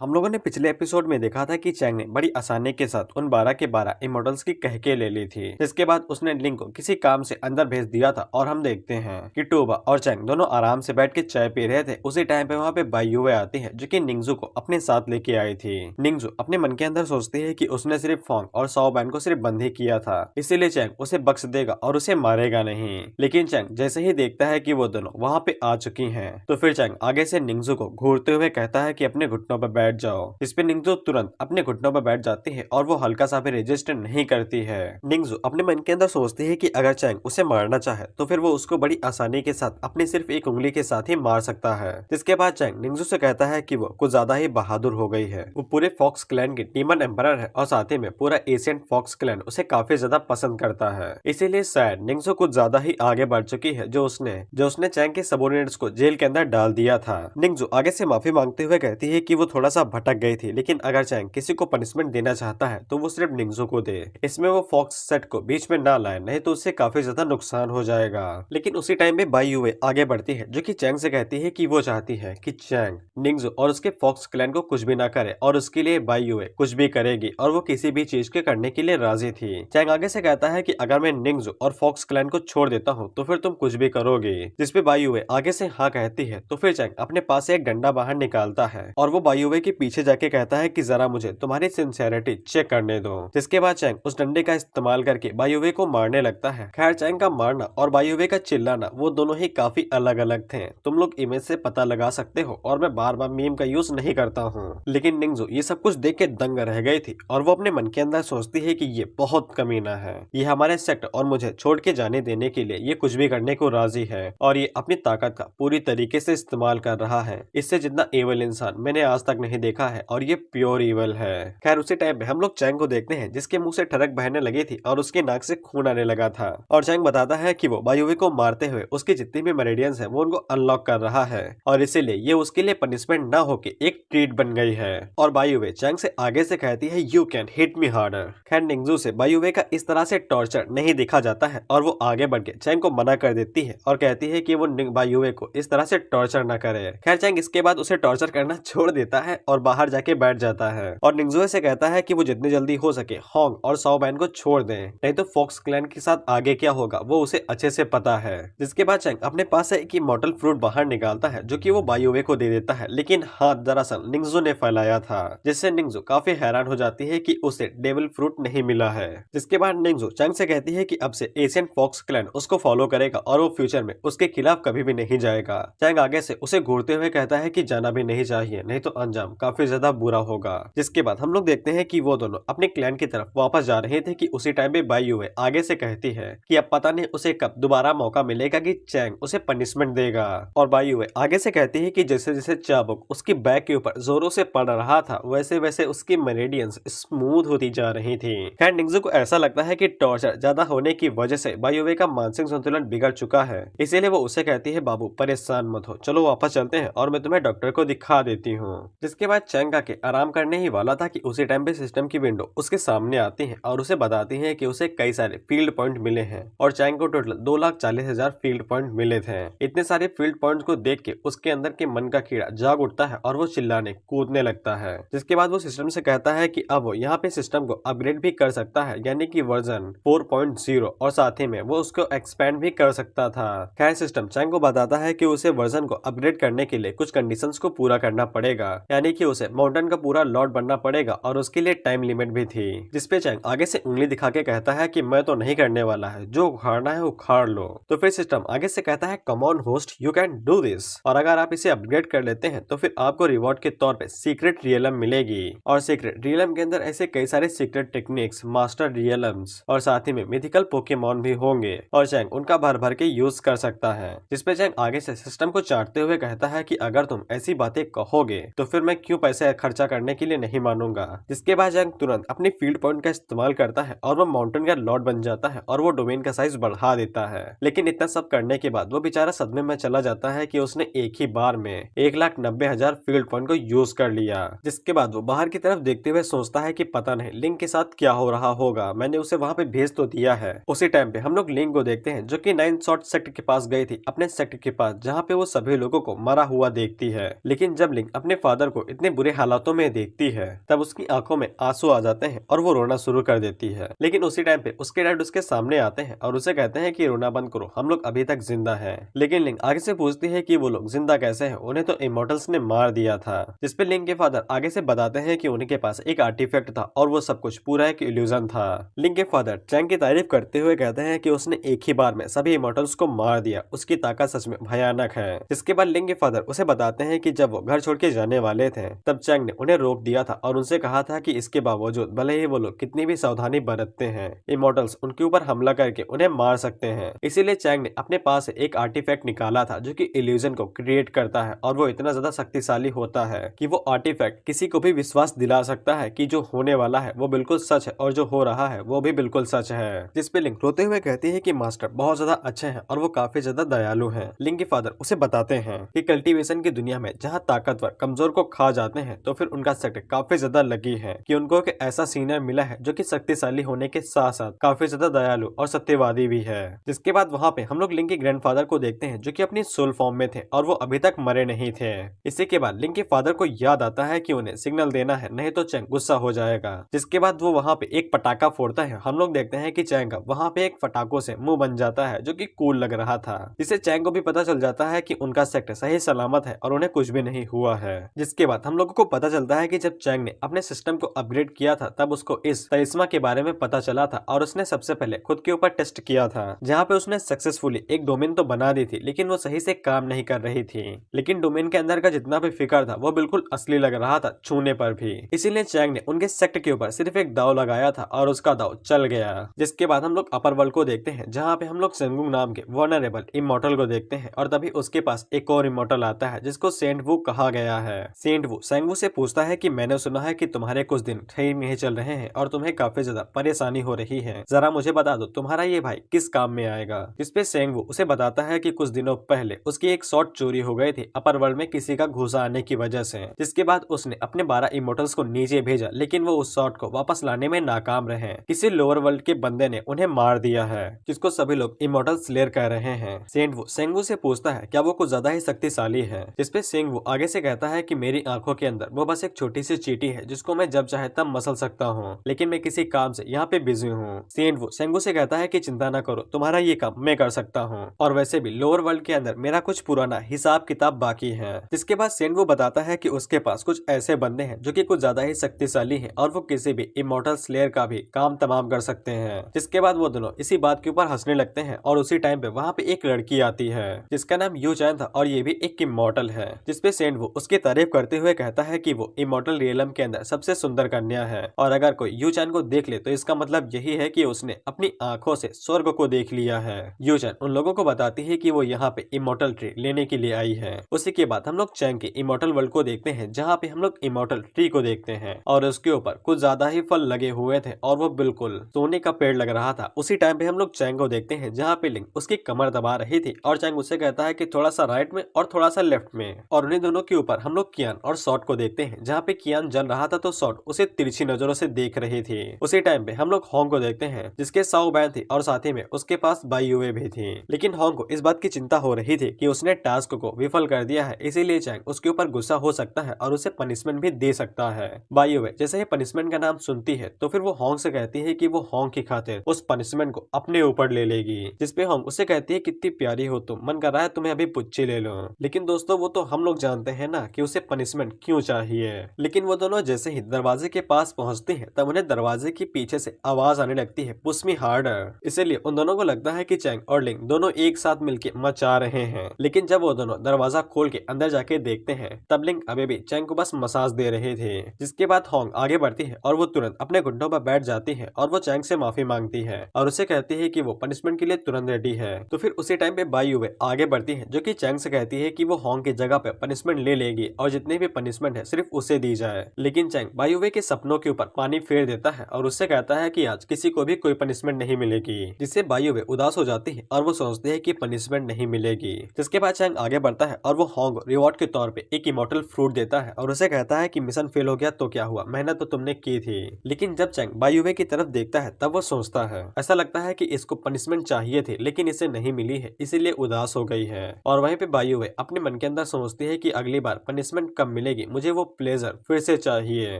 हम लोगों ने पिछले एपिसोड में देखा था कि चैंग ने बड़ी आसानी के साथ उन 12 के 12 इमोर्टल्स की कह के ले ली थी, जिसके बाद उसने लिंक को किसी काम से अंदर भेज दिया था। और हम देखते हैं कि टोबा और चैंग दोनों आराम से बैठ के चाय पी रहे थे। उसी टाइम पे वहाँ पे बाई युवे आती है, जो कि निंगजू को अपने साथ लेके आई थी। निंगजू अपने मन के अंदर सोचती है कि उसने सिर्फ फोंग और साओबैन को सिर्फ बंद ही किया था, इसीलिए चैंग उसे बख्श देगा और उसे मारेगा नहीं। लेकिन चैंग जैसे ही देखता है कि वो दोनों वहाँ पे आ चुकी हैं, तो फिर चैंग आगे से निंगजू को घूरते हुए कहता है कि अपने घुटनों पर बैठ जाओ। इस पे निंगजू तुरंत अपने घुटनों पर बैठ जाती है और वो हल्का सा भी रजिस्ट नहीं करती है। निंगजू अपने मन के अंदर सोचती है कि अगर चैंग उसे मारना चाहे तो फिर वो उसको बड़ी आसानी के साथ अपनी सिर्फ एक उंगली के साथ ही मार सकता है। जिसके बाद चैंग निंगजू से कहता है कि वो कुछ ज्यादा ही बहादुर हो गई है। वो पूरे फॉक्स क्लैन की डीमन एम्परर है और साथ ही में पूरा एशियन फॉक्स क्लैन उसे काफी ज्यादा पसंद करता है। इसीलिए शायद निंगजू कुछ ज्यादा ही आगे बढ़ चुकी है, जो उसने चैंग के सबोर्डिनेट्स को जेल के अंदर डाल दिया था। निंगजू आगे से माफी मांगते हुए कहती है कि वो थोड़ा सा भटक गई थी, लेकिन अगर चैंग किसी को पनिशमेंट देना चाहता है तो वो सिर्फ निंगजू को दे। इसमें वो फॉक्स सेट को बीच में ना लाए, नहीं तो उससे काफी ज्यादा नुकसान हो जाएगा। लेकिन उसी टाइम पे बाई युवे आगे बढ़ती है, जो कि चैंग से कहती है कि वो चाहती है कि चैंग निंगजू और उसके फॉक्स क्लैन को कुछ भी ना करे, और उसके लिए बाई युवे कुछ भी करेगी और वो किसी भी चीज के करने के लिए राजी थी। चैंग आगे से कहता है कि अगर मैं निंगजू और फॉक्स क्लैन को छोड़ देता हूँ तो फिर तुम कुछ भी करोगे। जिसपे बाई युवे आगे से हाँ कहती है, तो फिर चैंग अपने पास से एक डंडा बाहर निकालता है और वो बाई युवे के पीछे जाके कहता है कि जरा मुझे तुम्हारी सिंसियरिटी चेक करने दो। जिसके बाद चैंग उस डंडे का इस्तेमाल करके बाई युवे को मारने लगता है। खैर चैंग का मारना और बाई युवे का चिल्लाना वो दोनों ही काफी अलग अलग थे, तुम लोग इमेज से पता लगा सकते हो, और मैं बार बार मीम का यूज नहीं करता हूँ। लेकिन निंगजू ये सब कुछ देख के दंग रह गई थी और वो अपने मन के अंदर सोचती है कि ये बहुत कमीना है, ये हमारे सेक्ट और मुझे छोड़ के जाने देने के लिए ये कुछ भी करने को राजी है और ये अपनी ताकत का पूरी तरीके से इस्तेमाल कर रहा है। इससे जितना एवल इंसान मैंने आज तक नहीं देखा है और ये प्योर इवल है। खैर उसी टाइम पे हम लोग चैंग को देखते हैं, जिसके मुंह से ठरक बहने लगी थी और उसके नाक से खून आने लगा था। और चैंग बताता है कि वो बाई युवे को मारते हुए उसकी जितनी भी मेरिडियंस है वो उनको अनलॉक कर रहा है और इसीलिए ये उसके लिए पनिशमेंट ना होके एक ट्रीट बन गई है। और बाई युवे चैंग से आगे से कहती है you can hit me harder. खैर निंगजू से बाई युवे का इस तरह से टॉर्चर नहीं देखा जाता है और वो आगे बढ़ के चैंग को मना कर देती है और कहती है कि वो बाई युवे को इस तरह से टॉर्चर ना करे। खैर चैंग इसके बाद उसे टॉर्चर करना छोड़ देता है और बाहर जाके बैठ जाता है और निंगजू से कहता है कि वो जितनी जल्दी हो सके होंग और साओबैन को छोड़ दें, नहीं तो फॉक्स क्लैन के साथ आगे क्या होगा वो उसे अच्छे से पता है। जिसके बाद चैंग अपने पास से एक इमॉर्टल फ्रूट बाहर निकालता है, जो कि वो बाई युवे को दे देता है, लेकिन हाथ दरअसल निंगजू ने फैलाया था, जिससे निंगजू काफी हैरान हो जाती है कि उसे डेविल फ्रूट नहीं मिला है। जिसके बाद निंगजू चैंग से कहती है कि अब से एशियन फॉक्स क्लैन उसको फॉलो करेगा और वो फ्यूचर में उसके खिलाफ कभी भी नहीं जाएगा। चैंग आगे से उसे घूरते हुए कहता है कि जाना भी नहीं चाहिए, नहीं तो अंजाम काफी ज्यादा बुरा होगा। जिसके बाद हम लोग देखते हैं कि वो दोनों अपने क्लैन की तरफ वापस जा रहे थे कि उसी टाइम पे बाई युवे आगे से कहती है कि अब पता नहीं उसे कब दोबारा मौका मिलेगा कि चैंग उसे पनिशमेंट देगा। और बाई युवे आगे से कहती है कि जैसे जैसे चाबुक उसकी बैक के ऊपर जोरों से पड़ रहा था, वैसे वैसे उसकी मेरिडियंस स्मूथ होती जा रही थी। खैर निंगजू को ऐसा लगता है कि टॉर्चर ज्यादा होने की वजह से बाई युवे का मानसिक संतुलन बिगड़ चुका है, इसीलिए वो उसे कहती है बाबू परेशान मत हो, चलो वापस चलते हैं और मैं तुम्हें डॉक्टर को दिखा देती हूँ। जिसके बाद चैंग आके आराम करने ही वाला था कि उसी टाइम पे सिस्टम की विंडो उसके सामने आती है और उसे बताती है कि उसे कई सारे फील्ड पॉइंट मिले हैं और चैंग को टोटल 2,40,000 फील्ड पॉइंट मिले थे। इतने सारे फील्ड पॉइंट को देख के उसके अंदर के मन का कीड़ा जाग उठता है और वो चिल्लाने कूदने लगता है। जिसके बाद वो सिस्टम से कहता है कि अब वो यहाँ पे सिस्टम को अपग्रेड भी कर सकता है, यानी कि वर्जन 4.0, और साथ ही में वो उसको एक्सपेंड भी कर सकता था। खैर सिस्टम चैंग को बताता है कि उसे वर्जन को अपग्रेड करने के लिए कुछ कंडीशंस को पूरा करना पड़ेगा, यानी कि उसे माउंटेन का पूरा लॉर्ड बनना पड़ेगा और उसके लिए टाइम लिमिट भी थी। जिसपे चैंग आगे से उंगली दिखा के कहता है कि मैं तो नहीं करने वाला है, जो उखाड़ना है उखाड़ लो। तो फिर सिस्टम आगे से कहता है come on host you can do this, और अगर आप इसे अपग्रेड कर लेते हैं तो फिर आपको रिवॉर्ड के तौर पे सीक्रेट रियलम मिलेगी। और सीक्रेट रियलम के अंदर ऐसे कई सारे सीक्रेट टेक्निक्स, मास्टर रियलम्स और साथ ही में मिथिकल पोकेमॉन भी होंगे और चैंग उनका भर भर के यूज कर सकता है। जिसपे चैंग आगे से सिस्टम को चाटते हुए कहता है कि अगर तुम ऐसी बातें कहोगे तो फिर मैं क्यों पैसे खर्चा करने के लिए नहीं मानूंगा। जिसके बाद चैंग तुरंत अपनी फील्ड पॉइंट का इस्तेमाल करता है और वो माउंटेन का लॉर्ड बन जाता है और वो डोमेन का साइज बढ़ा देता है। लेकिन इतना सब करने के बाद वो बेचारा सदमे में चला जाता है कि उसने एक ही बार में 1,90,000 फील्ड पॉइंट को यूज कर लिया। जिसके बाद वो बाहर की तरफ देखते हुए सोचता है कि पता नहीं लिंक के साथ क्या हो रहा होगा, मैंने उसे वहां पे भेज तो दिया है। उसी टाइम पे हम लोग लिंक को देखते हैं, जो कि 9 शॉट सेक्टर के पास गई थी, अपने सेक्टर के पास, जहाँ पे वो सभी लोगों को मरा हुआ देखती है। लेकिन जब लिंक अपने फादर को को इतने बुरे हालातों में देखती है तब उसकी आंखों में आंसू आ जाते हैं और वो रोना शुरू कर देती है। लेकिन उसी टाइम पे उसके डैड उसके सामने आते हैं और उसे कहते हैं कि रोना बंद करो, हम लोग अभी तक जिंदा हैं। लेकिन लिंक आगे से पूछती है कि वो लोग जिंदा कैसे हैं, उन्हें तो इमोर्टल्स ने मार दिया था। जिसपे लिंक के फादर आगे से बताते हैं कि उनके पास एक आर्टिफैक्ट था और वो सब कुछ पूरा एक इल्यूजन था। लिंक के फादर चैंग की तारीफ करते हुए कहते हैं कि उसने एक ही बार में सभी इमोर्टल्स को मार दिया, उसकी ताकत सच में भयानक है। जिसके बाद लिंक के फादर उसे बताते हैं कि जब वो घर छोड़ के जाने वाले थे तब चैंग ने उन्हें रोक दिया था और उनसे कहा था कि इसके बावजूद भले ही वो लोग कितनी भी सावधानी बरतते हैं, इमोर्टल्स उनके ऊपर हमला करके उन्हें मार सकते हैं। इसीलिए चैंग ने अपने पास से एक आर्टिफैक्ट निकाला था जो कि इल्यूजन को क्रिएट करता है और वो इतना ज्यादा शक्तिशाली होता है कि वो आर्टिफैक्ट किसी को भी विश्वास दिला सकता है कि जो होने वाला है वो बिल्कुल सच है और जो हो रहा है वो भी बिल्कुल सच है। जिसपे लिंक रोते हुए कहती है कि मास्टर बहुत ज्यादा अच्छे हैं और वो काफी ज्यादा दयालु हैं। लिंक के फादर उसे बताते हैं कि कल्टीवेशन की दुनिया में जहाँ ताकतवर कमजोर को खा जाते हैं तो फिर उनका सेक्ट काफी ज्यादा लगी है कि उनको एक ऐसा सीनियर मिला है जो कि शक्तिशाली होने के साथ साथ काफी ज्यादा दयालु और सत्यवादी भी है। जिसके बाद वहाँ पे हम लोग लिंक के ग्रैंडफादर को देखते हैं जो कि अपनी सोल फॉर्म में थे और वो अभी तक मरे नहीं थे। इसी के बाद लिंक के फादर को याद आता है कि उन्हें सिग्नल देना है, नहीं तो चैंग गुस्सा हो जाएगा। जिसके बाद वो वहाँ पे एक पटाखा फोड़ता है। हम लोग देखते हैं कि चैंग का वहाँ पे एक पटाखों से मुंह बन जाता है जो कि कूल लग रहा था। जिससे चैंग को भी पता चल जाता है कि उनका सेक्ट सही सलामत है और उन्हें कुछ भी नहीं हुआ है। जिसके बाद हम लोगों को पता चलता है कि जब चैंग ने अपने सिस्टम को अपग्रेड किया था तब उसको इस तलिस्मा के बारे में पता चला था और उसने सबसे पहले खुद के ऊपर टेस्ट किया था, जहाँ पे उसने सक्सेसफुली एक डोमेन तो बना दी थी लेकिन वो सही से काम नहीं कर रही थी। लेकिन डोमेन के अंदर का जितना भी फिकर था वो बिल्कुल असली लग रहा था छूने पर भी। इसीलिए चैंग ने उनके सेक्ट के ऊपर सिर्फ एक दाव लगाया था और उसका दाव चल गया। जिसके बाद हम लोग अपर वर्ल्ड को देखते हैं जहाँ पे हम लोग सेंगुंग नाम के वनरेबल इमोर्टल को देखते हैं और तभी उसके पास एक और इमोर्टल आता है जिसको सेंट वू कहा गया है। सेंट वू सेंगवू से पूछता है कि मैंने सुना है कि तुम्हारे कुछ दिन ठीक नहीं चल रहे हैं और तुम्हें काफी ज्यादा परेशानी हो रही है, जरा मुझे बता दो तुम्हारा ये भाई किस काम में आएगा। जिसपे सेंगवू उसे बताता है कि कुछ दिनों पहले उसकी एक शॉट चोरी हो गई थी अपर वर्ल्ड में किसी का घुसा आने की वजह से। जिसके बाद उसने अपने 12 इमोर्टल्स को नीचे भेजा लेकिन वो उस शॉट को वापस लाने में नाकाम रहे। किसी लोअर वर्ल्ड के बंदे ने उन्हें मार दिया है जिसको सभी लोग इमोर्टल स्लेयर कह रहे हैं। सेंगवू से पूछता है क्या वो कुछ ज्यादा ही शक्तिशाली है। जिसपे सेंगवू आगे से कहता है कि मेरी आंखों के अंदर वो बस एक छोटी सी चींटी है जिसको मैं जब चाहे तब मसल सकता हूँ, लेकिन मैं किसी काम से यहाँ पे बिजी हूँ। सेंगवू से कहता है कि चिंता ना करो, तुम्हारा ये काम मैं कर सकता हूँ और वैसे भी लोअर वर्ल्ड के अंदर मेरा कुछ पुराना हिसाब किताब बाकी है। जिसके बाद सेंगवू बताता है कि उसके पास कुछ ऐसे बंदे हैं जो कि कुछ ज्यादा ही शक्तिशाली हैं और वो किसी भी इमोर्टल स्लेयर का भी काम तमाम कर सकते हैं। जिसके बाद वो दोनों इसी बात के ऊपर हंसने लगते हैं और उसी टाइम पे वहाँ पे एक लड़की आती है जिसका नाम यू चैन था और ये भी एक इमोर्टल है। जिसपे सेंगवू उसकी तारीफ करते हुए कहता है कि वो इमोर्टल रियलम के अंदर सबसे सुंदर कन्या है और अगर कोई यू चैन को देख ले तो इसका मतलब यही है कि उसने अपनी आंखों से स्वर्ग को देख लिया है। यू चैन उन लोगों को बताती है कि वो यहाँ पे इमोर्टल ट्री लेने के लिए आई है। उसी के बाद हम लोग चैंग के इमोर्टल वर्ल्ड को देखते हैं जहाँ पे हम लोग इमोर्टल ट्री को देखते हैं और उसके ऊपर कुछ ज्यादा ही फल लगे हुए थे और वो बिल्कुल सोने का पेड़ लग रहा था। उसी टाइम पे हम लोग चैंग को देखते हैं जहाँ पे लिंक उसकी कमर दबा रही थी और चैंग उससे कहता है कि थोड़ा सा राइट में और थोड़ा सा लेफ्ट में, और उन्हीं दोनों के ऊपर हम लोग कियान और शॉट को देखते हैं जहाँ पे कियान जल रहा था तो शॉट उसे तिरछी नजरों से देख रही थी। उसी टाइम पे हम लोग होंग को देखते हैं जिसके साओ बैन थी और साथ ही में उसके पास बाई युवे भी थी। लेकिन होंग को इस बात की चिंता हो रही थी कि उसने टास्क को विफल कर दिया है, इसीलिए चैंग उसके ऊपर गुस्सा हो सकता है और उसे पनिशमेंट भी दे सकता है। बाई युवे जैसे ही पनिशमेंट का नाम सुनती है तो फिर वो होंग से कहती है कि वो होंग की खातिर उस पनिशमेंट को अपने ऊपर ले लेगी। जिसपे होंग उससे कहती है कितनी प्यारी हो तुम, मन कर रहा है तुम्हें अभी पुच्ची ले लो। लेकिन दोस्तों वो तो हम लोग जानते हैं ना कि उसे पनिशमेंट क्यों चाहिए। लेकिन वो दोनों जैसे ही दरवाजे के पास पहुंचते हैं तब उन्हें दरवाजे के पीछे से आवाज आने लगती है पुश मी हार्डर। इसीलिए उन दोनों को लगता है कि चैंग और लिंक दोनों एक साथ मिलके मचा रहे हैं। लेकिन जब वो दोनों दरवाजा खोल के अंदर जाके देखते हैं तब लिंक अभी भी चैंग को बस मसाज दे रहे थे। जिसके बाद होंग आगे बढ़ती है और वो तुरंत अपने घुटनों पर बैठ जाती है और वो चैंग से माफी मांगती है और उसे कहती है कि वो पनिशमेंट के लिए तुरंत रेडी है। तो फिर उसी टाइम पे बाई युवे आगे बढ़ती है जो कि चैंग से कहती है कि वो होंग की जगह पे पनिशमेंट ले लेगी और जितनी भी पनिशमेंट है सिर्फ उसे दी जाए। लेकिन चैंग बाई युवे के सपनों के ऊपर पानी फेर देता है और उससे कहता है कि आज किसी को भी कोई पनिशमेंट नहीं मिलेगी। जिससे बाई युवे उदास हो जाती है और वो सोचती है कि पनिशमेंट नहीं मिलेगी। जिसके बाद चैंग आगे बढ़ता है और वो होंग रिवॉर्ड के तौर पे एक इमोर्टल फ्रूट देता है और उसे कहता है कि मिशन फेल हो गया तो क्या हुआ, मेहनत तो तुमने की थी। लेकिन जब चैंग बाई युवे की तरफ देखता है तब वो सोचता है ऐसा लगता है कि इसको पनिशमेंट चाहिए थी लेकिन इसे नहीं मिली है, इसीलिए उदास हो गई है। और वहीं पे बाई युवे अपने मन के अंदर सोचती है कि अगली बार पनिशमेंट कम मिलेगी, मुझे वो प्लेजर फिर से चाहिए।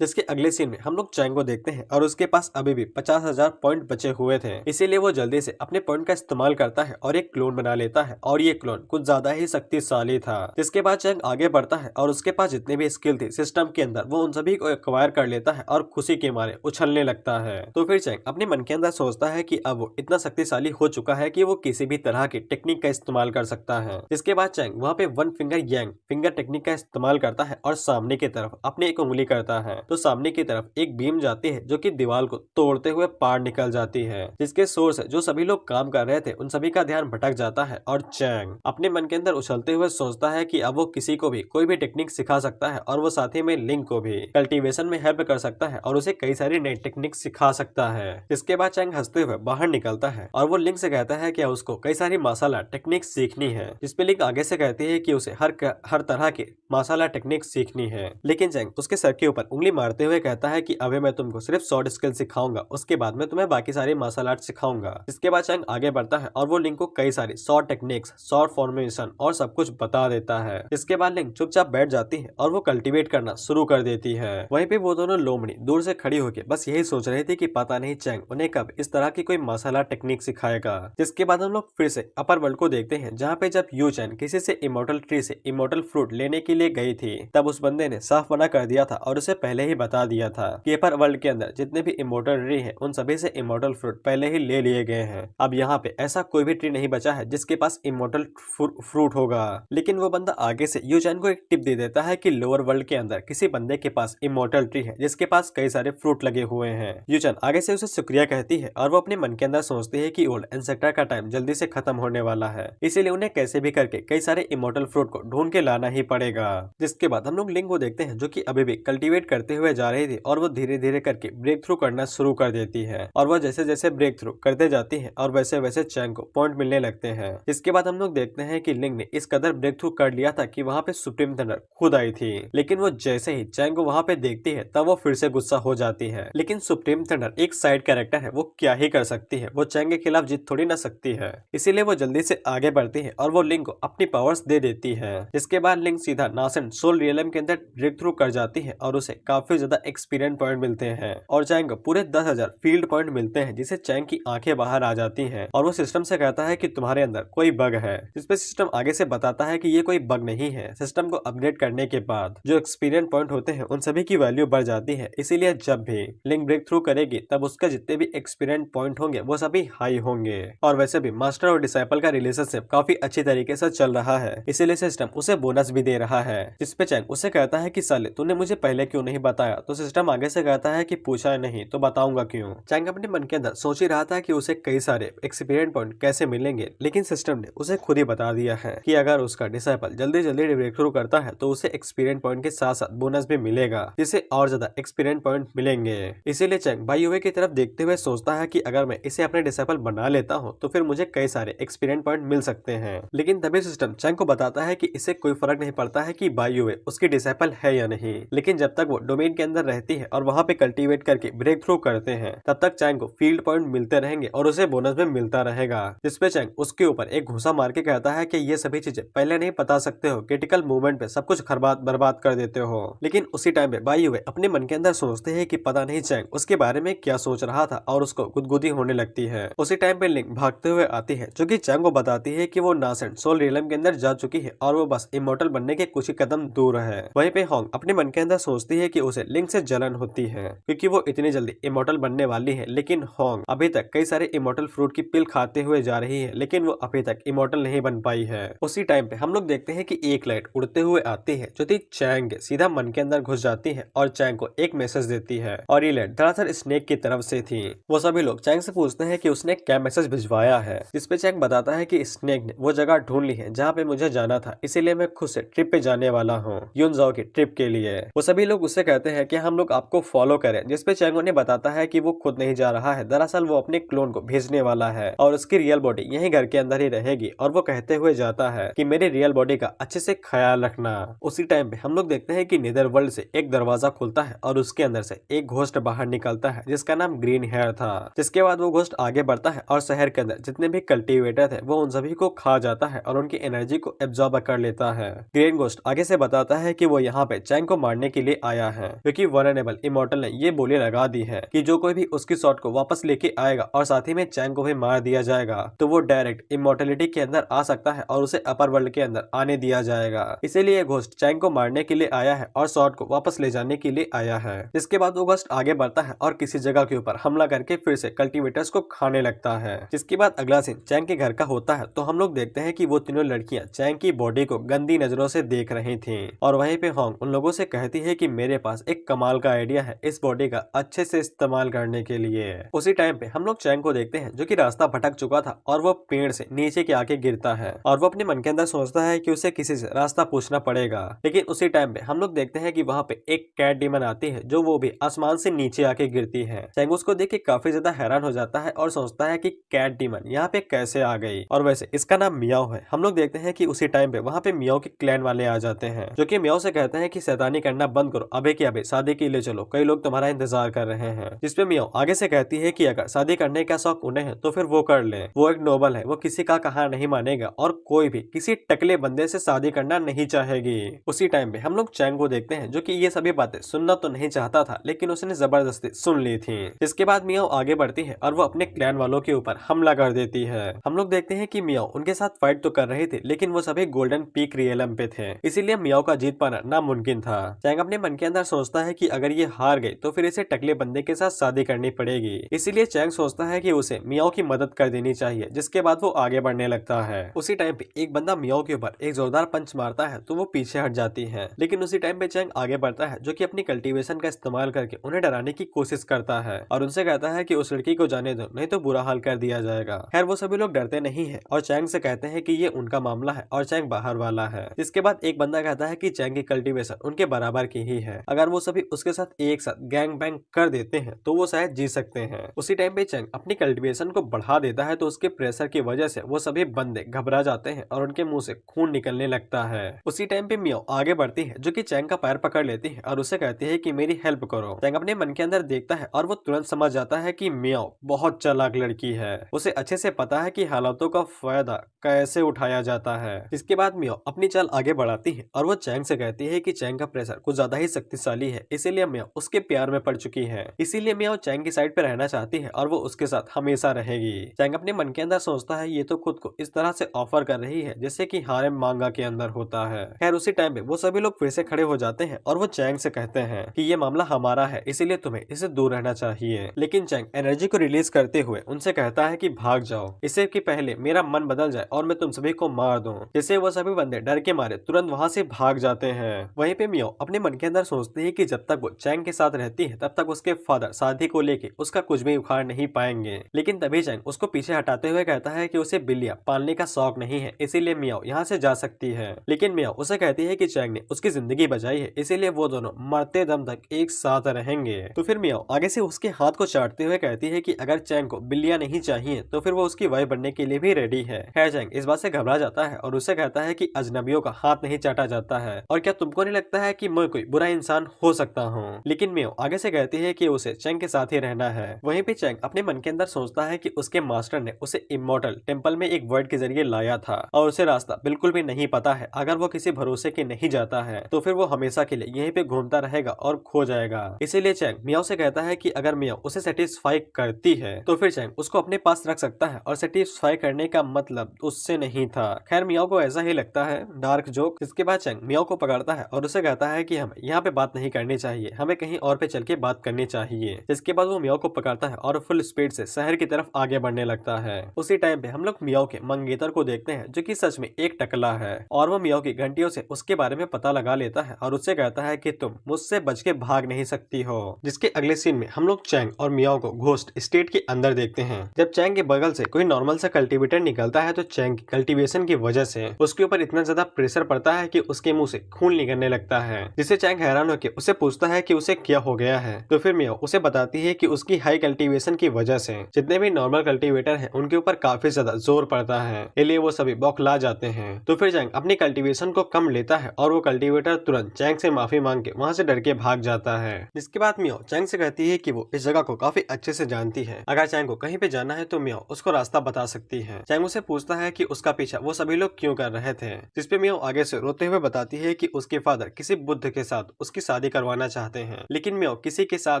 जिसके अगले सीन में हम लोग चैंग को देखते हैं और उसके पास अभी भी 50,000 पॉइंट बचे हुए थे, इसीलिए वो जल्दी से अपने पॉइंट का इस्तेमाल करता है और एक क्लोन बना लेता है और ये क्लोन कुछ ज्यादा ही शक्तिशाली था। जिसके बाद चैंग आगे बढ़ता है और उसके पास जितने भी स्किल थी सिस्टम के अंदर वो उन सभी को एक्वायर कर लेता है और खुशी के मारे उछलने लगता है। तो फिर चैंग अपने मन के अंदर सोचता है कि अब वो इतना शक्तिशाली हो चुका है कि वो किसी भी तरह की टेक्निक का इस्तेमाल कर सकता है। जिसके बाद चैंग वहाँ पे वन फिंगर यांग फिंगर टेक्निक का इस्तेमाल करता है और सामने की तरफ अपनी एक उंगली करता है तो सामने की तरफ एक बीम जाती है जो कि दीवार को तोड़ते हुए पार निकल जाती है। जिसके सोर्स जो सभी लोग काम कर रहे थे उन सभी का ध्यान भटक जाता है और चैंग अपने मन के अंदर उछलते हुए सोचता है कि अब वो किसी को भी कोई भी टेक्निक सिखा सकता है और वो साथ ही में लिंक को भी कल्टीवेशन में हेल्प कर सकता है और उसे कई सारी नई टेक्निक सिखा सकता है। इसके बाद चैंग हंसते हुए बाहर निकलता है और वो लिंक से कहता है कि उसको कई सारी मार्शल आर्ट टेक्निक सीखनी है, जिसपे लिंक आगे से कहती है कि उसे हर तरह की मार्शल आर्ट टेक्निक सीखनी है। लेकिन चैंग उसके सर के ऊपर उंगली मारते हुए कहता है कि अभी मैं तुमको सिर्फ शॉर्ट स्किल सिखाऊंगा, उसके बाद मैं तुम्हें बाकी सारी मार्शल आर्ट सिखाऊंगा। इसके बाद चैंग आगे बढ़ता है और वो लिंक को कई सारी शॉर्ट टेक्निक्स, शॉर्ट फॉर्मेशन और सब कुछ बता देता है। इसके बाद लिंक चुपचाप बैठ जाती है और वो कल्टीवेट करना शुरू कर देती है। वहीं पे वो दोनों लोमड़ी दूर से खड़ी होकर बस यही सोच रहे थे कि पता नहीं चैंग उन्हें कब इस तरह की कोई मार्शल आर्ट टेक्निक सिखाएगा। जिसके बाद हम लोग फिर से अपर वर्ल्ड को देखते हैं जहाँ पे जब यू चैन किसी से इमोर्टल ट्री से इमोर्टल फ्रूट लेने के लिए गई थी तब उस बंदे ने साफ मना कर दिया था और उसे पहले ही बता दिया था कि अपर वर्ल्ड के अंदर जितने भी इमोर्टल ट्री हैं उन सभी से इमोर्टल फ्रूट पहले ही ले लिए गए हैं। अब यहाँ पे ऐसा कोई भी ट्री नहीं बचा है जिसके पास इमोर्टल फ्रूट होगा। लेकिन वो बंदा आगे से यू चैन को एक टिप दे देता है कि लोअर वर्ल्ड के अंदर किसी बंदे के पास इमोर्टल ट्री है जिसके पास कई सारे फ्रूट लगे हुए हैं। यू चैन आगे से उसे शुक्रिया कहती है और वो अपने मन के अंदर सोचती है कि ओल्ड इंसेक्टर का टाइम जल्दी से खत्म होने वाला है, इसीलिए उन्हें कैसे भी करके कई सारे इमोर्टल फ्रूट को ढूंढ के लाना ही पड़ेगा। जिसके बाद हम लोग लिंक को देखते हैं जो कि अभी भी कल्टीवेट करते हुए जा रही थी और वो धीरे धीरे करके ब्रेक थ्रू करना शुरू कर देती है और वो जैसे जैसे ब्रेक थ्रू करते जाती है और वैसे वैसे चैंग को पॉइंट मिलने लगते हैं। इसके बाद हम लोग देखते हैं कि लिंक ने इस कदर ब्रेक थ्रू कर लिया था कि वहाँ पे सुप्रीम थंडर खुद आई थी, लेकिन वो जैसे ही चैंग को वहाँ पे देखती है तब वो फिर से गुस्सा हो जाती है। लेकिन सुप्रीम थंडर एक साइड कैरेक्टर है, वो क्या ही कर सकती है, वो चैंग के खिलाफ जीत थोड़ी ना सकती है, इसीलिए वो जल्दी से आगे बढ़ती है और वो लिंक को अपनी पावर्स दे देती है। इसके बाद लिंक सीधा नासेंट सोल रियलम के अंदर ब्रेक थ्रू कर जाती है और उसे काफी ज्यादा एक्सपीरियंस पॉइंट मिलते हैं और चैंग को पूरे 10,000 फील्ड पॉइंट मिलते हैं, जिससे चैंग की आंखें बाहर आ जाती हैं और वो सिस्टम से कहता है कि तुम्हारे अंदर कोई बग है। जिसपे सिस्टम आगे से बताता है कि ये कोई बग नहीं है, सिस्टम को अपडेट करने के बाद जो एक्सपीरियंस पॉइंट होते हैं उन सभी की वैल्यू बढ़ जाती है, इसीलिए जब भी लिंक ब्रेक थ्रू करेगी तब उसका जितने भी एक्सपीरियंस पॉइंट होंगे वो सभी हाई होंगे। और वैसे भी मास्टर और डिसाइपल का रिलेशनशिप काफी अच्छी तरीके से चल रहा है, इसीलिए सिस्टम उसे बोनस भी दे रहा है। जिसपे चैंग उसे कहता है कि साले तूने मुझे पहले क्यों नहीं बताया, तो सिस्टम आगे से कहता है कि पूछा नहीं तो बताऊंगा क्यों। चैंग अपने मन के अंदर सोच ही रहा था कि उसे कई सारे एक्सपीरियंस पॉइंट कैसे मिलेंगे, लेकिन सिस्टम ने उसे खुद ही बता दिया है कि अगर उसका डिसाइपल जल्दी जल्दी ब्रेक थ्रू करता है तो उसे एक्सपीरियंस पॉइंट के साथ साथ बोनस भी मिलेगा, जिससे और ज्यादा एक्सपीरियंस पॉइंट मिलेंगे। इसीलिए चैंग बाईओवे की तरफ देखते हुए सोचता है कि अगर मैं इसे अपने डिसाइपल बना लेता हूँ तो फिर मुझे कई सारे एक्सपीरियंस पॉइंट मिल सकते हैं। लेकिन तभी सिस्टम चैंग को बताता है कि इससे कोई फर्क नहीं पड़ता है कि बाईओवे उसकी डिसाइपल है या नहीं, लेकिन जब तक वो डोमेन के अंदर रहती है और वहाँ पे कल्टीवेट करके ब्रेक थ्रू करते हैं तब तक चैंग को फील्ड पॉइंट मिलते रहेंगे और उसे बोनस भी मिलता रहेगा। जिसपे चैंग उसके ऊपर एक घुसा मार के कहता है कि ये सभी चीजें पहले नहीं बता सकते हो, क्रिटिकल मूवमेंट पे सब कुछ बर्बाद कर देते हो। लेकिन उसी टाइम पे बाईओवे अपने मन के अंदर सोचते हैं कि पता नहीं चैंग उसके बारे में क्या सोच रहा था और उसको गुदगुदी होने लगती है। उसी टाइम पे लिंक भागते हुए आती है जो कि चैंग को बताती है कि वो नासेंट सोल रियलम के अंदर जा चुकी है और वो बस इमोर्टल बनने के कुछ ही कदम दूर है। वहीं पे होंग अपने मन के अंदर सोचती है कि उसे लिंक से जलन होती है क्योंकि वो इतनी जल्दी इमोर्टल बनने वाली है, लेकिन होंग अभी तक कई सारे इमोर्टल फ्रूट की पिल खाते हुए जा रही है, लेकिन वो अभी तक इमोर्टल नहीं बन पाई है। उसी टाइम पे हम लोग देखते हैं कि एक लाइट उड़ते हुए आती है जो चैंग के सीधा मन के अंदर घुस जाती है और चैंग को एक मैसेज देती है और ये लाइट दरअसल स्नेक की तरफ से थी। वो सभी लोग चैंग से पूछते हैं कि उसने क्या मैसेज भिजवाया है, जिसपे चैंग बताता है कि स्नेक ने वो जगह ढूंढ ली है जहाँ पे मुझे जाना था, इसीलिए मैं खुद से ट्रिप पे जाने वाला हूँ यूनजाओ की ट्रिप के लिए। वो सभी लोग उससे कहते हैं कि हम लोग आपको फॉलो करें, जिसपे चैंग उन्हें बताता है कि वो खुद नहीं जा रहा है, दरअसल वो अपने क्लोन को भेजने वाला है और उसकी रियल बॉडी यही घर के अंदर ही रहेगी। और वो कहते हुए जाता है कि मेरी रियल बॉडी का अच्छे से ख्याल रखना। उसी टाइम पे हम लोग देखते हैं कि नेदर वर्ल्ड से एक दरवाजा खुलता है और उसके अंदर से एक घोस्ट बाहर निकलता है जिसका नाम ग्रीन हेयर था। जिसके बाद वो घोस्ट आगे बढ़ता है और शहर के अंदर जितने भी कल्टीवेटर थे वो उन सभी को खा जाता है और उनकी एनर्जी को एब्जॉर्ब कर लेता है। ग्रीन घोस्ट आगे से बता बताता है कि वो यहाँ पे चैंग को मारने के लिए आया है, क्योंकि वल्नरेबल इमॉर्टल ने ये बोली लगा दी है कि जो कोई भी उसकी शॉट को वापस लेके आएगा और साथ ही में चैंग को भी मार दिया जाएगा तो वो डायरेक्ट इमॉर्टलिटी के अंदर आ सकता है और उसे अपर वर्ल्ड के अंदर आने दिया जाएगा। इसीलिए ये घोस्ट चैंग को मारने के लिए आया है और शॉट को वापस ले जाने के लिए आया है। इसके बाद वो घोस्ट आगे बढ़ता है और किसी जगह के ऊपर हमला करके फिर से कल्टीवेटर्स को खाने लगता है। जिसके बाद अगला सीन चैंग के घर का होता है तो हम लोग देखते हैं कि वो तीनों लड़कियां चैंग की बॉडी को गंदी नजरों से देख रही थी और वहीं पे होंग उन लोगों से कहती है कि मेरे पास एक कमाल का आइडिया है इस बॉडी का अच्छे से इस्तेमाल करने के लिए। उसी टाइम पे हम लोग चैंग को देखते हैं जो कि रास्ता भटक चुका था और वो पेड़ से नीचे के आके गिरता है और वो अपने मन के अंदर सोचता है कि उसे किसी से रास्ता पूछना पड़ेगा। लेकिन उसी टाइम पे हम लोग देखते हैं कि वहाँ पे एक कैट डीमन आती है जो वो भी आसमान से नीचे आके गिरती है। चैंग उसको देख के काफी ज्यादा हैरान हो जाता है और सोचता है कि कैट डीमन यहाँ पे कैसे आ गई और वैसे इसका नाम मियाओ है। हम लोग देखते हैं कि उसी टाइम पे वहाँ पे मियाओ के क्लैन वाले आ जाते हैं जो कि मियाओ से कहते हैं कि शैतानी करना बंद करो, अबे की अबे शादी के लिए चलो, कई लोग तुम्हारा इंतजार कर रहे हैं। जिसपे मियाओ आगे से कहती है कि अगर शादी करने का शौक उन्हें है तो फिर वो कर ले, वो एक नोबल है, वो किसी का कहा नहीं मानेगा और कोई भी किसी टकले बंदे से शादी करना नहीं चाहेगी। उसी टाइम पे हम लोग चैंग को देखते हैं जो कि ये सभी बातें सुनना तो नहीं चाहता था लेकिन उसने जबरदस्ती सुन ली थी। इसके बाद मियाओ आगे बढ़ती है और वो अपने क्लैन वालों के ऊपर हमला कर देती है। हम लोग देखते हैं कि मियाओ उनके साथ फाइट तो कर रहे थे लेकिन वो सभी गोल्डन पीक रियलम पे थे, इसीलिए मियाओ का जीत पाना नामुमकिन था। चैंग अपने मन के अंदर सोचता है कि अगर ये हार गई तो फिर इसे टकले बंदे के साथ शादी करनी पड़ेगी। इसीलिए चैंग सोचता है कि उसे मियाओ की मदद कर देनी चाहिए, जिसके बाद वो आगे बढ़ने लगता है। उसी टाइम पे एक बंदा मियाओ के ऊपर एक जोरदार पंच मारता है तो वो पीछे हट जाती है, लेकिन उसी टाइम पे चैंग आगे बढ़ता है जो कि अपनी कल्टीवेशन का इस्तेमाल करके उन्हें डराने की कोशिश करता है और उनसे कहता है कि उस लड़की को जाने दो नहीं तो बुरा हाल कर दिया जाएगा। खैर वो सभी लोग डरते नहीं है और चैंग से कहते हैं कि ये उनका मामला है और चैंग बाहर वाला है। इसके बाद एक बंदा कहता है कि चैंग की कल्टीवेशन उनके बराबर की ही है, अगर वो सभी उसके साथ एक साथ गैंग बैंग कर देते हैं तो वो शायद जी सकते हैं। उसी टाइम पे चैंग अपनी कल्टीवेशन को बढ़ा देता है तो उसके प्रेशर की वजह से वो सभी बंदे घबरा जाते हैं और उनके मुंह से खून निकलने लगता है। उसी टाइम पे मियाओ आगे बढ़ती है जो कि चैंग का पैर पकड़ लेती है और उसे कहती है कि मेरी हेल्प करो। चैंग अपने मन के अंदर देखता है और वो तुरंत समझ जाता है कि मियाओ बहुत चालाक लड़की है, उसे अच्छे से पता है कि हालातों का फायदा कैसे उठाया जाता है। इसके बाद मियाओ अपनी चाल आगे बढ़ाती है और वो चैंग से कहती है कि चैंग का प्रेशर कुछ ज्यादा ही शक्तिशाली है, इसीलिए मियाओ उसके प्यार में पड़ चुकी है, इसीलिए मियाओ चैंग की साइड पे रहना चाहती है और वो उसके साथ हमेशा रहेगी। चैंग अपने मन के अंदर सोचता है ये तो खुद को इस तरह से ऑफर कर रही है जैसे कि हारेम मांगा के अंदर होता है। खैर उसी टाइम पे वो सभी लोग फिर से खड़े हो जाते हैं और वो चैंग से कहते हैं कि ये मामला हमारा है, इसीलिए तुम्हें इसे दूर रहना चाहिए। लेकिन चैंग एनर्जी को रिलीज करते हुए उनसे कहता है कि भाग जाओ, इससे कि पहले मेरा मन बदल जाए और मैं तुम सभी को मार दूं। जिससे वो सभी बंदे डर के मारे तुरंत वहाँ से भाग जाते हैं। वहीं पे मियाओ अपने मन के अंदर सोचती है कि जब तक वो चैंग के साथ रहती है तब तक उसके फादर शादी को लेके उसका कुछ भी उखाड़ नहीं पाएंगे। लेकिन तभी चैंग उसको पीछे हटाते हुए कहता है कि उसे बिल्लियां पालने का शौक नहीं है, इसीलिए मियाओ यहाँ से जा सकती है। लेकिन मियाओ उसे कहती है कि चैंग ने उसकी जिंदगी बचाई है, इसीलिए वो दोनों मरते दम तक एक साथ रहेंगे। तो फिर मियाओ आगे से उसके हाथ को चाटते हुए कहती है कि अगर चैंग को बिल्लियां नहीं चाहिए तो फिर वो उसकी वाइफ बनने के लिए भी रेडी है। खैर चैंग इस बात से घबरा जाता है और उसे कहता है कि अजनबियों का हाथ नहीं चाटा जाता है और क्या तुमको नहीं लगता है कि मैं कोई बुरा इंसान हो सकता हूँ। लेकिन मियाओ आगे से कहती है कि उसे चैंग के साथ ही रहना है। वहीं पे चैंग अपने मन के अंदर सोचता है कि उसके मास्टर ने उसे इमोर्टल टेम्पल में एक वर्ड के जरिए लाया था और उसे रास्ता बिल्कुल भी नहीं पता है। अगर वो किसी भरोसे के नहीं जाता है तो फिर वो हमेशा के लिए यहीं पे घूमता रहेगा और खो जाएगा। इसीलिए चैंग मियाओ से कहता है कि अगर मियाओ उसे सेटिस्फाई करती है तो फिर चैंग उसको अपने पास रख सकता है और सेटिस्फाई करने का मतलब उससे नहीं था। खैर मियाओ को ऐसा ही लगता है, डार्क जोक। इसके बाद चैंग मियाओ को पकड़ता है और उसे कहता है कि हमें यहाँ पे बात नहीं करनी चाहिए, हमें कहीं और पे चल के बात करनी चाहिए। जिसके बाद वो मियाओ को पकड़ता है और फुल स्पीड से शहर की तरफ आगे बढ़ने लगता है। उसी टाइम पे हम लोग मियाओ के मंगेतर को देखते हैं जो कि सच में एक टकला है और वो मियाओ की घंटियों से उसके बारे में पता लगा लेता है और उससे कहता है कि तुम मुझसे बच के भाग नहीं सकती हो। जिसके अगले सीन में हम लोग चैंग और मियाओ को घोस्ट स्टेट के अंदर देखते हैं। जब चैंग के बगल से कोई नॉर्मल सा कल्टीवेटर निकलता है तो चैंग की कल्टीवेशन की वजह से उसके ऊपर इतना ज्यादा प्रेशर पड़ता है कि उसके मुंह से खून निकलने लगता है। जिससे चैंग हैरान होकर उसे पूछता है कि उसे क्या हो गया है। तो फिर मियाओ उसे बताती है कि उसकी हाई कल्टीवेशन की वजह से जितने भी नॉर्मल कल्टीवेटर है उनके ऊपर काफी ज्यादा जोर पड़ता है, इसलिए वो सभी बौखला जाते हैं। तो फिर चैंग अपनी कल्टीवेशन को कम लेता है और वो कल्टीवेटर तुरंत चैंग से माफी मांग के वहाँ से डर के भाग जाता है। जिसके बाद मियाओ चैंग से कहती है कि वो इस जगह को काफी अच्छे से जानती है, अगर चैंग को कहीं पे जाना है तो मियाओ उसको रास्ता बता सकती है। चैंग उसे पूछता है कि उसका पीछा वो सभी लोग क्यों कर रहे थे, जिसपे मियाओ आगे से रोते हुए बताती बताती है कि उसके फादर किसी बुद्ध के साथ उसकी शादी करवाना चाहते हैं, लेकिन मियो किसी के साथ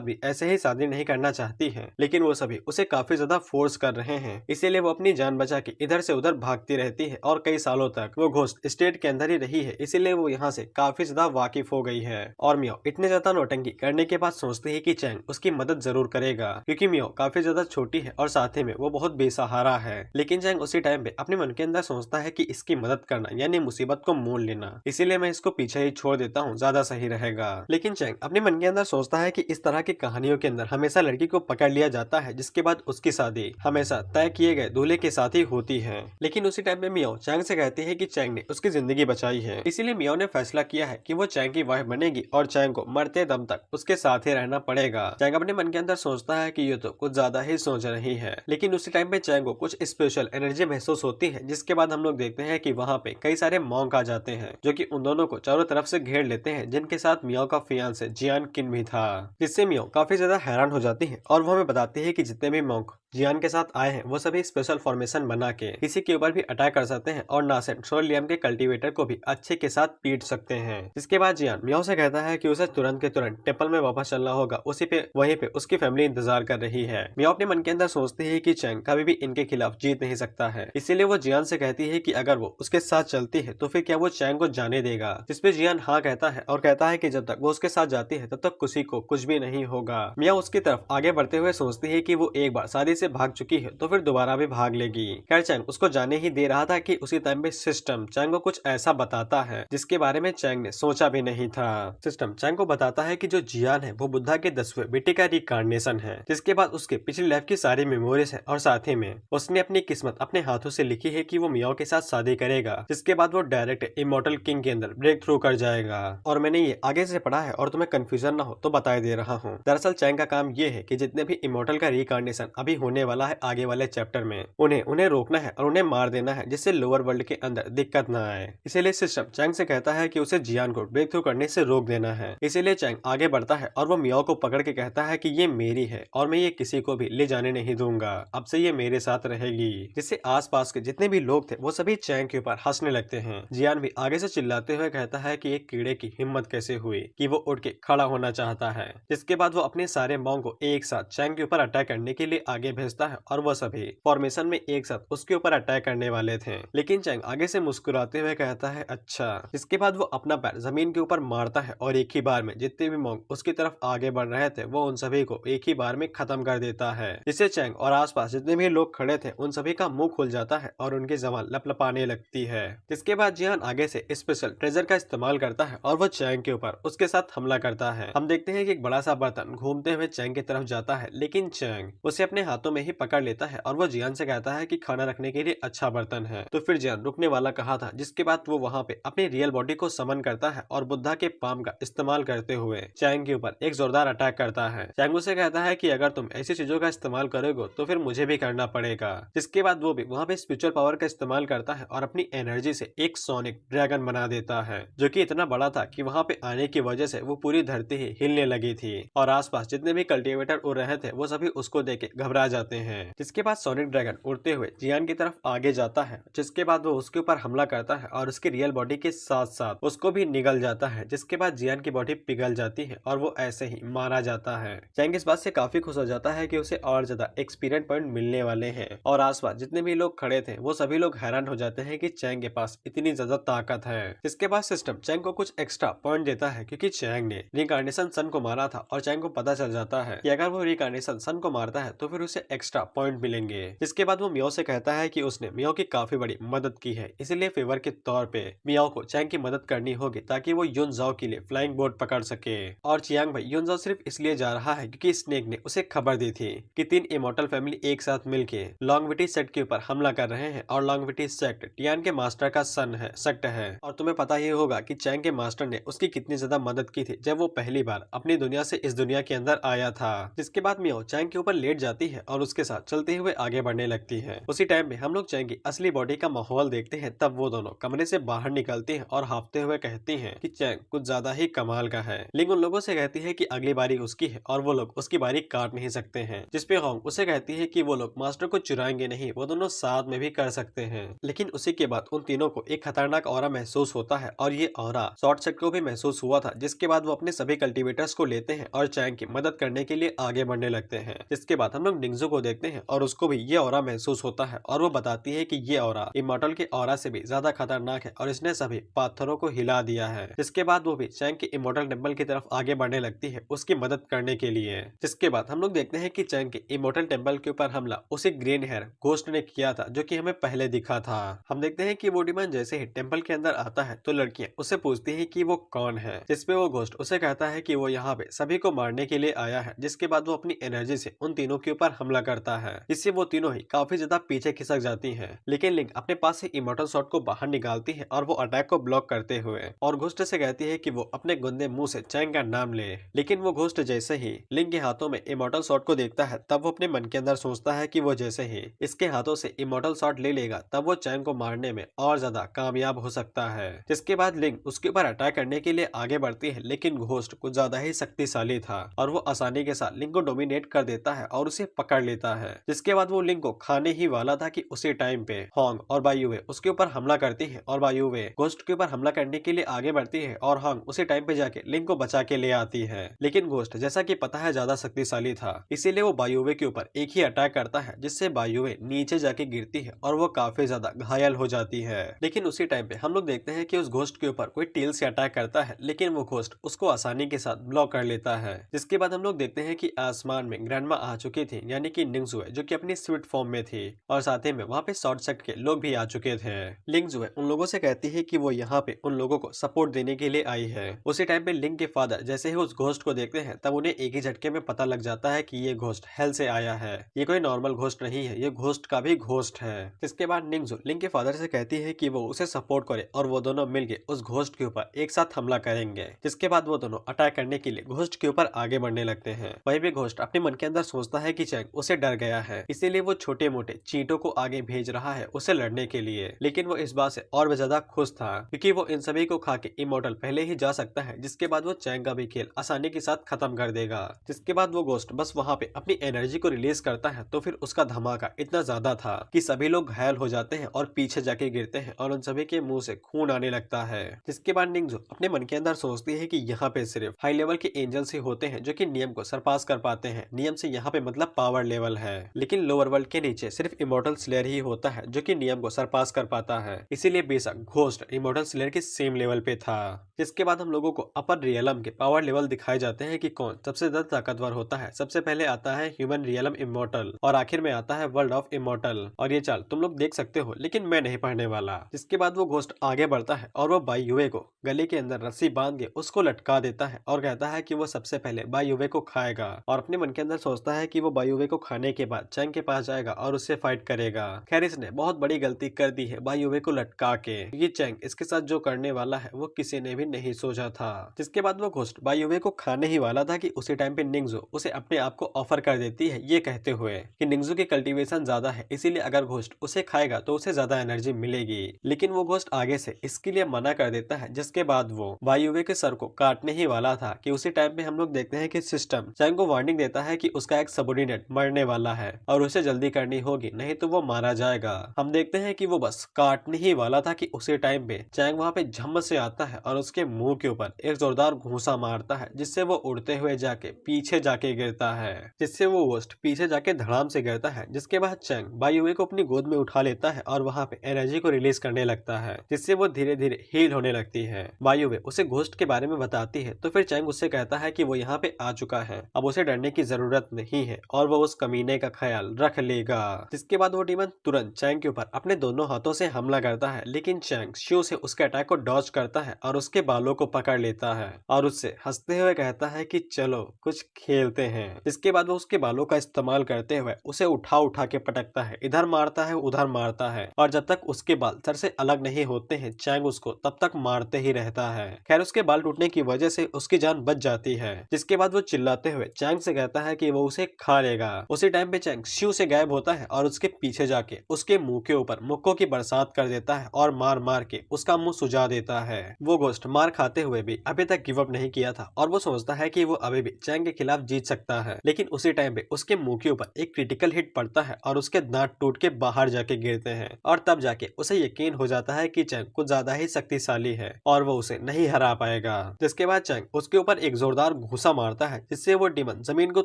भी ऐसे ही शादी नहीं करना चाहती है, लेकिन वो सभी उसे काफी ज्यादा फोर्स कर रहे हैं। इसीलिए वो अपनी जान बचा के इधर से उधर भागती रहती है और कई सालों तक वो घोस्ट स्टेट के अंदर ही रही है, इसीलिए वो यहाँ से काफी ज्यादा वाकिफ हो गई है। और मियो इतने ज्यादा नौटंकी करने के बाद सोचती है कि चैंग उसकी मदद जरूर करेगा, क्योंकि मियो काफी ज्यादा छोटी है और साथ ही में वो बहुत बेसहारा है। लेकिन चैंग उसी टाइम पे अपने मन के अंदर सोचता है कि इसकी मदद करना यानी मुसीबत को मोल लेना, इसीलिए मैं इसको पीछे ही छोड़ देता हूँ, ज्यादा सही रहेगा। लेकिन चैंग अपने मन के अंदर सोचता है कि इस तरह की कहानियों के अंदर हमेशा लड़की को पकड़ लिया जाता है, जिसके बाद उसकी शादी हमेशा तय किए गए दूल्हे के साथ ही होती है। लेकिन उसी टाइम पे मियो चैंग से कहती है कि चैंग ने उसकी जिंदगी बचाई है, इसीलिए मियो ने फैसला किया है कि वो चैंग की वाइफ बनेगी और चैंग को मरते दम तक उसके साथ ही रहना पड़ेगा। चैंग अपने मन के अंदर सोचता है कि ये तो कुछ ज्यादा ही सोच रही है, लेकिन उसी टाइम पे चैंग को कुछ स्पेशल एनर्जी महसूस होती है, जिसके बाद हम लोग देखते हैं कि वहाँ पे कई सारे मॉन्क आ जाते हैं जो कि उन दोनों को चारों तरफ से घेर लेते हैं, जिनके साथ मियो का फियांसे जियान किन भी था, जिससे मियो काफी ज्यादा हैरान हो जाती है और वो हमें बताती है कि जितने भी मॉन्क जियान के साथ आए हैं वो सभी स्पेशल फॉर्मेशन बना के किसी के ऊपर भी अटैक कर सकते हैं और नासेंट सोलियम के कल्टीवेटर को भी अच्छे के साथ पीट सकते हैं। जिसके बाद जियान मियो से कहता है कि उसे तुरंत के तुरंत टेम्पल में वापस चलना होगा, उसी पे वहीं पे उसकी फैमिली इंतजार कर रही है। मियो अपने मन के अंदर सोचती है कि चैंग कभी भी इनके खिलाफ जीत नहीं सकता है, इसीलिए वो जियान से कहती है कि अगर वो उसके साथ चलती है तो फिर क्या वो चैंग को जाने देगा, जिसपे जियान हाँ कहता है और कहता है कि जब तक वो उसके साथ जाती है तब तक किसी को कुछ भी नहीं होगा। मियो उसकी तरफ आगे बढ़ते हुए सोचती है कि वो एक बार शादी से भाग चुकी है तो फिर दोबारा भी भाग लेगी। खैर चैंग उसको जाने ही दे रहा था कि उसी टाइम पे सिस्टम चैंग को कुछ ऐसा बताता है जिसके बारे में चैंग ने सोचा भी नहीं था। सिस्टम चैंग को बताता है कि जो जियान है वो बुद्धा के 10वें बेटे का रिकार्नेशन है, जिसके बाद उसके पिछली लाइफ की सारी मेमोरीज है और साथ ही में उसने अपनी किस्मत अपने हाथों से लिखी है कि वो मियो के साथ शादी करेगा, जिसके बाद वो डायरेक्ट इमोर्टल किंग के अंदर ब्रेक थ्रू कर जाएगा। और मैंने ये आगे से पढ़ा है और तुम्हें कंफ्यूजन ना हो तो बता दे रहा हूँ। दरअसल चैंग का काम ये है कि जितने भी इमोर्टल का रिकार्नेशन अभी होने वाला है आगे वाले चैप्टर में, उन्हें रोकना है और उन्हें मार देना है, जिससे लोअर वर्ल्ड के अंदर दिक्कत ना आए। इसीलिए सिस्टम चैंग से कहता है कि उसे जियान को ब्रेक थ्रू करने से रोक देना है। इसीलिए चैंग आगे बढ़ता है और वो मियो को पकड़ के कहता है कि ये मेरी है और मैं ये किसी को भी ले जाने नहीं दूंगा, अब से ये मेरे साथ रहेगी। जिससे आसपास के जितने भी लोग थे वो सभी चैंग के ऊपर हंसने लगते हैं। जियान भी आगे से चिल्लाते हुए कहता है कि एक कीड़े की हिम्मत कैसे हुई कि वो उठ के खड़ा होना चाहता है। जिसके बाद वो अपने सारे मॉन्क को एक साथ चैंग के ऊपर अटैक करने के लिए आगे भेजता है और वो सभी फॉर्मेशन में एक साथ उसके ऊपर अटैक करने वाले थे। लेकिन चैंग आगे से मुस्कुराते हुए कहता है अच्छा। इसके बाद वो अपना पैर जमीन के ऊपर मारता है और एक ही बार में जितने भी मॉन्क उसकी तरफ आगे बढ़ रहे थे वो उन सभी को एक ही बार में खत्म कर देता है। जिससे चैंग और आसपास जितने भी लोग खड़े थे उन सभी का मुंह खुल जाता है और उनकी जबान लपलपाने लगती है। जिसके बाद जियान आगे से स्पेशल ट्रेजर का इस्तेमाल करता है और वो चैंग के ऊपर उसके साथ हमला करता है। हम देखते हैं कि एक बड़ा सा बर्तन घूमते हुए चैंग की तरफ जाता है, लेकिन चैंग उसे अपने हाथों में ही पकड़ लेता है और वो जियान से कहता है कि खाना रखने के लिए अच्छा बर्तन है। तो फिर जियान रुकने वाला कहा था, जिसके बाद वो वहाँ पे अपनी रियल बॉडी को समन करता है और बुद्धा के पाम का इस्तेमाल करते हुए चैंग के ऊपर एक जोरदार अटैक करता है। चैंग उसे कहता है कि अगर तुम ऐसी चीजों का इस्तेमाल करोगे तो फिर मुझे भी करना पड़ेगा। जिसके बाद वो भी वहाँ पे स्पिरिचुअल पावर का इस्तेमाल करता है और अपनी एनर्जी से एक सोनिक ड्रैगन बना देता है, जो कि इतना बड़ा था कि वहाँ पे आने की वजह से वो पूरी धरती ही हिलने लगी थी और आसपास जितने भी कल्टीवेटर उड़ रहे थे वो सभी उसको देख के घबरा जाते हैं। जिसके बाद सोनिक ड्रैगन उड़ते हुए जियान की तरफ आगे जाता है, जिसके बाद वो उसके ऊपर हमला करता है और उसकी रियल बॉडी के साथ साथ उसको भी निगल जाता है। जिसके बाद जियान की बॉडी पिघल जाती है और वो ऐसे ही मारा जाता है। चैंग इस बात से काफी खुश हो जाता है कि उसे और ज्यादा एक्सपीरियंस पॉइंट मिलने वाले हैं और आसपास जितने भी लोग खड़े थे वो सभी लोग हैरान हो जाते हैं कि चैंग के पास इतनी ज्यादा ताकत है। इसके बाद सिस्टम चैंग को कुछ एक्स्ट्रा पॉइंट देता है क्योंकि चैंग ने रिकार्नेशन सन को मारा था और चैंग को पता चल जाता है कि अगर वो रिकार्नेशन सन को मारता है तो फिर उसे एक्स्ट्रा पॉइंट मिलेंगे। इसके बाद वो मियो से कहता है कि उसने मियो की काफी बड़ी मदद की है, इसीलिए फेवर के तौर पे मियो को चैंग की मदद करनी होगी ताकि वो युनजाओ के लिए फ्लाइंग बोट पकड़ सके। और चियांग भाई युनजाओ सिर्फ इसलिए जा रहा है क्योंकि स्नेक ने उसे खबर दी थी कि 3 इमोर्टल फैमिली एक साथ मिलके लॉन्गविटी सेक्ट के ऊपर हमला कर रहे हैं और लॉन्गविटी सेक्ट टियान के मास्टर का सन है सेक्ट है। और तुम्हें पता ही होगा कि चैंग के मास्टर ने उसकी कितनी ज्यादा मदद की थी जब वो पहली बार अपनी दुनिया से इस दुनिया के अंदर आया था। जिसके बाद मियो चैंग के ऊपर लेट जाती है और उसके साथ चलते हुए आगे बढ़ने लगती है। उसी टाइम में हम लोग चैंग की असली बॉडी का माहौल देखते हैं। तब वो दोनों कमरे से बाहर निकलती हैं और हाफते हुए कहती हैं कि चैंग कुछ ज्यादा ही कमाल का है। लिंग उन लोगों से कहती है कि अगली बारी उसकी है और वो लोग उसकी बारी काट नहीं सकते हैं, जिसपे होंग उसे कहती है कि वो लोग मास्टर को चुराएंगे नहीं, वो दोनों साथ में भी कर सकते हैं। लेकिन उसी के बाद उन तीनों को एक खतरनाक ऑरा महसूस होता है और ये ऑरा शॉर्ट सेट को भी महसूस हुआ था, जिसके बाद वो अपने सभी कल्टीवेटर्स को लेते हैं और चैंग की मदद करने के लिए आगे बढ़ने लगते हैं। जिसके बाद हम लोग निंगजू को देखते हैं और उसको भी ये ऑरा महसूस होता है और वो बताती है कि ये ऑरा इमॉर्टल के ऑरा से भी ज्यादा खतरनाक है और इसने सभी पाथरों को हिला दिया है। जिसके बाद वो भी चैंग के इमॉर्टल टेम्पल की तरफ आगे बढ़ने लगती है उसकी मदद करने के लिए। जिसके बाद हम लोग देखते हैं कि चैंग के इमॉर्टल टेम्पल के ऊपर हमला उसी ग्रीन हेयर घोस्ट ने किया था, जो कि हमें पहले दिखा था। हम देखते हैं कि वो डिमन जैसे ही टेम्पल के अंदर आता है तो लड़कियां उससे पूछती है कि वो कौन है, जिसपे वो घोस्ट उसे कहता है कि वो यहाँ पे सभी को मारने के लिए आया है। जिसके बाद वो अपनी एनर्जी से उन तीनों के ऊपर हमला करता है, जिससे वो तीनों ही काफी ज्यादा पीछे खिसक जाती हैं। लेकिन लिंक अपने पास से इमॉर्टल शॉट को बाहर निकालती है और वो अटैक को ब्लॉक करते हुए और घोस्ट से कहती है कि वो अपने गंदे मुंह से चैंग का नाम ले। लेकिन वो घोस्ट जैसे ही लिंक के हाथों में इमॉर्टल शॉट को देखता है तब वो अपने मन के अंदर सोचता है कि वो जैसे ही इसके हाथों से इमॉर्टल शॉट ले लेगा तब वो चैंग को मारने में और ज्यादा कामयाब हो सकता है। जिसके बाद लिंक उसके ऊपर अटैक करने के लिए आगे बढ़ती है, लेकिन घोस्ट कुछ ज्यादा ही शक्तिशाली था और वो आसानी के साथ लिंक को डोमिनेट कर देता है और उसे पकड़ लेता है। जिसके बाद वो लिंक को खाने ही वाला था कि उसी टाइम पे होंग और बायुवे उसके ऊपर हमला करती है और बायुवे घोस्ट के ऊपर हमला करने के लिए आगे बढ़ती है और होंग उसी टाइम पे जाके लिंक को बचा के ले आती है। लेकिन घोस्ट जैसा कि पता है ज्यादा शक्तिशाली था, इसीलिए वो बायुवे के ऊपर एक ही अटैक करता है, जिससे बायुवे नीचे जाके गिरती है और वो काफी ज्यादा घायल हो जाती है। लेकिन उसी टाइम पे हम लोग देखते हैं कि उस घोस्ट के ऊपर कोई टील से अटैक करता है, लेकिन वो घोस्ट उसको आसानी के साथ ब्लॉक कर लेता है। जिसके बाद हम लोग देखते हैं कि आसमान में ग्रैंडमा आ चुकी थी, यानी कि निंगजुए, जो कि अपनी स्वीट फॉर्म में थी और साथ ही में वहाँ पे शॉर्ट सेट के लोग भी आ चुके थे। लिंगजुए उन लोगों से कहती है कि वो यहाँ पे उन लोगों को सपोर्ट देने के लिए आई है। उसी टाइम पे लिंग के फादर जैसे ही उस घोस्ट को देखते हैं तब उन्हें एक ही झटके में पता लग जाता है कि ये घोस्ट हेल से आया है, ये कोई नॉर्मल घोस्ट नहीं है, ये घोस्ट का भी घोस्ट है। इसके बाद निंगजू लिंग के फादर से कहती है कि वो उसे सपोर्ट करे और वो दोनों मिलके उस घोस्ट के ऊपर एक साथ हमला करेंगे। जिसके बाद वो दोनों अटैक करने के लिए घोस्ट के ऊपर आगे बढ़ने लगते हैं। वही भी घोस्ट अपने मन के अंदर सोचता है कि चैंग उसे डर गया है, इसीलिए वो छोटे मोटे चींटों को आगे भेज रहा है उसे लड़ने के लिए। लेकिन वो इस बात से और भी ज्यादा खुश था क्योंकि वो इन सभी को खा के इमॉर्टल पहले ही जा सकता है। जिसके बाद वो चैंग का भी खेल आसानी के साथ खत्म कर देगा। जिसके बाद वो घोस्ट बस वहाँ पे अपनी एनर्जी को रिलीज करता है तो फिर उसका धमाका इतना ज्यादा था कि सभी लोग घायल हो जाते हैं और पीछे जाके गिरते हैं और उन सभी के मुंह से खून आने लगता है। जिसके बाद निंगजू अपने मन के अंदर सोचती है कि यहाँ पे सिर्फ हाई लेवल के एंजल्स ही होते हैं जो कि नियम को सरपास कर पाते हैं। नियम से यहाँ पे मतलब पावर लेवल है, लेकिन लोअर वर्ल्ड के नीचे सिर्फ इमॉर्टल स्लेयर ही होता है जो कि नियम को सरपास कर पाता है। इसीलिए बेशक घोस्ट इमॉर्टल स्लेयर के सेम लेवल पे था। जिसके बाद हम लोगों को अपर रियलम के पावर लेवल दिखाए जाते हैं कि कौन सबसे ज्यादा ताकतवर होता है। सबसे पहले आता है ह्यूमन रियलम इमॉर्टल और आखिर में आता है वर्ल्ड ऑफ इमॉर्टल। और ये चाल तुम लोग देख सकते हो, लेकिन मैं नहीं पढ़ने वाला। जिसके बाद वो घोस्ट आगे बढ़ता है और वो बायुवे को गले के अंदर रस्सी बांध के उसको लटका देता है और कहता है कि वो सबसे पहले बायुवे को खाएगा और अपने मन के अंदर सोचता है कि वो बायुवे को खाने के बाद चैंग के पास जाएगा और उससे फाइट करेगा। खैर इसने बहुत बड़ी गलती कर दी है बायुवे को लटका के, ये चैंग इसके साथ जो करने वाला है वो किसी ने भी नहीं सोचा था। जिसके बाद वो घोस्ट बायुवे को खाने ही वाला था कि उसी टाइम पे निंगजू उसे अपने आप को ऑफर कर देती है, ये कहते हुए कि निंगजू की कल्टीवेशन ज्यादा है, इसीलिए अगर घोस्ट उसे खाएगा तो उसे ज्यादा एनर्जी मिलेगी। लेकिन वो घोस्ट आगे से इसके लिए मना कर देता है। जिसके बाद वो बायुवे के सर को काटने ही वाला था कि उसी टाइम पे हम लोग देखते हैं कि सिस्टम चैंग को वार्निंग देता है कि उसका एक सबऑर्डिनेट मरने वाला है और उसे जल्दी करनी होगी, नहीं तो वो मारा जाएगा। हम देखते हैं कि वो बस काटने ही वाला था कि उसी टाइम पे चैंग वहाँ पे झम्म से आता है और उसके मुंह के ऊपर एक जोरदार घूंसा मारता है, जिससे वो उड़ते हुए जाके पीछे जाके गिरता है, जिससे वो घोस्ट पीछे जाके धड़ाम से गिरता है। जिसके बाद चैंग बायुवे को अपनी गोद में उठा लेता है और वहाँ पे एनर्जी को रिलीज करने लगता है, जिससे वो धीरे धीरे हील होने लगती है। बायुवे उसे घोस्ट के बारे में बताती है तो फिर चैंग उससे कहता है कि वो यहाँ पे आ चुका है, अब उसे डरने की जरूरत नहीं है और वो उस कमीने का ख्याल रख लेगा। जिसके बाद वो डीमन तुरंत चैंग के ऊपर अपने दोनों हाथों से हमला करता है, लेकिन चैंग शू से उसके अटैक को डॉज करता है और उसके बालों को पकड़ लेता है और उससे हंसते हुए कहता है कि चलो कुछ खेलते हैं। इसके बाद वो उसके बालों का इस्तेमाल करते हुए उसे उठा उठा के पटकता है, इधर मारता है उधर मारता है और जब तक उसके बाल सर से अलग नहीं होते हैं चैंग उसको तब तक मारते ही रहता है। खैर उसके बाल टूटने की वजह से उसकी जान बच जाती है। जिसके बाद वो चिल्लाते हुए चैंग से कहता है कि वो उसे खा लेगा। उसी टाइम पे चैंग शिव से गायब होता है और उसके पीछे जाके उसके मुंह के ऊपर मुक्कों की बरसात कर देता है और मार मार के उसका मुंह सुझा देता है। वो घोस्ट मार खाते हुए भी अभी तक गिव अप नहीं किया था और वो सोचता है कि वो अभी भी चैंग के खिलाफ जीत सकता है। लेकिन उसी टाइम पे उसके मुंह के ऊपर एक क्रिटिकल हिट पड़ता है और उसके दांत टूट के बाहर जाके गिरते हैं और तब जाके उसे यकीन हो जाता है कि चैंग कुछ ज्यादा ही शक्तिशाली है और वो उसे नहीं हरा पाएगा। जिसके बाद चैंग उसके ऊपर एक जोरदार घूसा मारता है जिससे वो डीमन जमीन को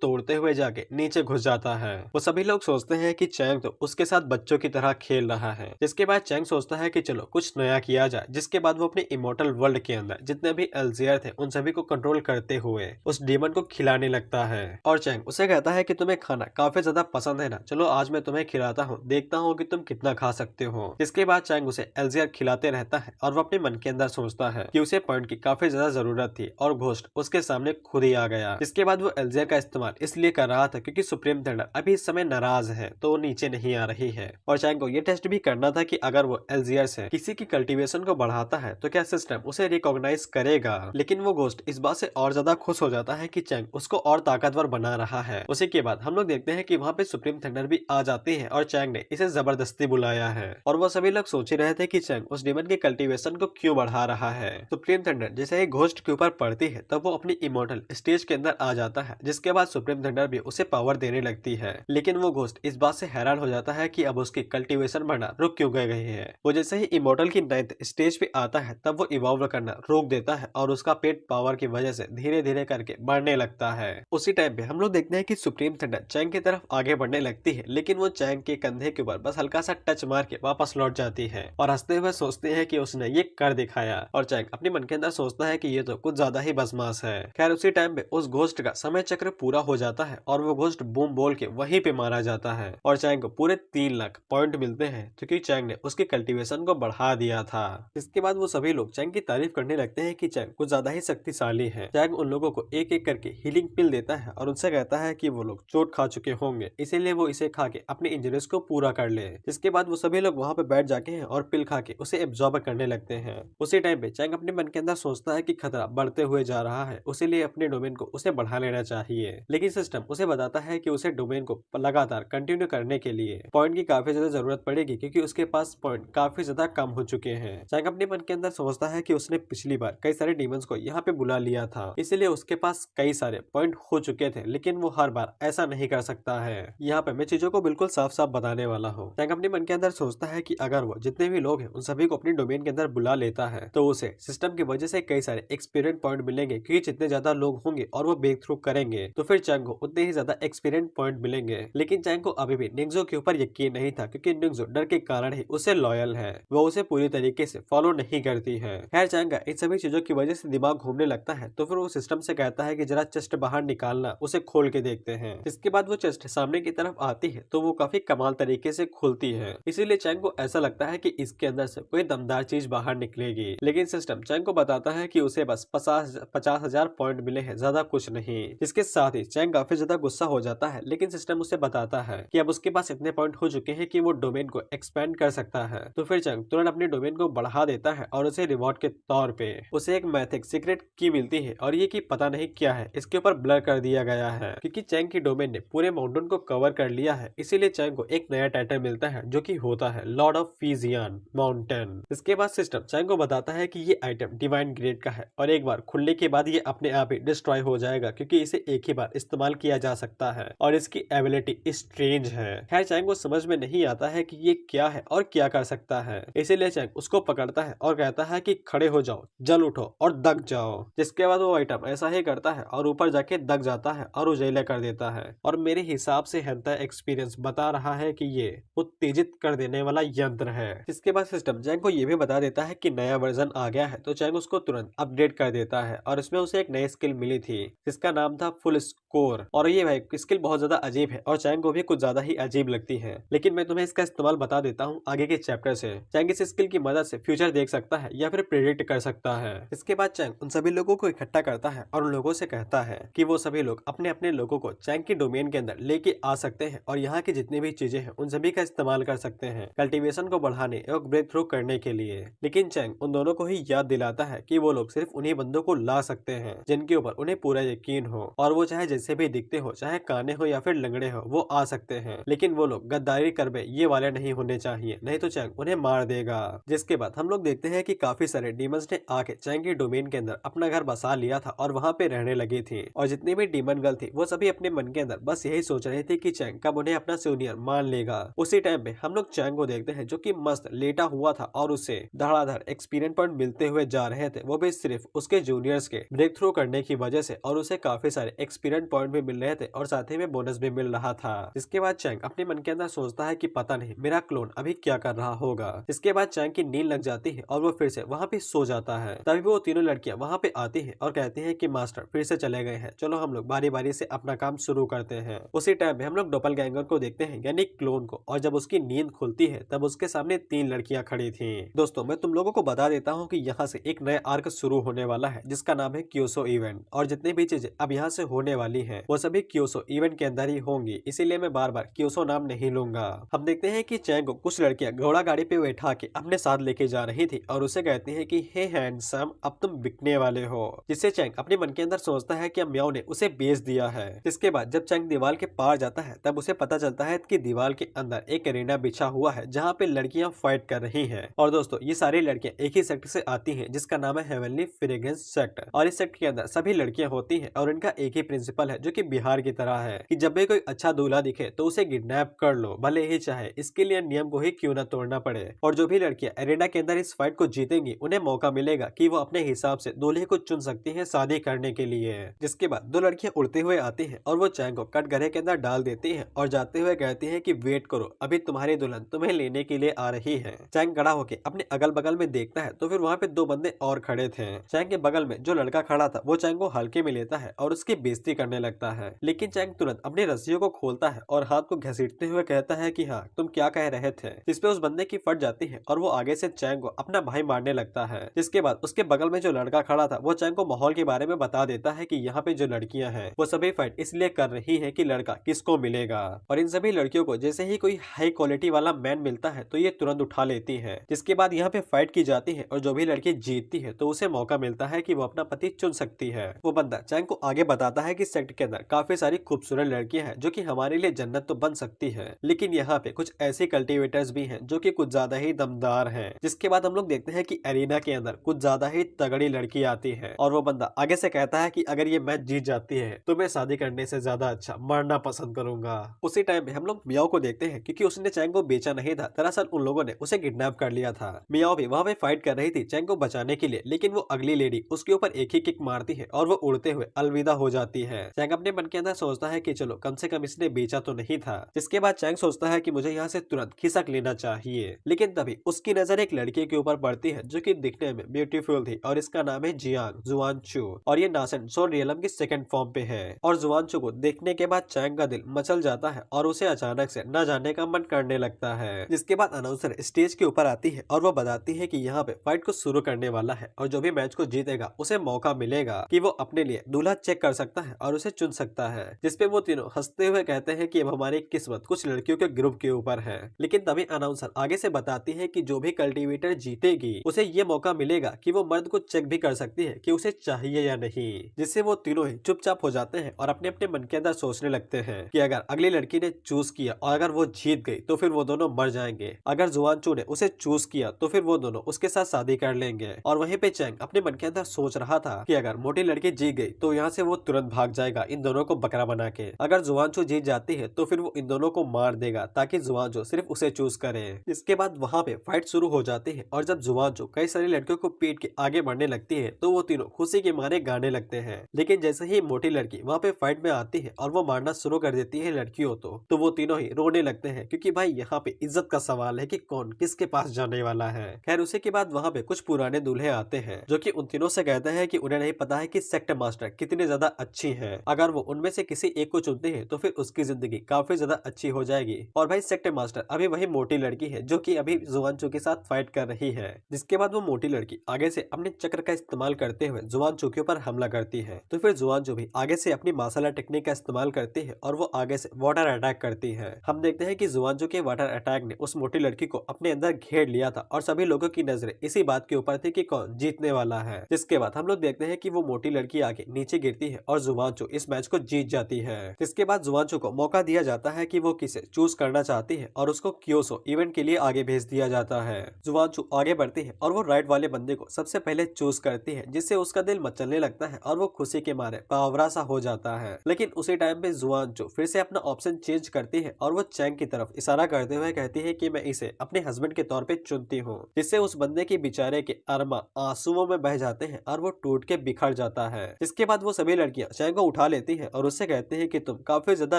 तोड़ते हुए जाके नीचे घुस जाता है। वो सभी लोग सोचते हैं कि चैंग तो उसके साथ बच्चों की तरह खेल रहा है। जिसके बाद चैंग सोचता है कि चलो कुछ नया किया जाए। जिसके बाद वो अपने इमोर्टल वर्ल्ड के अंदर जितने भी एल्जियर थे उन सभी को कंट्रोल करते हुए उस डीमन को खिलाने लगता है और चैंग उसे कहता है कि तुम्हें खाना काफी ज्यादा पसंद है ना, चलो आज मैं तुम्हें खिलाता हूँ, देखता हूँ कि तुम कितना खा सकते हो। इसके बाद चैंग उसे एल्जियर खिलाते रहता है और वो अपने मन के अंदर सोचता है कि उसे पॉइंट की काफी ज्यादा जरूरत थी और घोस्ट उसके सामने खुद ही आ गया। इसके बाद वो एल्जियर का इस्तेमाल इसलिए कर रहा था क्योंकि सुप्रीम थंडर अभी इस समय नाराज है तो वो नीचे नहीं आ रही है और चैंग को ये टेस्ट भी करना था कि अगर वो एल्जियर से किसी की कल्टीवेशन को बढ़ाता है तो क्या सिस्टम उसे रिकॉग्नाइज करेगा। लेकिन वो घोस्ट इस बात से और ज्यादा खुश हो जाता है कि चैंग उसको और ताकतवर बना रहा है। उसी के बाद हम लोग देखते हैं कि वहाँ पे सुप्रीम थंडर भी आ जाती है और चैंग ने इसे जबरदस्ती बुलाया है और वो सभी लोग सोच ही रहे थे कि चैंग उस डीमन के कल्टीवेशन को क्यों बढ़ा रहा है। सुप्रीम थंडर जैसे ही घोस्ट के ऊपर पड़ती है तब वो अपनी इमोर्टल स्टेज के अंदर आ जाता है। जिसके बाद सुप्रीम थंडर भी उसे पावर देने लगती है। लेकिन वो घोस्ट इस बात से हैरान हो जाता है कि अब उसकी कल्टीवेशन बढ़ना रुक क्यों गई है। वो जैसे ही इमोर्टल की 9th स्टेज पे आता है तब वो इवॉल्व करना रोक देता है और उसका पेट पावर की वजह से धीरे धीरे करके बढ़ने लगता है। उसी टाइम पे हम लोग देखते हैं कि सुप्रीम थंडर चैंग की तरफ आगे बढ़ने लगती है लेकिन वो चैंग के कंधे के ऊपर बस हल्का सा टच मार के वापस लौट जाती है और हंसते हुए सोचते हैं कि उसने ये कर दिखाया और चैंग अपने मन के अंदर सोचता है कि ये तो कुछ ज्यादा ही बदमाश है। खैर उसी टाइम पे उस घोस्ट का समय चक्र पूरा हो जाता है और वो घोस्ट बूम बोल के वहीं पे मारा जाता है और चैंग को पूरे 3 लाख पॉइंट मिलते हैं क्योंकि चैंग ने उसकी कल्टीवेशन को बढ़ा दिया था। इसके बाद वो सभी लोग चैंग की तारीफ करने लगते हैं कि चैंग कुछ ज्यादा ही शक्तिशाली है। चैंग उन लोगों को एक एक करके हीलिंग पिल देता है और उनसे कहता है कि वो लोग चोट खा चुके होंगे इसीलिए वो इसे खा के अपने इंजरीज को पूरा कर ले। इसके बाद वो सभी लोग वहाँ पे बैठ जाके हैं और पिल खा के उसे एब्जॉर्ब करने लगते हैं। उसी टाइम पे चैंग अपने मन के अंदर सोचता है कि खतरा बढ़ते हुए जा रहा है इसीलिए अपने डोमेन को उसे बढ़ा लेना चाहिए। लेकिन सिस्टम उसे बताता है कि उसे डोमेन को लगातार कंटिन्यू करने के लिए पॉइंट की काफी ज्यादा जरूरत पड़ेगी क्योंकि उसके पास पॉइंट काफी ज्यादा कम हो चुके हैं। चैंग अपने मन के अंदर सोचता है कि उसने पिछली बार कई सारे डीमंस को यहाँ पे बुला लिया था इसीलिए उसके पास कई सारे पॉइंट हो चुके थे लेकिन वो हर बार ऐसा नहीं कर सकता है। यहाँ पे मैं चीजों को बिल्कुल साफ साफ बताने वाला हूँ। चैंग अपने मन के अंदर सोचता है कि अगर वो जितने भी लोग हैं उन सभी को अपनी डोमेन के अंदर बुला लेता है तो उसे सिस्टम की वजह से कई सारे एक्सपीरियंस पॉइंट मिलेंगे क्योंकि जितने ज्यादा लोग होंगे और वो ब्रेक थ्रू करेंगे तो फिर चैंग को उतने ही ज्यादा एक्सपीरियंस पॉइंट मिलेंगे। लेकिन चैंग को अभी भी निंगजो के ऊपर यकीन नहीं था क्योंकि निंगजो डर के कारण ही उसे लॉयल है, वो उसे पूरी तरीके से फॉलो नहीं करती है। खैर चैंग का इन सभी चीजों की वजह से दिमाग घूमने लगता है तो फिर वो सिस्टम से कहता है कि जरा चेस्ट बाहर निकालना, उसे खोल के देखते हैं। इसके बाद वो चेस्ट सामने की तरफ आती है तो वो काफी कमाल तरीके से खुलती है इसीलिए चैंग को ऐसा लगता है कि इसके अंदर से कोई दमदार चीज बाहर निकलेगी। लेकिन सिस्टम चैंग को बताता है कि उसे बस 50,000 पॉइंट मिले हैं, ज्यादा कुछ नहीं। इसके साथ ही चैंग काफी ज्यादा गुस्सा हो जाता है लेकिन सिस्टम उसे बताता है कि अब उसके पास इतने पॉइंट हो चुके हैं कि वो डोमेन को एक्सपेंड कर सकता है। तो फिर चैंग तुरंत अपने डोमेन को बढ़ा देता है और उसे रिवॉर्ड के तौर पे उसे एक मैथिक सीक्रेट की मिलती है और ये की पता नहीं क्या है, इसके ऊपर ब्लर कर दिया गया है क्योंकि चैंग की डोमेन ने पूरे माउंटेन को कवर कर लिया है इसीलिए चैंग को एक नया टाइटल मिलता है जो कि होता है लॉर्ड ऑफ फीजियन माउंटेन। इसके बाद सिस्टम चैंग को बताता है कि ये आइटम डिवाइन ग्रेड का है और एक बार खुलने के बाद ये अपने आप ही डिस्ट्रॉय हो जाएगा क्योंकि इसे एक ही बार इस्तेमाल किया जा सकता है और इसकी एबिलिटी स्ट्रेंज है। खैर चैंग को समझ में नहीं आता है कि ये क्या है और क्या कर सकता है इसीलिए चैंग उसको पकड़ता है और कहता है कि खड़े हो जाओ, जल उठो और दग जाओ। जिसके बाद वो आइटम ऐसा ही करता है और ऊपर जाके दग जाता है और उजैला कर देता है और मेरे हिसाब से हेंटा एक्सपीरियंस बता रहा है कि ये उत्तेजित कर देने वाला यंत्र है। इसके बाद सिस्टम चैंग को ये भी बता देता है कि नया वर्जन आ गया है तो चैंग उसको तुरंत अपडेट कर देता है और इसमें उसे एक नई स्किल मिली थी जिसका नाम था फुल स्कोर और ये भाई स्किल बहुत ज्यादा अजीब है और चैंग को भी कुछ ज्यादा ही अजीब लगती है लेकिन मैं तुम्हें इसका इस्तेमाल बता देता हूँ आगे के चैप्टर से। चैंग इस स्किल की मदद से फ्यूचर देख सकता है या फिर प्रेडिक्ट कर सकता है। इसके बाद चैंग उन सभी लोगों को इकट्ठा करता है और उन लोगों से कहता है कि वो सभी लोग अपने अपने लोगों को चैंग की डोमेन के अंदर लेके आ सकते हैं और यहाँ की जितनी भी चीजें हैं उन सभी का इस्तेमाल कर सकते हैं कल्टीवेशन को बढ़ाने और ब्रेक थ्रू करने के लिए। लेकिन चैंग उन दोनों को ही याद दिलाता है कि वो लोग सिर्फ उन्हीं बंदों को ला सकते हैं जिनके ऊपर उन्हें पूरा यकीन हो और वो चाहे जैसे भी दिखते हो, चाहे काने हो या फिर लंगड़े हो, वो आ सकते हैं, लेकिन वो लोग गद्दारी करवे ये वाले नहीं होने चाहिए, नहीं तो चैंग उन्हें मार देगा। जिसके बाद हम लोग देखते हैं कि काफी सारे डीमंस ने आके चैंग की डोमेन के अंदर अपना घर बसा लिया था और वहाँ पे रहने लगी थी। और जितनी भी डीमन गर्ल थी वो सभी अपने मन के अंदर बस यही सोच रही थी कि चैंग कब उन्हें अपना सीनियर मान लेगा। उसी टाइम पे हम लोग चैंग को देखते हैं जो कि मस्त लेटा हुआ था और उसे धड़ाधड़ एक्सपीरियंस पॉइंट मिलते हुए जा रहे थे, वो भी सिर्फ उसके जूनियर्स के ब्रेक थ्रू करने की वजह से। और उसे काफी सारे एक्सपीरियंस पॉइंट भी मिल रहे थे और साथ ही में बोनस भी मिल रहा था। इसके बाद चैंग अपने मन के अंदर सोचता है कि पता नहीं मेरा क्लोन अभी क्या कर रहा होगा। इसके बाद चैंग की नींद लग जाती है और वो फिर से वहाँ पे सो जाता है। तभी वो तीनों लड़कियां वहाँ पे आती है और कहती है कि मास्टर फिर से चले गए हैं, चलो हम लोग बारी बारी से अपना काम शुरू करते हैं। उसी टाइम पे हम लोग डोपलगैंगर को देखते हैं, यानी क्लोन को, और जब उसकी नींद खुलती है तब उसके सामने 3 लड़कियां खड़ी थी। दोस्तों मैं तुम लोगों को बता देता हूँ कि यहाँ से एक नया आर्क शुरू होने वाला है जिसका नाम है क्योसो इवेंट, और जितनी भी चीजें अब यहाँ से होने वाली है वो सभी क्योसो इवेंट के अंदर ही होंगी, इसीलिए मैं बार बार क्योसो नाम नहीं लूंगा। हम देखते हैं कि चैंग को कुछ लड़कियां घोड़ा गाड़ी पे बैठा के अपने साथ लेके जा रही थी और उसे कहती है कि हे हैंडसम अब तुम बिकने वाले हो, जिससे चैंग अपने मन के अंदर सोचता है कि म्याओ ने उसे बेच दिया है। इसके बाद जब चैंग दीवार के पार जाता है तब उसे पता चलता है कि दीवार के अंदर एक एरेना बिछा हुआ है जहाँ पे लड़कियां फाइट कर रही हैं। और दोस्तों ये सारी लड़कियां एक ही सेक्टर से आती हैं जिसका नाम है हेवनली फ्रेग्रेंस सेक्टर, और इस सेक्टर के अंदर सभी लड़कियां होती हैं और इनका एक ही प्रिंसिपल है जो कि बिहार की तरह है कि जब भी कोई अच्छा दूल्हा दिखे तो उसे किडनैप कर लो, भले ही चाहे इसके लिए नियम को ही क्यों न तोड़ना पड़े। और जो भी लड़कियां एरेना के अंदर इस फाइट को जीतेंगी उन्हें मौका मिलेगा कि वो अपने हिसाब से दूल्हे को चुन सकती हैं शादी करने के लिए। जिसके बाद 2 लड़कियां उड़ते हुए आती हैं और वो चैंग को कटघरे के अंदर डाल देती हैं और जाते हुए कहती हैं कि वेट करो, अभी तुम्हारी दुल्हन तुम्हें लेने के लिए आ रही है। चैंग खड़ा होकर अपने अगल बगल में देखता है तो फिर वहाँ पे 2 बंदे और खड़े थे। चैंग के बगल में जो लड़का खड़ा था वो चैंग को हल्के में लेता है और उसकी बेइज्जती करने लगता है, लेकिन चैंग तुरंत अपनी रस्सियों को खोलता है और हाथ को घसीटते हुए कहता है कि हाँ तुम क्या कह रहे थे, जिसपे उस बंदे की फट जाती है और वो आगे से चैंग को अपना भाई मारने लगता है। जिसके बाद उसके बगल में जो लड़का खड़ा था वो चैंग को माहौल के बारे में बता देता है कि यहाँ पे जो लड़कियां हैं वो सभी फाइट इसलिए कर रही है कि लड़का किसको मिलेगा, और इन सभी लड़कियों को जैसे ही कोई हाई क्वालिटी वाला मैन मिलता है तो ये तुरंत उठा लेती है। जिसके बाद यहाँ पे फाइट की जाती है और जो भी लड़की जीतती है तो उसे मौका मिलता है कि वो अपना पति चुन सकती है। वो बंदा चैंग को आगे बताता है कि सेक्टर के अंदर काफी सारी खूबसूरत लड़कियां हैं जो कि हमारे लिए जन्नत तो बन सकती है, लेकिन यहाँ पे कुछ ऐसे कल्टीवेटर्स भी हैं जो कि कुछ ज्यादा ही दमदार हैं। जिसके बाद हम लोग देखते हैं कि एरिना के अंदर कुछ ज्यादा ही तगड़ी लड़की आती है और वो बंदा आगे से कहता है कि अगर ये मैच जीत जाती है तो मैं शादी करने से ज्यादा अच्छा मरना पसंद करूंगा। उसी टाइम पे हम लोग मियाओ को देखते हैं क्योंकि उसने चैंग को बेचा नहीं था, दरअसल उन लोगों ने उसे किडनैप कर लिया था। मियाओ भी वहाँ पे फाइट कर रही थी चैंग को बचाने के लिए, लेकिन वो अगली लेडी उसके ऊपर एक ही किक मारती है और वो उड़ते हुए अलविदा हो जाती है। चैंग अपने मन के अंदर सोचता है कि चलो कम से कम इसने बेचा तो नहीं था। जिसके बाद चैंग सोचता है कि मुझे यहाँ से तुरंत खिसक लेना चाहिए, लेकिन तभी उसकी नजर एक लड़के के ऊपर पड़ती है जो कि दिखने में ब्यूटीफुल थी और इसका नाम है जियांग जुआनचू, और ये नासन सो रियलम की सेकंड फॉर्म पे है। और जुआनचू को देखने के बाद चैंग का दिल मचल जाता है और उसे अचानक से न जाने का मन करने लगता है। जिसके बाद अनाउंसर स्टेज के ऊपर आती है और वो बताती है कि यहाँ पे फाइट को शुरू करने वाला है और जो भी मैच को जीतेगा उसे मौका मिलेगा कि वो अपने लिए दूल्हा चेक कर सकता है और उसे चुन सकता है। जिसपे वो तीनों हंसते हुए कहते हैं कि अब हमारी किस्मत कुछ लड़कियों के ग्रुप के ऊपर है, लेकिन तभी अनाउंसर आगे से बताती है कि जो भी कल्टीवेटर जीतेगी उसे ये मौका मिलेगा कि वो मर्द को चेक भी कर सकती है कि उसे चाहिए या नहीं। जिससे वो तीनों ही चुपचाप हो जाते हैं और अपने अपने मन के अंदर सोचने लगते हैं कि अगर अगली लड़की ने चूज किया और अगर वो जीत गई तो फिर वो दोनों मर जाएंगे, अगर जुआनचू ने उसे चूज किया तो फिर वो दोनों उसके साथ शादी कर लेंगे। और वहीं पे चैंग अपने मन के अंदर सोच रहा था कि अगर मोटी लड़की जीत गई तो यहाँ से वो तुरंत भाग जाएगा इन दोनों को बकरा बना के, अगर जुआनचू जीत जाती है तो फिर वो इन दोनों को मार देगा ताकि जुआनचू सिर्फ उसे चूज करे। इसके बाद वहाँ पे फाइट शुरू हो जाती है और जब जुआनचू कई सारी लड़कियों को पीट के आगे बढ़ने लगती है तो वो तीनों खुशी के मारे गाने लगते हैं। लेकिन जैसे ही मोटी लड़की वहाँ पे फाइट में आती है और वो मारना शुरू कर देती है लड़कियों तो वो तीनों ही रोने लगते हैं क्योंकि भाई यहाँ पे इज्जत का सवाल है कि कौन किसके पास जाने वाला है। खैर उसी के बाद वहाँ पे कुछ पुराने दूल्हे आते हैं जो कि उन तीनों से कहते हैं कि उन्हें नहीं पता है कि सेक्टर मास्टर कितनी ज्यादा अच्छी है, अगर वो उनमें से किसी एक को चुनते हैं तो फिर उसकी जिंदगी काफी ज्यादा अच्छी हो जाएगी। और भाई सेक्टर मास्टर अभी वही मोटी लड़की है जो कि अभी जुआनचू के साथ फाइट कर रही है। जिसके बाद वो मोटी लड़की आगे से अपने चक्र का इस्तेमाल करते हुए जुआनचू के ऊपर हमला करती है, तो फिर जुआनचू भी आगे से अपनी मार्शल आर्ट टेक्निक का इस्तेमाल करती है और वो आगे से वाटर अटैक करती है। हम देखते हैं कि जुआनचू के वाटर अटैक ने उस मोटी लड़की को अपने अंदर घेर लिया था और सभी लोगों की नजरें इसी बात के ऊपर थी कि कौन जीतने वाला है। जिसके बाद हम लोग देखते हैं कि वो मोटी लड़की आके नीचे गिरती है और जुआनचू इस मैच को जीत जाती है। इसके बाद जुआनचू को मौका दिया जाता है कि वो किसे चूज करना चाहती है और उसको क्योसो इवेंट के लिए आगे भेज दिया जाता है। जुआनचू आगे बढ़ती है और वो राइट वाले बंदे को सबसे पहले चूज करती है, जिससे उसका दिल मचलने लगता है और वो खुशी के मारे बावरा सा हो जाता है। लेकिन उसी टाइम पे जुआनचू फिर से अपना ऑप्शन चेंज करती है और वो चैंग की तरफ इशारा करते हुए कहती है कि मैं इसे अपने हस्बैंड के तौर पे चुनती हूँ, जिससे उस बंदे के बेचारे के अरमा आंसुओं में बह जाते हैं और वो टूट के बिखर जाता है। इसके बाद वो सभी लड़कियां चैंग को उठा लेती हैं और उससे कहते हैं कि तुम काफी ज्यादा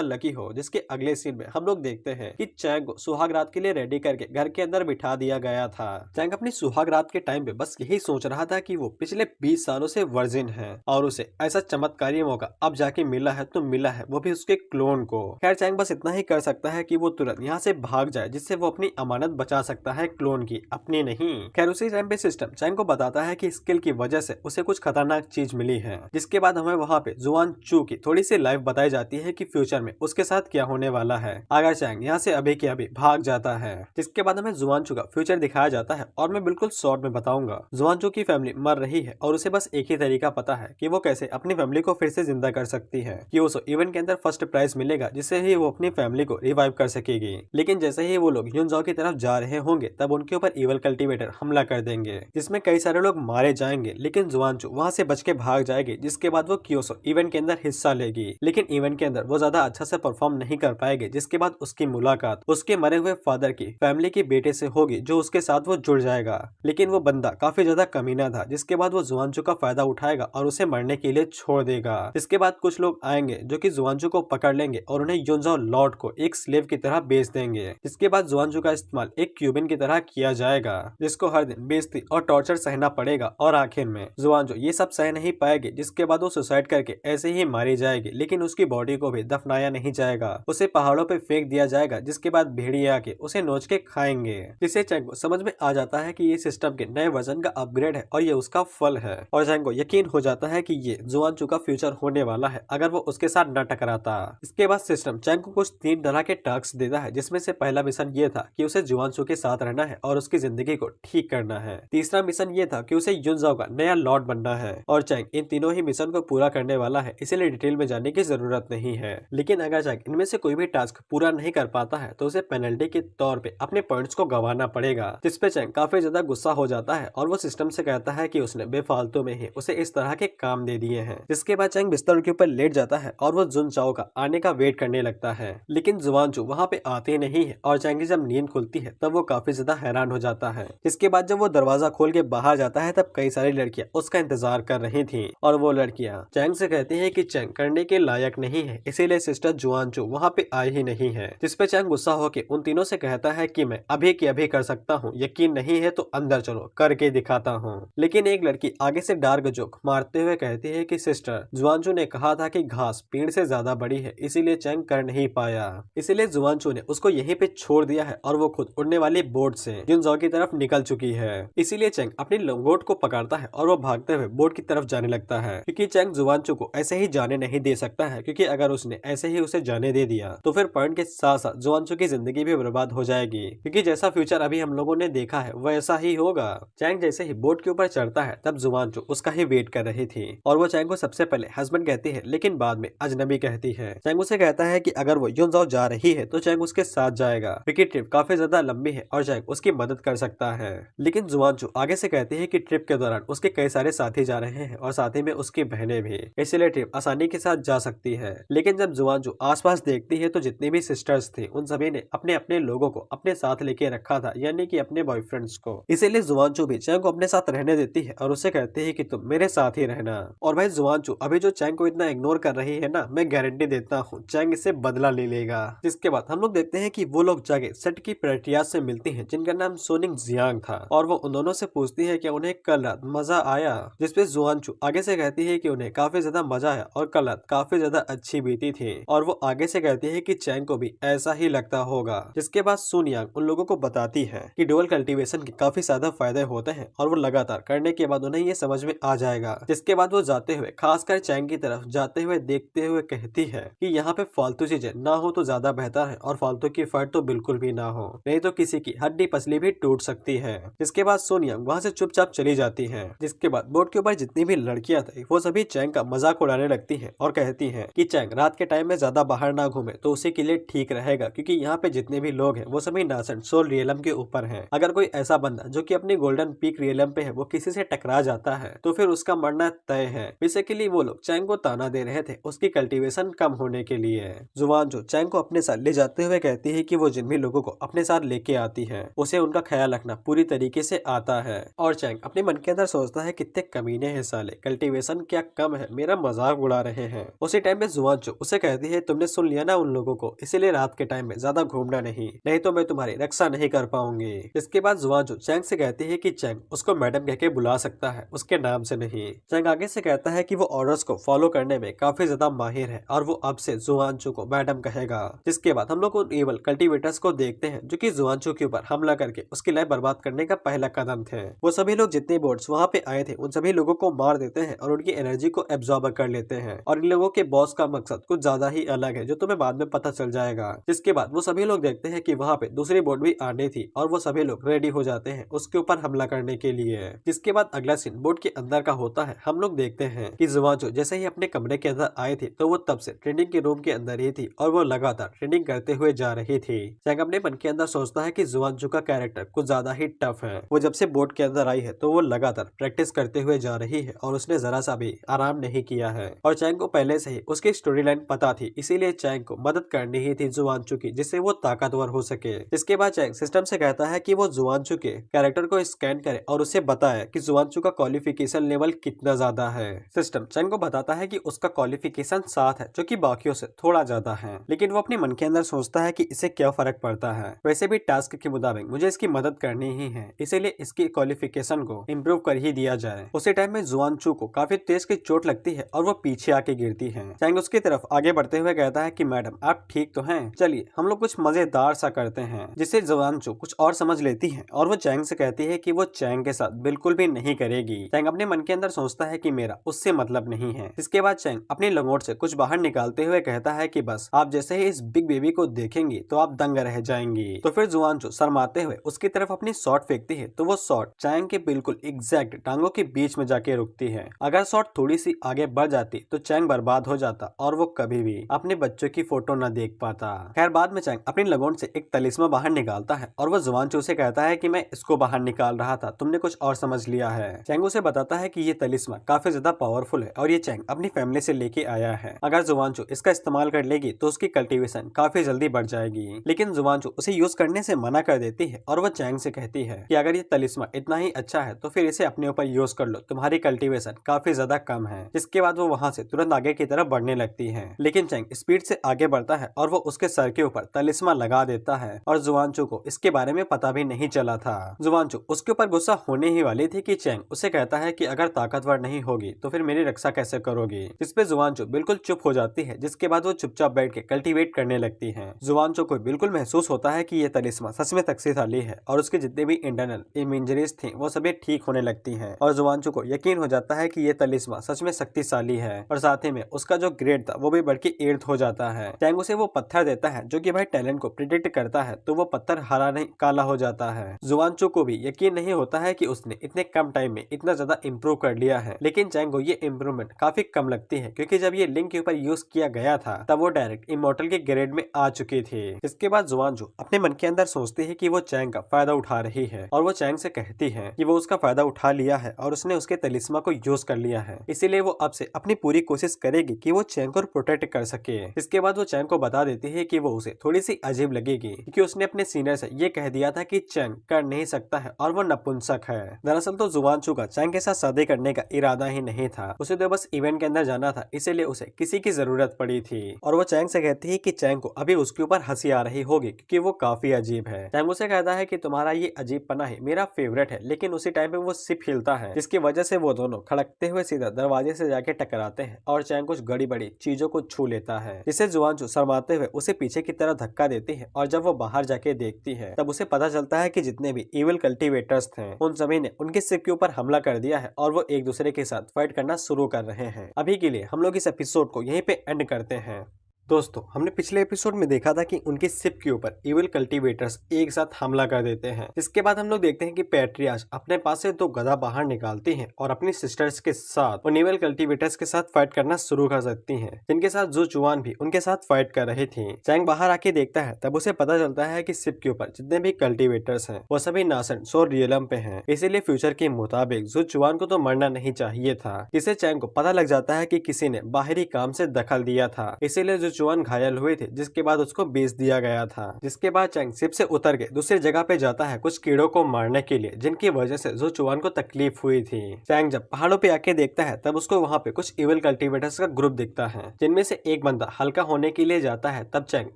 लकी हो, जिसके अगले सीन में हम लोग देखते हैं कि चैंग को सुहाग रात के लिए रेडी करके घर के अंदर बिठा दिया गया था। चैंग अपनी सुहाग रात के टाइम पे बस यही सोच रहा था कि वो पिछले 20 सालों से वर्जिन है और उसे ऐसा चमत्कारी मौका अब जाके मिला है, तो मिला है वो भी उसके क्लोन को। खैर चैंग बस इतना ही कर सकता है कि वो तुरंत यहाँ से भाग जाए, जिससे वो अपनी अमानत बचा सकता है क्लोन की, अपनी नहीं। खैर उसी टाइम पे सिस्टम चैंग को बताता है कि स्किल की वजह से उसे कुछ खतरनाक चीज मिली है, जिसके बाद हमें वहाँ पे जुआनचू की थोड़ी सी लाइफ बताई जाती है कि फ्यूचर में उसके साथ क्या होने वाला है अगर चैंग यहाँ से अभी के अभी भाग जाता है। जिसके बाद हमें जुआनचू का फ्यूचर दिखाया जाता है और मैं बिल्कुल शॉर्ट में बताऊंगा। जुआनचू की फैमिली मर रही है और उसे बस एक ही तरीका पता है कि वो कैसे अपनी फैमिली को फिर से जिंदा कर सकती है, कि उसे इवेंट के अंदर फर्स्ट प्राइज मिलेगा, जिससे ही वो अपनी फैमिली को रिवाइव कर सकेगी। लेकिन जैसे ही वो लोग युनजाओ की तरफ जा रहे होंगे तब उनके ऊपर इवल कल्टीवेटर हमला कर देंगे, जिसमें कई सारे लोग मारे जाएंगे। लेकिन जुआनचू वहाँ से बच के भाग जाएगी, जिसके बाद वो क्योसो इवेंट के अंदर हिस्सा लेगी। लेकिन इवेंट के अंदर वो ज्यादा अच्छा से परफॉर्म नहीं कर पाएगी, जिसके बाद उसकी मुलाकात उसके मरे हुए फादर की फैमिली के बेटे से होगी, जो उसके साथ वो जुड़ जाएगा। लेकिन वो बंदा काफी ज्यादा कमीना था, जिसके बाद वो जुआनचू का फायदा उठाएगा और उसे मरने के लिए छोड़ देगा। इसके बाद कुछ लोग आएंगे जो कि जुआनचू को पकड़ लेंगे और उन्हें युनजाओ लॉर्ड को एक स्लेव की तरह बेच देंगे। जिसके बाद जुआनचू का इस्तेमाल एक क्यूबिन की तरह किया जाएगा, जिसको हर दिन बेइज्जती और टॉर्चर सहना पड़ेगा और आखिर में जुआनचू ये सब सह नहीं पाएगी, जिसके बाद वो सुसाइड करके ऐसे ही मारी जाएगी। लेकिन उसकी बॉडी को भी दफनाया नहीं जाएगा, उसे पहाड़ों पे फेंक दिया जाएगा, जिसके बाद भेड़िया आके उसे नोच के खाएंगे। जिससे चैंग को समझ में आ जाता है कि ये सिस्टम के नए वर्जन का अपग्रेड है और ये उसका फल है, और चैंग को यकीन हो जाता है कि ये जुआनचू का फ्यूचर होने वाला है अगर वो उसके साथ न टकराता। इसके बाद सिस्टम चैंग को कुछ 3 तरह के टास्क देता है, जिसमें से पहला मिशन ये था कि उसे जुआनचू के साथ रहना है और उसकी जिंदगी को ठीक करना है। तीसरा मिशन ये था कि उसे युनजाओ का नया लॉर्ड बनना है, और चैंग इन तीनों ही मिशन को पूरा करने वाला है, इसीलिए डिटेल में जाने की जरूरत नहीं है। लेकिन अगर चैंग इनमें से कोई भी टास्क पूरा नहीं कर पाता है तो उसे पेनल्टी के तौर पे अपने पॉइंट्स को गंवाना पड़ेगा, जिसपे चैंग काफी ज्यादा गुस्सा हो जाता है और वो सिस्टम से कहता है कि उसने बेफालतू में ही उसे इस तरह के काम दे दिए हैं। जिसके बाद चैंग बिस्तर के ऊपर लेट जाता है और वो जुनचाओ का आने का वेट करने लगता है। लेकिन जुआनचू वहाँ पे आते नहीं है और चैंग की जब नींद खुलती है तब वो काफी ज्यादा हैरान हो जाता है। इसके बाद जब वो दरवाजा खोल के बाहर जाता है तब कई सारी लड़कियां उसका इंतजार कर रही थी, और वो लड़कियां चैंग से कहती है कि चैंग करने के लायक नहीं है, इसीलिए सिस्टर जुआनचू वहाँ पे आई ही नहीं है। जिसपे चैंग गुस्सा होकर उन तीनों से कहता है कि मैं अभी की अभी कर सकता हूँ, यकीन नहीं है तो अंदर चलो करके दिखाता हूँ। लेकिन एक लड़की आगे से डार्क जोक मारते हुए कहती है कि सिस्टर जुआनचू ने कहा था कि घास पेड़ से ज्यादा बड़ी है, इसीलिए चैंग कर नहीं पाया, इसीलिए जुआनचू ने उसको यहीं पे छोड़ दिया है और वो खुद उड़ने वाली बोट से युनजाओ की तरफ निकल चुकी है। इसीलिए चैंग अपनी लंगोट को पकड़ता है और वो भागते हुए बोट की तरफ जाने लगता है, क्योंकि चैंग जुआनचू को ऐसे ही जाने नहीं दे सकता है, क्योंकि अगर उसने ऐसे ही उसे जाने दे दिया तो फिर पॉइंट के साथ साथ जुआनचू की जिंदगी भी बर्बाद हो जाएगी, क्योंकि जैसा फ्यूचर अभी हम लोगों ने देखा है वैसा ही होगा। चैंग जैसे ही बोट के ऊपर चढ़ता है तब जुआनचू उसका ही वेट कर रही थी, और वो चैंग को सबसे पहले हस्बैंड कहती है, लेकिन बाद में अजनबी कहती है। चैंग उसे कहता है कि अगर वो युनजाओ जा रही है तो चैंग उसके साथ जाएगा, क्योंकि ट्रिप काफी ज्यादा लंबी है और चैंग उसकी मदद कर सकता है। लेकिन जुआनचू आगे से कहती है कि ट्रिप के दौरान उसके कई सारे साथी जा रहे हैं और साथ ही में उसकी बहनें भी, इसलिए ट्रिप आसानी के साथ जा सकती है। लेकिन जब जुआनचू आसपास देखती है तो जितनी भी सिस्टर्स थी उन सभी ने अपने अपने लोगों को अपने साथ लेके रखा था, यानी कि अपने बॉयफ्रेंड्स को। इसीलिए जुआनचू भी चैंग को अपने साथ रहने देती है और उसे कहती है कि तुम मेरे साथ ही रहना। और भाई जुआनचू अभी जो चैंग को इतना इग्नोर कर रही है ना, मैं गारंटी देता हूँ चैंग इससे बदला ले लेगा। जिसके बाद हम लोग देखते हैं कि वो लोग जाके सेट की प्रटिया से मिलती हैं, जिनका नाम सोनिंग जियांग था, और वो उन दोनों से पूछती है कि उन्हें कल रात मजा आया। जिसपे जुआनचू आगे से कहती है कि उन्हें काफी ज्यादा मजा आया और कल रात काफी ज्यादा अच्छी बीती थी, और वो आगे से कहती है कि चैंग को भी ऐसा ही लगता होगा। जिसके बाद सुन यांग उन लोगों को बताती है कि डुअल कल्टीवेशन के काफी ज्यादा फायदे होते हैं और वो लगातार करने के बाद उन्हें ये समझ में आ जाएगा। जिसके बाद वो जाते हुए खासकर चैंग की तरफ जाते हुए देखते हुए कहती है कि यहाँ पे फालतू चीजें ना हो तो ज्यादा बेहतर है, और फालतू की फाइट तो बिल्कुल भी ना हो, नहीं तो किसी की हड्डी पसली भी टूट सकती है। जिसके बाद सुन यांग वहाँ से चुपचाप चली जाती है। जिसके बाद बोट के ऊपर जितनी भी लड़कियां थी वो सभी चैंग का मजाक उड़ाने लगती लगती है और कहती है कि चैंग रात के टाइम में ज्यादा बाहर ना घूमे तो उसी के लिए ठीक रहेगा, क्योंकि यहाँ पे जितने भी लोग हैं वो सभी नासेंट सोल रियलम के ऊपर हैं। अगर कोई ऐसा बंदा जो कि अपनी गोल्डन पीक रियलम पे है वो किसी से टकरा जाता है तो फिर उसका मरना तय है। बेसिकली वो लोग चैंग को ताना दे रहे थे उसकी कल्टीवेशन कम होने के लिए। जुआन जो चैंग को अपने साथ ले जाते हुए कहती है कि वो जिन भी लोगों को अपने साथ लेके आती है उसे उनका ख्याल रखना पूरी तरीके से आता है। और चैंग अपने मन के अंदर सोचता है कितने कमीने हैं साले, कल्टीवेशन क्या कम है, मेरा मजाक उड़ा रहे हैं। उसी टाइम में जुआन जो उसे कहती है तुमने सुन लिया ना उन लोगों को, इसीलिए रात के टाइम में ज्यादा घूमना नहीं तो मैं तुम्हारी रक्षा नहीं कर पाऊंगी। इसके बाद जुआन जो चैंग से कहती है कि चैंग उसको मैडम कह के बुला सकता है, उसके नाम से नहीं। चैंग आगे से कहता है कि वो ऑर्डर्स को फॉलो करने में काफी ज्यादा माहिर है और वो अब से जुआनचू को मैडम कहेगा। जिसके बाद हम लोग उन एवल कल्टीवेटर्स को देखते हैं जो कि जुआनचू के ऊपर हमला करके उसकी लाइफ बर्बाद करने का पहला कदम थे। वो सभी लोग जितने बोट्स वहाँ पे आए थे उन सभी लोगों को मार देते हैं और उनकी एनर्जी को एब्जॉर्ब कर लेते हैं। और इन लोगों के बॉस का मकसद कुछ ज्यादा ही अलग है जो तुम्हें बाद में पता चल जाएगा। जिसके बाद वो सभी लोग देखते हैं कि वहाँ पे दूसरी बोट भी आने थी और वो सभी लोग रेडी हो जाते हैं उसके ऊपर हमला करने के लिए। जिसके बाद अगला सीन बोट के अंदर का होता है। हम लोग देखते हैं कि जुआनचू जैसे ही अपने कमरे के अंदर आए थे तो वो तब से ट्रेनिंग के रूम के अंदर ही थी और वो लगातार ट्रेनिंग करते हुए जा रही थी। चैंग अपने मन के अंदर सोचता है कि जुआनचू का कैरेक्टर कुछ ज्यादा ही टफ है। वो जब से बोट के अंदर आई है तो वो लगातार प्रैक्टिस करते हुए जा रही है और उसने जरा सा भी आराम नहीं किया है। और चैंग को पहले से ही उसकी स्टोरी लाइन पता थी, इसीलिए चैंग को मदद करनी ही थी जुआनचू की, जिससे वो ताकतवर हो सके। इसके बाद चैंग सिस्टम से कहता है कि वो जुआनचू के कैरेक्टर को स्कैन करे और उसे बताए कि जुआनचू का क्वालिफिकेशन लेवल कितना ज्यादा है। सिस्टम चैंग को बताता है कि उसका क्वालिफिकेशन 7 है जो कि बाकियों से थोड़ा ज्यादा है, लेकिन वो अपने मन के अंदर सोचता है कि इससे क्या फर्क पड़ता है, वैसे भी टास्क के मुताबिक मुझे इसकी मदद करनी ही है, इसीलिए इसकी क्वालिफिकेशन को इम्प्रूव कर ही दिया जाए। उसी टाइम में जुआनचू को काफी तेज की चोट लगती है और वो पीछे आके गिरती है। चैंग उसकी तरफ आगे बढ़ते हुए कहता है कि मैडम आप ठीक तो हैं, चलिए हम लोग कुछ मजेदार सा करते हैं, जिससे जुआनचू कुछ और समझ लेती है और वो चैंग से कहती है कि वो चैंग के साथ बिल्कुल भी नहीं करेगी। चैंग अपने मन के अंदर सोचता है कि मेरा उससे मतलब नहीं है। इसके बाद चैंग अपनी लंगोट से कुछ बाहर निकालते हुए कहता है कि बस आप जैसे ही इस बिग बेबी को देखेंगी तो आप दंग रह जाएंगी। तो फिर जुआनचू शर्माते हुए उसकी तरफ अपनी शॉट फेंकती है तो वो शॉट चैंग के बिल्कुल एग्जैक्ट टांगों के बीच में जाके रुकती है। अगर शॉट थोड़ी सी आगे बढ़ जाती तो चैंग बर्बाद हो जाता और वो कभी भी अपने बच्चों की फोटो न देख पाता। खैर बाद में चैंग अपनी लगोन से एक तलिस्मा बाहर निकालता है और वो जुआनचू से कहता है कि मैं इसको बाहर निकाल रहा था, तुमने कुछ और समझ लिया है। चैंग उसे बताता है कि ये तलिस्मा काफी ज्यादा पावरफुल है और ये चैंग अपनी फैमिली से लेके आया है। अगर जुआनचू इसका इस्तेमाल कर लेगी तो उसकी कल्टीवेशन काफी जल्दी बढ़ जाएगी, लेकिन जुआनचू उसे यूज करने से मना कर देती है और वो चैंग से कहती है कि अगर ये तलिस्मा इतना ही अच्छा है तो फिर इसे अपने ऊपर यूज कर लो, तुम्हारी कल्टीवेशन काफी ज्यादा कम है। जिसके बाद वो वहाँ से तुरंत आगे की तरफ बढ़ने लगती है, लेकिन चैंग स्पीड से आगे बढ़ता है और वो उसके सर के ऊपर तलिस्मा लगा देता है और जुआनचू को इसके बारे में पता भी नहीं चला था। जुआनचू उसके ऊपर गुस्सा होने ही वाली थी कि चैंग उसे कहता है कि अगर ताकतवर नहीं होगी तो फिर मेरी रक्षा कैसे करोगी। जिसपे जुआनचू बिल्कुल चुप हो जाती है, जिसके बाद वो चुपचाप बैठ के कल्टीवेट करने लगती है। जुआनचू को बिल्कुल महसूस होता है कि ये तलिस्मा सच में शक्तिशाली है और उसके जितने भी इंटरनल इंजरीज थी वो सभी ठीक होने लगती हैं और जुआनचू को यकीन हो जाता है कि ये तलिस्मा सच में शक्तिशाली है और साथ ही में उसका जो ग्रेड था वो भी बढ़ के 8th हो जाता है। चैंग उसे वो पत्थर देता है जो कि भाई टैलेंट को प्रिडिक्ट करता है, तो वो पत्थर हरा नहीं काला हो जाता है। जुआनचू को भी यकीन नहीं होता है कि उसने इतने कम टाइम में इतना ज्यादा इम्प्रूव कर लिया है, लेकिन चैंग को ये इम्प्रूवमेंट काफी कम लगती है क्योंकि जब ये लिंक के ऊपर यूज किया गया था तब वो डायरेक्ट इमोर्टल के ग्रेड में आ चुकी थी। इसके बाद जुआनचू अपने मन के अंदर सोचती है कि वो चैंग का फायदा उठा रही है और वो चैंग से कहती है कि वो उसका फायदा उठा लिया है और उसने उसके तलिस्मा को यूज कर लिया है, इसीलिए वो अब से अपनी पूरी कोशिश करेगी कि वो चैंग को प्रोटेक्ट कर सके। इसके बाद वो चैंग को बता देती है कि वो उसे थोड़ी सी अजीब लगेगी क्योंकि उसने अपने सीनियर से ये कह दिया था कि चैंग कर नहीं सकता है और वो नपुंसक है। दरअसल तो जुआनचू का चैंग के साथ शादी करने का इरादा ही नहीं था, उसे तो बस इवेंट के अंदर जाना था, इसीलिए उसे किसी की जरूरत पड़ी थी। और वो चैंग से कहती है कि चैंग को अभी उसके ऊपर हंसी आ रही होगी क्योंकि वो काफी अजीब है। चैंग उसे कहता है कि तुम्हारा ये अजीब पना है मेरा फेवरेट है, लेकिन उसी टाइम पे वो सिप हिलता है जिसकी वजह से वो दोनों खड़कते हुए सीधा दरवाजे से जाके टकराते हैं और चैंग कुछ बड़ी बड़ी चीजों को छू लेता है, जिससे जुआनचू शर्माते हुए उसे पीछे की तरफ धक्का देती है और जब वो बाहर जाके देखती है तब उसे पता चलता है कि जितने भी इविल कल्टीवेटर्स थे उन सभी ने उनके शिप के ऊपर हमला कर दिया है और वो एक दूसरे के साथ फाइट करना शुरू कर रहे हैं। अभी के लिए हम लोग इस एपिसोड को यहीं पे एंड करते हैं। दोस्तों, हमने पिछले एपिसोड में देखा था कि उनकी शिप के ऊपर इविल कल्टीवेटर्स एक साथ हमला कर देते हैं। इसके बाद हम लोग देखते हैं कि पैट्रियार्च अपने पास से 2 गदा बाहर निकालती हैं और अपनी सिस्टर्स के साथ उन इविल कल्टीवेटर्स के साथ फाइट करना शुरू कर सकती हैं, जिनके साथ जू चुआन भी उनके साथ फाइट कर रही थी। चैंग बाहर आके देखता है, तब उसे पता चलता है कि शिप के ऊपर जितने भी कल्टीवेटर्स हैं वो सभी नासेंट सोर रियलम पे हैं। इसीलिए फ्यूचर के मुताबिक जू चुआन को तो मरना नहीं चाहिए था। इसे चैंग को पता लग जाता है कि किसी ने बाहरी काम से दखल दिया था, इसीलिए जू चुआन घायल हुए थे, जिसके बाद उसको बेच दिया गया था। जिसके बाद चैंग शिप से उतर के दूसरी जगह पे जाता है कुछ कीड़ों को मारने के लिए, जिनकी वजह से जू चुआन को तकलीफ हुई थी। चैंग जब पहाड़ों पे आके देखता है, तब उसको वहाँ पे कुछ इविल कल्टीवेटर्स का ग्रुप दिखता है, जिनमें से एक बंदा हल्का होने के लिए जाता है। तब चैंग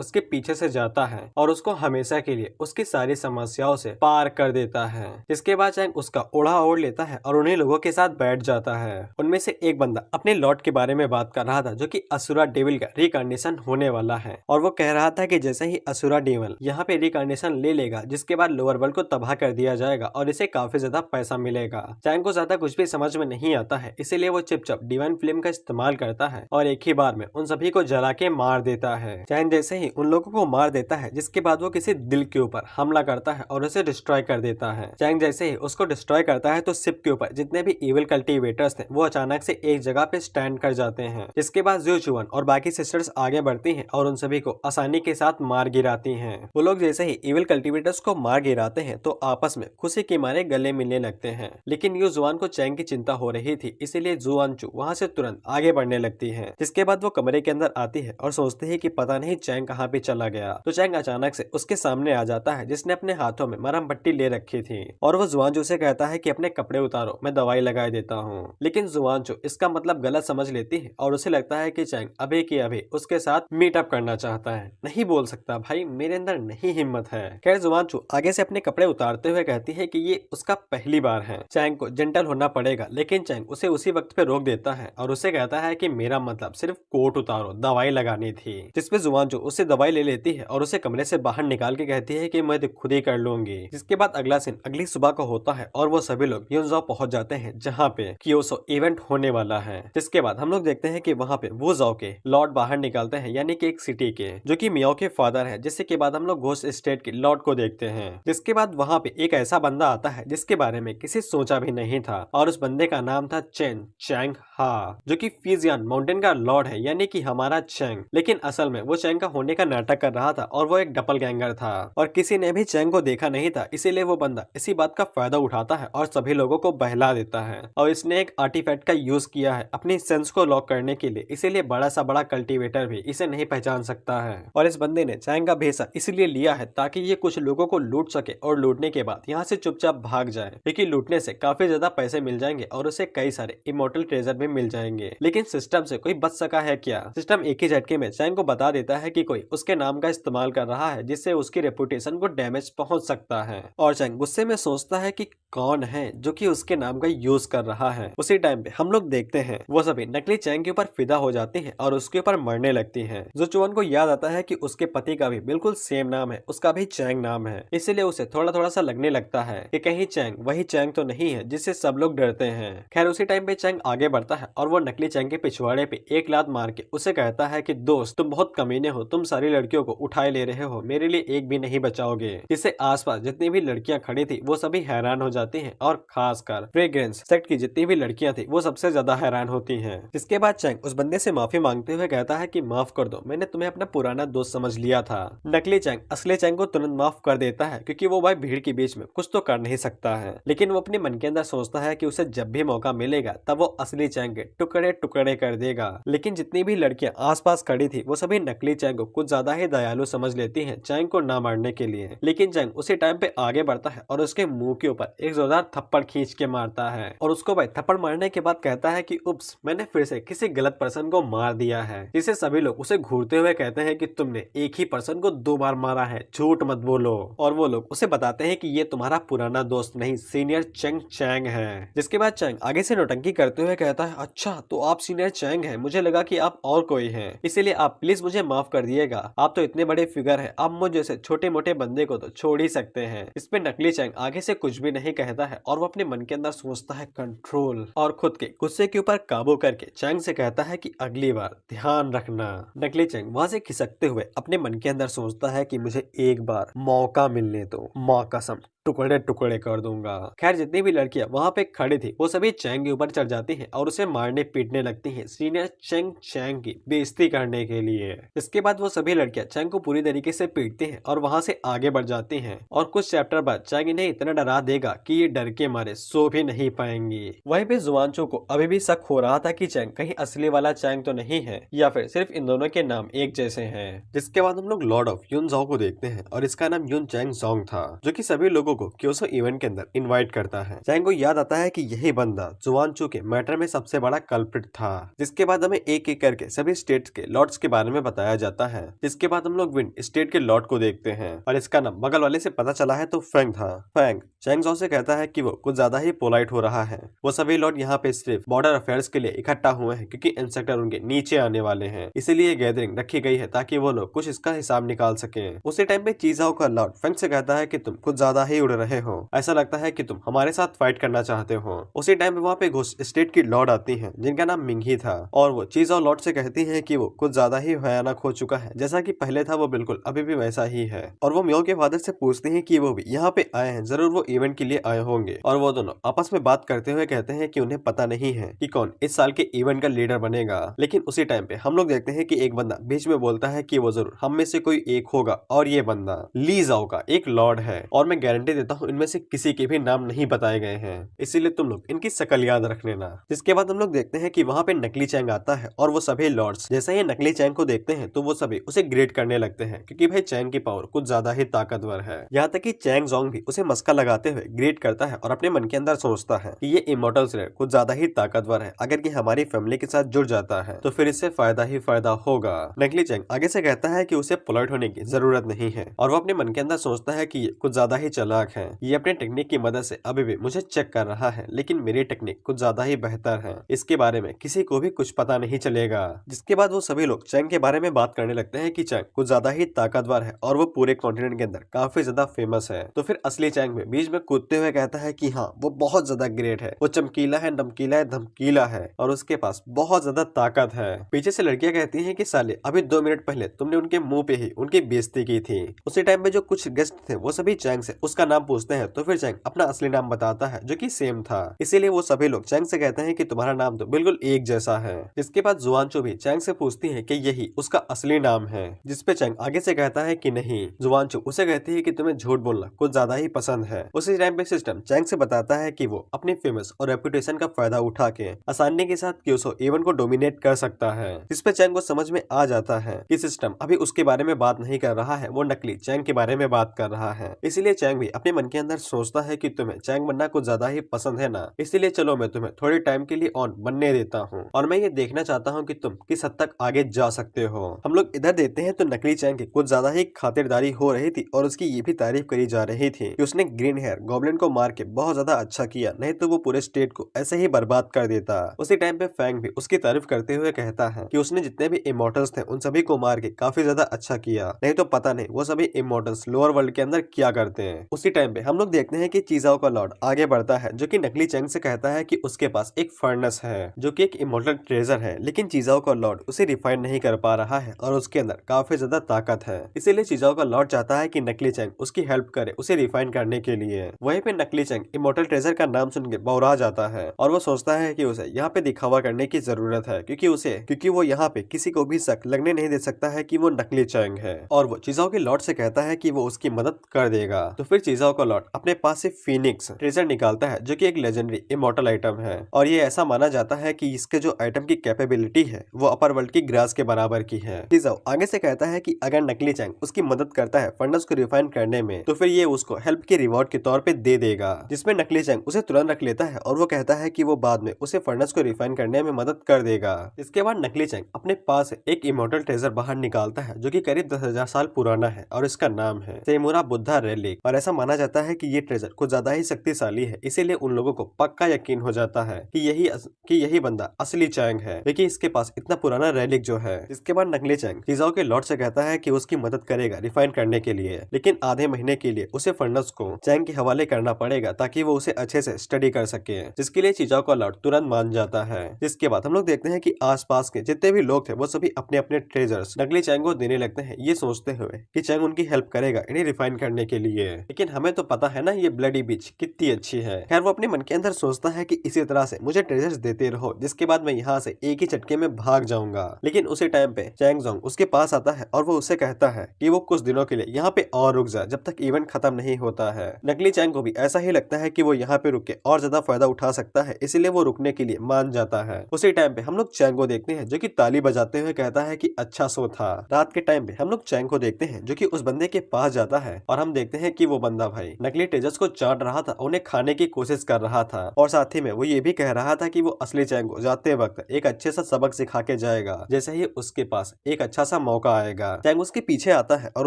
उसके पीछे से जाता है और उसको हमेशा के लिए उसकी सारी समस्याओं से पार कर देता है। जिसके बाद चैंग उसका ओढ़ा ओढ़ लेता है और उन्हीं लोगों के साथ बैठ जाता है। उनमें से एक बंदा अपने लॉर्ड के बारे में बात कर रहा था, जो कि असुरा डेविल का रिकार्नेशन होने वाला है, और वो कह रहा था कि जैसे ही असुरा डेविल यहाँ पे रिकार्नेशन ले लेगा, जिसके बाद लोअर वर्ल्ड को तबाह कर दिया जाएगा और इसे काफी ज्यादा पैसा मिलेगा। चैंग को ज्यादा कुछ भी समझ में नहीं आता है, इसीलिए वो चुपचाप डिवाइन फ्लेम का इस्तेमाल करता है और एक ही बार में उन सभी को जला के मार देता है। चैंग जैसे ही उन लोगों को मार देता है, जिसके बाद वो किसी दिल के ऊपर हमला करता है और उसे डिस्ट्रॉय कर देता है। चैंग जैसे ही उसको डिस्ट्रॉय करता है, तो शिप के ऊपर जितने भी इविल कल्टीवेटर्स थे वो अचानक से एक जगह पे स्टैंड कर जाते हैं। जिसके बाद जू चुआन और बाकी सिस्टर्स आगे बढ़ती हैं और उन सभी को आसानी के साथ मार गिराती हैं। वो लोग जैसे ही इविल कल्टीवेटर्स को मार गिराते हैं, तो आपस में खुशी के मारे गले मिलने लगते हैं। लेकिन यू जुआन को चैंग की चिंता हो रही थी, इसीलिए जुआनचू वहाँ से तुरंत आगे बढ़ने लगती है। जिसके बाद वो कमरे के अंदर आती है और सोचती है कि पता नहीं चैंग कहाँ पे चला गया। तो चैंग अचानक से उसके सामने आ जाता है, जिसने अपने हाथों में मरहम पट्टी ले रखी थी, और वो जुआनचू से कहता है कि अपने कपड़े उतारो, मैं दवाई लगा देता हूँ। लेकिन जुआनचू इसका मतलब गलत समझ लेती है और उसे लगता है कि चैंग अभी के अभी उसके साथ मीटअप करना चाहता है। नहीं बोल सकता भाई, मेरे अंदर नहीं हिम्मत है। खैर जुआनचू आगे से अपने कपड़े उतारते हुए कहती है कि ये उसका पहली बार है, चैंग को जेंटल होना पड़ेगा। लेकिन चैंग उसे उसी वक्त पे रोक देता है और उसे कहता है कि मेरा मतलब सिर्फ कोट उतारो, दवाई लगानी थी। जिसपे जुआनचू उससे दवाई ले लेती है और उसे कमरे से बाहर निकाल के कहती है कि मैं खुद ही कर लूंगी। जिसके बाद अगला सीन अगली सुबह का होता है और वो सभी लोग यूनजाओ पहुंच जाते हैं, जहाँ पे कियोसो इवेंट होने वाला है। जिसके बाद हम लोग देखते हैं कि वहाँ पे वो जाओ के लॉर्ड बाहर निकालते हैं, यानी कि एक सिटी के, जो कि मियाओ के फादर है। जिसके के बाद हम लोग घोस्ट स्टेट के लॉर्ड को देखते हैं। जिसके बाद वहाँ पे एक ऐसा बंदा आता है जिसके बारे में किसी सोचा भी नहीं था, और उस बंदे का नाम था चैंग हा, जो कि फीजियान माउंटेन का लॉर्ड है, यानी कि हमारा चैंग। लेकिन असल में वो चैंग का होने का नाटक कर रहा था और वो एक डबलगैंगर था, और किसी ने भी चैंग को देखा नहीं था। इसीलिए वो बंदा इसी बात का फायदा उठाता है और सभी लोगों को बहला देता है। और इसने एक आर्टिफैक्ट का यूज किया है अपनी सेंस को लॉक करने के लिए, इसीलिए बड़ा सा बड़ा कल्टीवेटर भी इसे नहीं पहचान सकता है। और इस बंदे ने चैंग का भेसा इसलिए लिया है ताकि ये कुछ लोगों को लूट सके, और लूटने के बाद यहाँ से चुपचाप भाग जाए, क्योंकि लूटने से काफी ज्यादा पैसे मिल जाएंगे और उसे कई सारे इमोर्टल ट्रेजर भी मिल जाएंगे। लेकिन सिस्टम से कोई बच सका है क्या? सिस्टम एक ही झटके में चैंग को बता देता है कि कोई उसके नाम का इस्तेमाल कर रहा है, जिससे उसकी रेपुटेशन को डैमेज पहुंच सकता है। और चैंग गुस्से में सोचता है कि कौन है जो कि उसके नाम का यूज कर रहा है। उसी टाइम पे हम लोग देखते हैं वो सभी नकली चैंग के ऊपर फिदा हो जाती हैं और उसके ऊपर मरने लगती हैं। जो चुआन को याद आता है कि उसके पति का भी बिल्कुल सेम नाम है, उसका भी चैंग नाम है, इसीलिए उसे थोड़ा थोड़ा सा लगने लगता है कि कहीं चैंग वही चैंग तो नहीं है जिससे सब लोग डरते हैं। खैर उसी टाइम पे चैंग आगे बढ़ता है और वो नकली चैंग के पिछवाड़े पे एक लात मार के उसे कहता है कि दोस्त तुम बहुत कमीने हो, तुम सारी लड़कियों को उठाए ले रहे हो, मेरे लिए एक भी नहीं बचाओगे। जिससे आसपास जितनी भी लड़कियां खड़ी थी वो सभी हैरान हो जाती हैं, और खासकर फ्रेग्रेंस सेक्ट की जितनी भी लड़कियां थी वो सबसे ज्यादा हैरान होती हैं। जिसके बाद चैंग उस बंदे से माफी मांगते हुए कहता है कि माफ कर दो, मैंने तुम्हें अपना पुराना दोस्त समझ लिया था। नकली चैंग असली चैंग को तुरंत माफ कर देता है, क्योंकि वो भाई भीड़ के बीच में कुछ तो कर नहीं सकता है। लेकिन वो अपने मन के अंदर सोचता है कि उसे जब भी मौका मिलेगा तब वो असली चैंग के टुकड़े टुकड़े कर देगा। लेकिन जितनी भी लड़कियां आसपास खड़ी थी वो सभी नकली चैंग को कुछ ज्यादा ही दयालु समझ लेती हैं चैंग को ना मारने के लिए। लेकिन चैंग उसी टाइम पे आगे बढ़ता है और उसके मुंह के ऊपर एक जोरदार थप्पड़ खींच के मारता है, और उसको भाई थप्पड़ मारने के बाद कहता है कि उप्स, मैंने फिर से किसी गलत पर्सन को मार दिया है। जिससे सभी लोग उसे घूरते हुए कहते हैं कि तुमने एक ही पर्सन को 2 बार मारा है, झूठ मत बोलो। और वो लोग उसे बताते हैं कि ये तुम्हारा पुराना दोस्त नहीं, सीनियर चैंग है। जिसके बाद चैंग आगे से नौटंकी करते हुए कहता है, अच्छा तो आप सीनियर चैंग हैं, मुझे लगा कि आप और कोई हैं, इसीलिए आप प्लीज मुझे माफ कर दिएगा। आप तो इतने बड़े फिगर हैं, आप मुझ जैसे छोटे मोटे बंदे को तो छोड़ ही सकते हैं। इस पे नकली चैंग आगे से कुछ भी नहीं कहता है और वो अपने मन के अंदर सोचता है कंट्रोल, और खुद के गुस्से के ऊपर काबू करके चैंग से कहता है कि अगली बार ध्यान रखना। नकली चैंग वहाँ से खिसकते हुए अपने मन के अंदर सोचता है कि मुझे एक बार मौका मिलने दो, माँ कसम टुकड़े टुकड़े कर दूंगा। खैर जितनी भी लड़कियां वहां पे खड़ी थी वो सभी चैंग के ऊपर चढ़ जाती हैं और उसे मारने पीटने लगती हैं सीनियर चैंग की बेइज्जती करने के लिए। इसके बाद वो सभी लड़कियां चैंग को पूरी तरीके से पीटती हैं और वहां से आगे बढ़ जाती हैं और कुछ चैप्टर बाद चैंग इन्हें इतना डरा देगा कि ये डर के मारे सो भी नहीं पाएंगी। वहीं पे जुआनचो को अभी भी शक हो रहा था कि चैंग कहीं असली वाला चैंग तो नहीं है या फिर सिर्फ इन दोनों के नाम एक जैसे हैं। जिसके बाद हम लोग लॉर्ड ऑफ यूनजाओ को देखते हैं और इसका नाम यून चैंग जोंग था, जो कि सभी लोगों को क्योसो इवेंट के अंदर इनवाइट करता है। चैंग को याद आता है कि यही बंदा जुआनचो के मैटर में सबसे बड़ा कल्प्रिट था। जिसके बाद हमें एक एक करके सभी स्टेट्स के लॉर्ड्स के बारे में बताया जाता है। जिसके बाद हम लोग विंड स्टेट के लॉर्ड को देखते हैं और इसका नाम बगल वाले से पता चला है तो फैंग था। फैंग चैंग जोंग से कहता है कि वो कुछ ज्यादा ही पोलाइट हो रहा है। वो सभी लॉर्ड यहाँ पे सिर्फ बॉर्डर अफेयर्स के लिए इकट्ठा हुए हैं क्योंकि इंस्पेक्टर उनके नीचे आने वाले हैं, इसीलिए गैदरिंग रखी गई है ताकि वो लोग कुछ इसका हिसाब निकाल सके। उसी टाइम पे चीजाओ का लॉर्ड फैंग से कहता है कि तुम कुछ ज्यादा ही उड़ रहे हो, ऐसा लगता है कि तुम हमारे साथ फाइट करना चाहते हो। उसी टाइम पे वहाँ पे घोस्ट स्टेट की लॉर्ड आती है जिनका नाम मिंगी था और वो चीजाओ लॉर्ड से कहती है कि वो कुछ ज्यादा ही भयानक हो चुका है, जैसा कि पहले था वो बिल्कुल अभी भी वैसा ही है। और वो म्यो के फादर से पूछती है कि वो भी यहाँ पे आए हैं, जरूर वो इवेंट के लिए आए होंगे। और वो दोनों आपस में बात करते हुए कहते हैं कि उन्हें पता नहीं है कि कौन इस साल के इवेंट का लीडर बनेगा। लेकिन उसी टाइम पे हम लोग देखते हैं कि एक बंदा बीच में बोलता है कि वो जरूर हम में से कोई एक होगा और ये बंदा ली जाओ का एक लॉर्ड है और मैं गारंटी देता हूँ इनमें से किसी के भी नाम नहीं बताए गए हैं, इसीलिए तुम लोग इनकी शकल याद रख लेना। जिसके बाद हम लोग देखते हैं कि वहाँ पे नकली चैंग आता है और वो सभी लॉर्ड्स जैसे ही नकली चैंग को देखते हैं तो वो सभी उसे ग्रेट करने लगते हैं क्योंकि भाई चैंग की पावर कुछ ज्यादा ही ताकतवर है। यहाँ तक कि चैंग जोंग भी उसे मस्का लगाते हुए ग्रेट करता है और अपने मन के अंदर सोचता है कि ये इमोर्टल स्लेयर कुछ ज्यादा ही ताकतवर है, अगर कि हमारी फैमिली के साथ जुड़ जाता है तो फिर इससे फायदा ही फायदा होगा। नकली चैंग आगे से कहता है कि उसे पोलाइट होने की जरूरत नहीं है और वो अपने मन के अंदर सोचता है कि ये कुछ ज्यादा ही चालाक है, ये अपने टेक्निक की मदद से अभी भी मुझे चेक कर रहा है, लेकिन मेरी टेक्निक कुछ ज्यादा ही बेहतर है, इसके बारे में किसी को भी कुछ पता नहीं चलेगा। जिसके बाद वो सभी लोग चैंग के बारे में बात करने लगते हैं कि चैंग कुछ ज्यादा ही ताकतवर है और वो पूरे कॉन्टिनेंट के अंदर काफी ज्यादा फेमस है। तो फिर असली चैंग में बीच में कूदते हुए कहता है कि हाँ वो बहुत ज्यादा ग्रेट है, वो चमकीला है, नमकीला है, धमकीला है और उसके पास बहुत ज्यादा ताकत है। पीछे से लड़कियां कहती हैं कि साले अभी 2 मिनट पहले तुमने उनके मुंह पे ही उनकी बेइज्जती की थी। उसी टाइम पे जो कुछ गेस्ट थे वो सभी चैंग से उसका नाम पूछते हैं तो फिर चैंग अपना असली नाम बताता है जो कि सेम था, इसीलिए वो सभी लोग चैंग से कहते हैं कि तुम्हारा नाम तो बिल्कुल एक जैसा है। जिसके बाद जुआनचो भी चैंग से पूछती है कि यही उसका असली नाम है, जिसपे चैंग आगे से कहता है कि नहीं। जुआनचो उसे कहती है कि तुम्हें झूठ बोलना कुछ ज्यादा ही पसंद है। उसी टाइम पे सिस्टम चैंग से बताता है कि वो अपनी फेमस और रेपुटेशन का फायदा उठा के आसानी के साथ क्योसो इवेंट को डोमिनेट कर सकता है। जिसपे चैंग को समझ में आ जाता है कि सिस्टम अभी उसके बारे में बात नहीं कर रहा है, वो नकली चैंग के बारे में बात कर रहा है। इसीलिए चैंग भी अपने मन के अंदर सोचता है कि तुम्हें चैंग बनना कुछ ज्यादा ही पसंद है ना, इसीलिए चलो मैं तुम्हें थोड़े टाइम के लिए ऑन बनने देता हूँ और मैं ये देखना चाहता हूँ कि तुम किस हद तक आगे जा सकते हो। हम लोग इधर देखते हैं तो नकली चैंग की कुछ ज्यादा ही खातिरदारी हो रही थी और उसकी ये भी तारीफ करी जा रही थी कि उसने ग्रीन हेयर गॉब्लिन को मार के बहुत ज्यादा अच्छा किया, नहीं तो वो पूरे स्टेट को ऐसे ही बर्बाद कर देता। उसी टाइम पे फैंग भी उसकी तारीफ करते हुए कहता है कि उसने जितने भी इमोर्टल्स थे उन सभी को मार के काफी ज्यादा अच्छा किया, नहीं तो पता नहीं वो सभी इमोर्टल्स लोअर वर्ल्ड के अंदर क्या करते हैं। उसी टाइम पे हम लोग देखते हैं कि चीजाओ का लॉर्ड आगे बढ़ता है जो कि नकली चैंग से कहता है कि उसके पास एक फर्नेस है जो कि एक इमोर्टल ट्रेजर है, लेकिन चीजाओ का लॉर्ड उसे रिफाइन नहीं कर पा रहा है और उसके अंदर काफी ज्यादा ताकत है। इसीलिए चीजाओ का लॉर्ड चाहता है कि नकली चैंग उसकी हेल्प करे उसे रिफाइन करने के लिए। वहीं पे नकली चैंग इमोर्टल ट्रेजर का नाम सुन के बौरा जाता है और वो सोचता है कि उसे यहाँ पे दिखावा करने की जरूरत है क्योंकि वो यहाँ पे किसी को भी शक लगने नहीं दे सकता है कि वो नकली चैंग है। और वो चीजाओ के लॉर्ड से कहता है कि वो उसकी मदद कर देगा। तो फिर चीजाओ का लॉर्ड अपने पास से फीनिक्स ट्रेजर निकालता है जो कि एक लेजेंडरी इमोर्टल आइटम है और ये ऐसा माना जाता है कि इसके जो आइटम की कैपेबिलिटी है वो अपर वर्ल्ड की ग्रास के बराबर की है। चीजाओ आगे से कहता है कि अगर नकली चैंग उसकी मदद करता है फर्नेस को रिफाइन करने में तो फिर ये उसको हेल्प के रिवॉर्ड के तौर पे दे देगा, जिसमें नकली चैंग उसे तुरंत रख लेता है और वो कहता है कि वो बाद में उसे फर्नेस को रिफाइन करने में मदद कर देगा। इसके बाद नकली चैंग अपने पास एक इमोर्टल ट्रेजर बाहर निकालता है जो कि करीब 10,000 साल पुराना है और इसका नाम है सेमुरा बुद्धा रेलिक और ऐसा माना जाता है कि ये ट्रेजर कुछ ज्यादा ही शक्तिशाली है, इसीलिए उन लोगों को पक्का यकीन हो जाता है कि यही बंदा असली चैंग है। देखिए इसके पास इतना पुराना रेलिक जो है। इसके बाद नकली चैंग चिजाओ के लॉर्ड से कहता है कि उसकी मदद करेगा रिफाइन करने के लिए, लेकिन आधे महीने के लिए उसे फंडस को चैंग के हवाले करना पड़ेगा ताकि वो उसे अच्छे से स्टडी कर सके, जिसके लिए चिजाओ का लॉर्ड तुरंत मान जाता है। जिसके बाद हम लोग देखते हैं कि आसपास के जितने भी लोग थे वो सभी अपने अपने ट्रेजर्स नकली चैंग को देने लगते हैं, ये सोचते हुए कि चैंग उनकी हेल्प करेगा इन्हें रिफाइन करने के लिए। लेकिन हमें तो पता है ना ये ब्लडी बीच कितनी अच्छी है। खैर वो अपने मन के अंदर सोचता है कि इसी तरह से मुझे ट्रेजर्स देते रहो, जिसके बाद मैं यहाँ से एक ही झटके में भाग जाऊंगा। लेकिन उसी टाइम पे चैंग जोंग उसके पास आता है और वो उससे कहता है कि वो कुछ दिनों के लिए यहाँ पे और रुक जा जब तक इवेंट खत्म नहीं होता है। नकली चैंग को भी ऐसा ही लगता है कि वो यहाँ पे रुक के और ज्यादा फायदा उठा सकता है, इसीलिए वो रुकने के लिए मान जाता है। उसी टाइम पे हम लोग चैंग को देखते हैं जो कि ताली बजाते हुए कहता है कि अच्छा सो था। रात के टाइम पे हम लोग चैंग को देखते हैं जो कि उस बंदे के पास जाता है और हम देखते हैं कि वो बंदा भाई नकली ट्रेजर्स को चाट रहा था, उन्हें खाने की कोशिश कर रहा था और साथ ही में वो ये भी कह रहा था कि वो असली चैंग को जाते वक्त एक अच्छे सा सबक सिखा के जाएगा जैसे ही उसके पास एक अच्छा सा मौका आएगा। चैंग उसके पीछे आता है और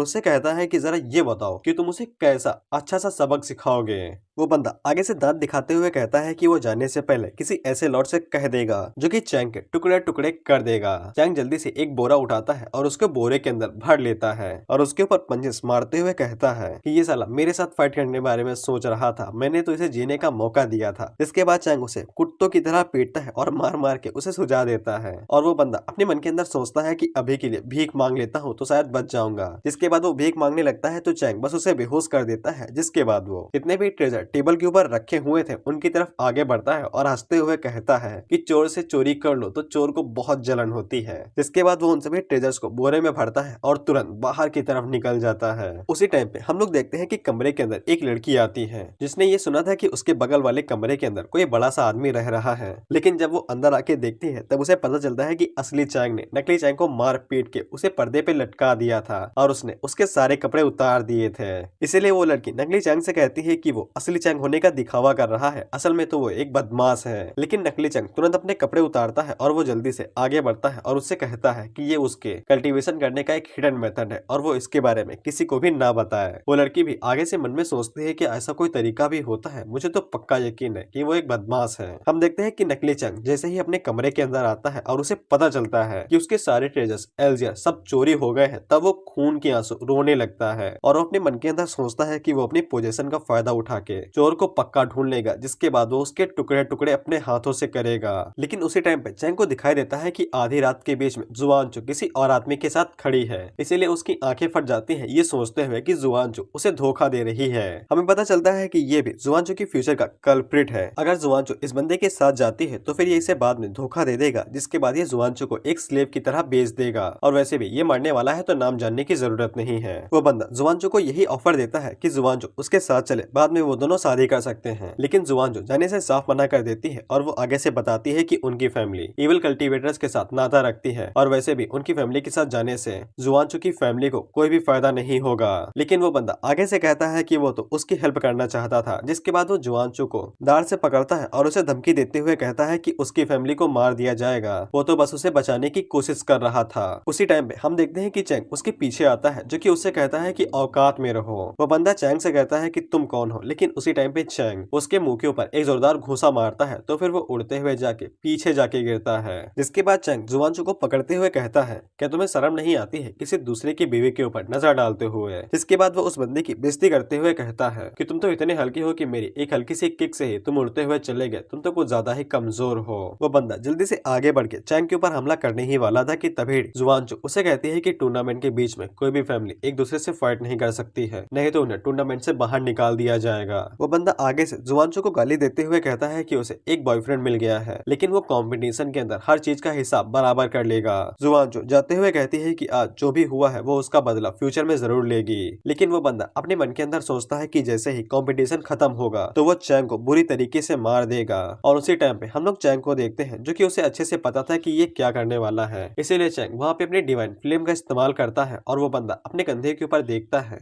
उससे कहता है कि जरा ये बताओ कि तुम उसे कैसा अच्छा सा सबक सिखाओगे। वो बंदा आगे से दांत दिखाते हुए कहता है कि वो जाने से पहले किसी ऐसे लॉर्ड से कह देगा जो कि चैंग के टुकड़े टुकड़े कर देगा। चैंग जल्दी से एक बोरा उठाता है और उसको बोरे के अंदर भर लेता है और उसके ऊपर पंजेस मारते हुए कहता है कि ये साला मेरे साथ फाइट करने के बारे में सोच रहा था, मैंने तो इसे जीने का मौका दिया था। इसके बाद चैंग उसे कुत्तों की तरह पीटता है और मार मार के उसे सुझा देता है और वो बंदा अपने मन के अंदर सोचता है कि अभी के लिए भीख मांग लेता हूँ तो शायद बच जाऊंगा। जिसके बाद वो भीख मांगने लगता है तो चैंग बस उसे बेहोश कर देता है। जिसके बाद वो जितने भी ट्रेजर टेबल के ऊपर रखे हुए थे उनकी तरफ आगे बढ़ता है और हंसते हुए कहता है कि चोर से चोरी कर लो तो चोर को बहुत जलन होती है। जिसके बाद वो उन सभी ट्रेजर्स को बोरे में भरता है और तुरंत बाहर की तरफ निकल जाता है। उसी टाइम पे हम लोग देखते हैं कि कमरे के अंदर एक लड़की आती है जिसने ये सुना था कि उसके बगल वाले कमरे के अंदर कोई बड़ा सा आदमी रह रहा है, लेकिन जब वो अंदर आके देखती है तब उसे पता चलता है कि असली चैंग ने नकली चैंग को मार पीट के उसे पर्दे पे लटका दिया था और उसने उसके सारे कपड़े उतार दिए थे। इसीलिए वो लड़की नकली चैंग से कहती है कि वो असली चैंग होने का दिखावा कर रहा है, असल में तो वो एक बदमाश है। लेकिन नकली चैंग तुरंत अपने कपड़े उतारता है और वो जल्दी से आगे बढ़ता है और उससे कहता है कि ये उसके कल्टीवेशन करने का एक हिडन मेथड है और वो इसके बारे में किसी को भी ना बताए। वो लड़की भी आगे से मन में सोचती है कि ऐसा कोई तरीका भी होता है, मुझे तो पक्का यकीन है कि वो एक बदमाश है। हम देखते हैं कि नकली चैंग जैसे ही अपने कमरे के अंदर आता है और उसे पता चलता है कि उसके सारे ट्रेजर्स एल्जियर सब चोरी हो गए हैं, तब वो खून के आंसू रोने लगता है और वो अपने मन के अंदर सोचता है कि वो अपनी पोजीशन का फायदा उठा के चोर को पक्का ढूंढ लेगा, जिसके बाद वो उसके टुकड़े टुकड़े अपने हाथों से करेगा। लेकिन उसी टाइम पे चैंग को दिखाई देता है कि आधी रात के बीच में जुआनचो किसी और आदमी के साथ खड़ी है, इसीलिए उसकी आंखें फट जाती हैं ये सोचते हुए कि जुआनचो उसे धोखा दे रही है। हमें पता चलता है कि ये भी जुआनचो की फ्यूचर का कल्प्रिट है। अगर जुआनचो इस बंदे के साथ जाती है तो फिर ये इसे बाद में धोखा दे देगा, जिसके बाद ये जुआनचो को एक स्लेव की तरह बेच देगा और वैसे भी ये मरने वाला है तो नाम जानने की जरूरत नहीं है। वो बंदा जुआनचो को यही ऑफर देता है कि जुआनचो उसके साथ चले, बाद में वो दोनों शादी कर सकते हैं। लेकिन जुआनचो जाने से साफ मना कर देती है और वो आगे से बताती है कि उनकी फैमिली इविल कल्टीवेटर्स के साथ नाता रखती है और वैसे भी उनकी फैमिली के साथ जाने से जुआनचो की फैमिली को कोई भी फायदा नहीं होगा। लेकिन वो बंदा आगे से कहता है कि वो तो उसकी हेल्प करना चाहता था। जिसके बाद वो जुआनचो को दाढ़ से पकड़ता है और उसे धमकी देते हुए कहता है कि उसकी फैमिली को मार दिया जाएगा, वो तो बस उसे बचाने की कोशिश कर रहा था। उसी टाइम पे हम देखते हैं कि चैंग उसके पीछे आता है जो कि उससे कहता है कि औकात में रहो। वो बंदा चैंग से कहता है कि तुम कौन हो, लेकिन उसी टाइम पे चैंग उसके मुंह के ऊपर एक जोरदार घूंसा मारता है तो फिर वो उड़ते हुए जाके पीछे जाके गिरता है। जिसके बाद चैंग जुआनचो को पकड़ते हुए कहता है क्या तुम्हें शर्म नहीं आती है किसी दूसरे की बीवी के ऊपर नजर डालते हुए। जिसके बाद वो उस बंदे की बेइज्जती करते हुए कहता है कि तुम तो इतने हल्की हो कि मेरी एक हल्की सी किक से ही तुम उड़ते हुए चले गए, तुम तो कुछ ज्यादा ही कमजोर हो। वो बंदा जल्दी से आगे बढ़ के चैंग के ऊपर हमला करने ही वाला था कि तभी जुआनचो उसे कहती है कि टूर्नामेंट के बीच में कोई भी फैमिली एक दूसरे से फाइट नहीं कर सकती है, नहीं तो उन्हें टूर्नामेंट से बाहर निकाल दिया जाएगा। वो बंदा आगे से जुआनचो को गाली देते हुए कहता है कि उसे एक बॉयफ्रेंड मिल गया है, लेकिन वो कंपटीशन के अंदर हर चीज का हिसाब बराबर कर लेगा। जुआनचो जाते हुए कहती है कि आज जो भी हुआ है वो उसका बदला फ्यूचर में जरूर लेगी। लेकिन वो बंदा अपने मन के अंदर सोचता है कि जैसे ही कंपटीशन खत्म होगा तो वो चैंग को बुरी तरीके से मार देगा। और उसी टाइम पे हम लोग चैंग को देखते हैं जो कि उसे अच्छे से पता था कि ये क्या करने वाला है, इसीलिए चैंग वहाँ पे अपनी डिवाइन फ्लेम का इस्तेमाल करता है और वो बंदा अपने कंधे के ऊपर देखता है।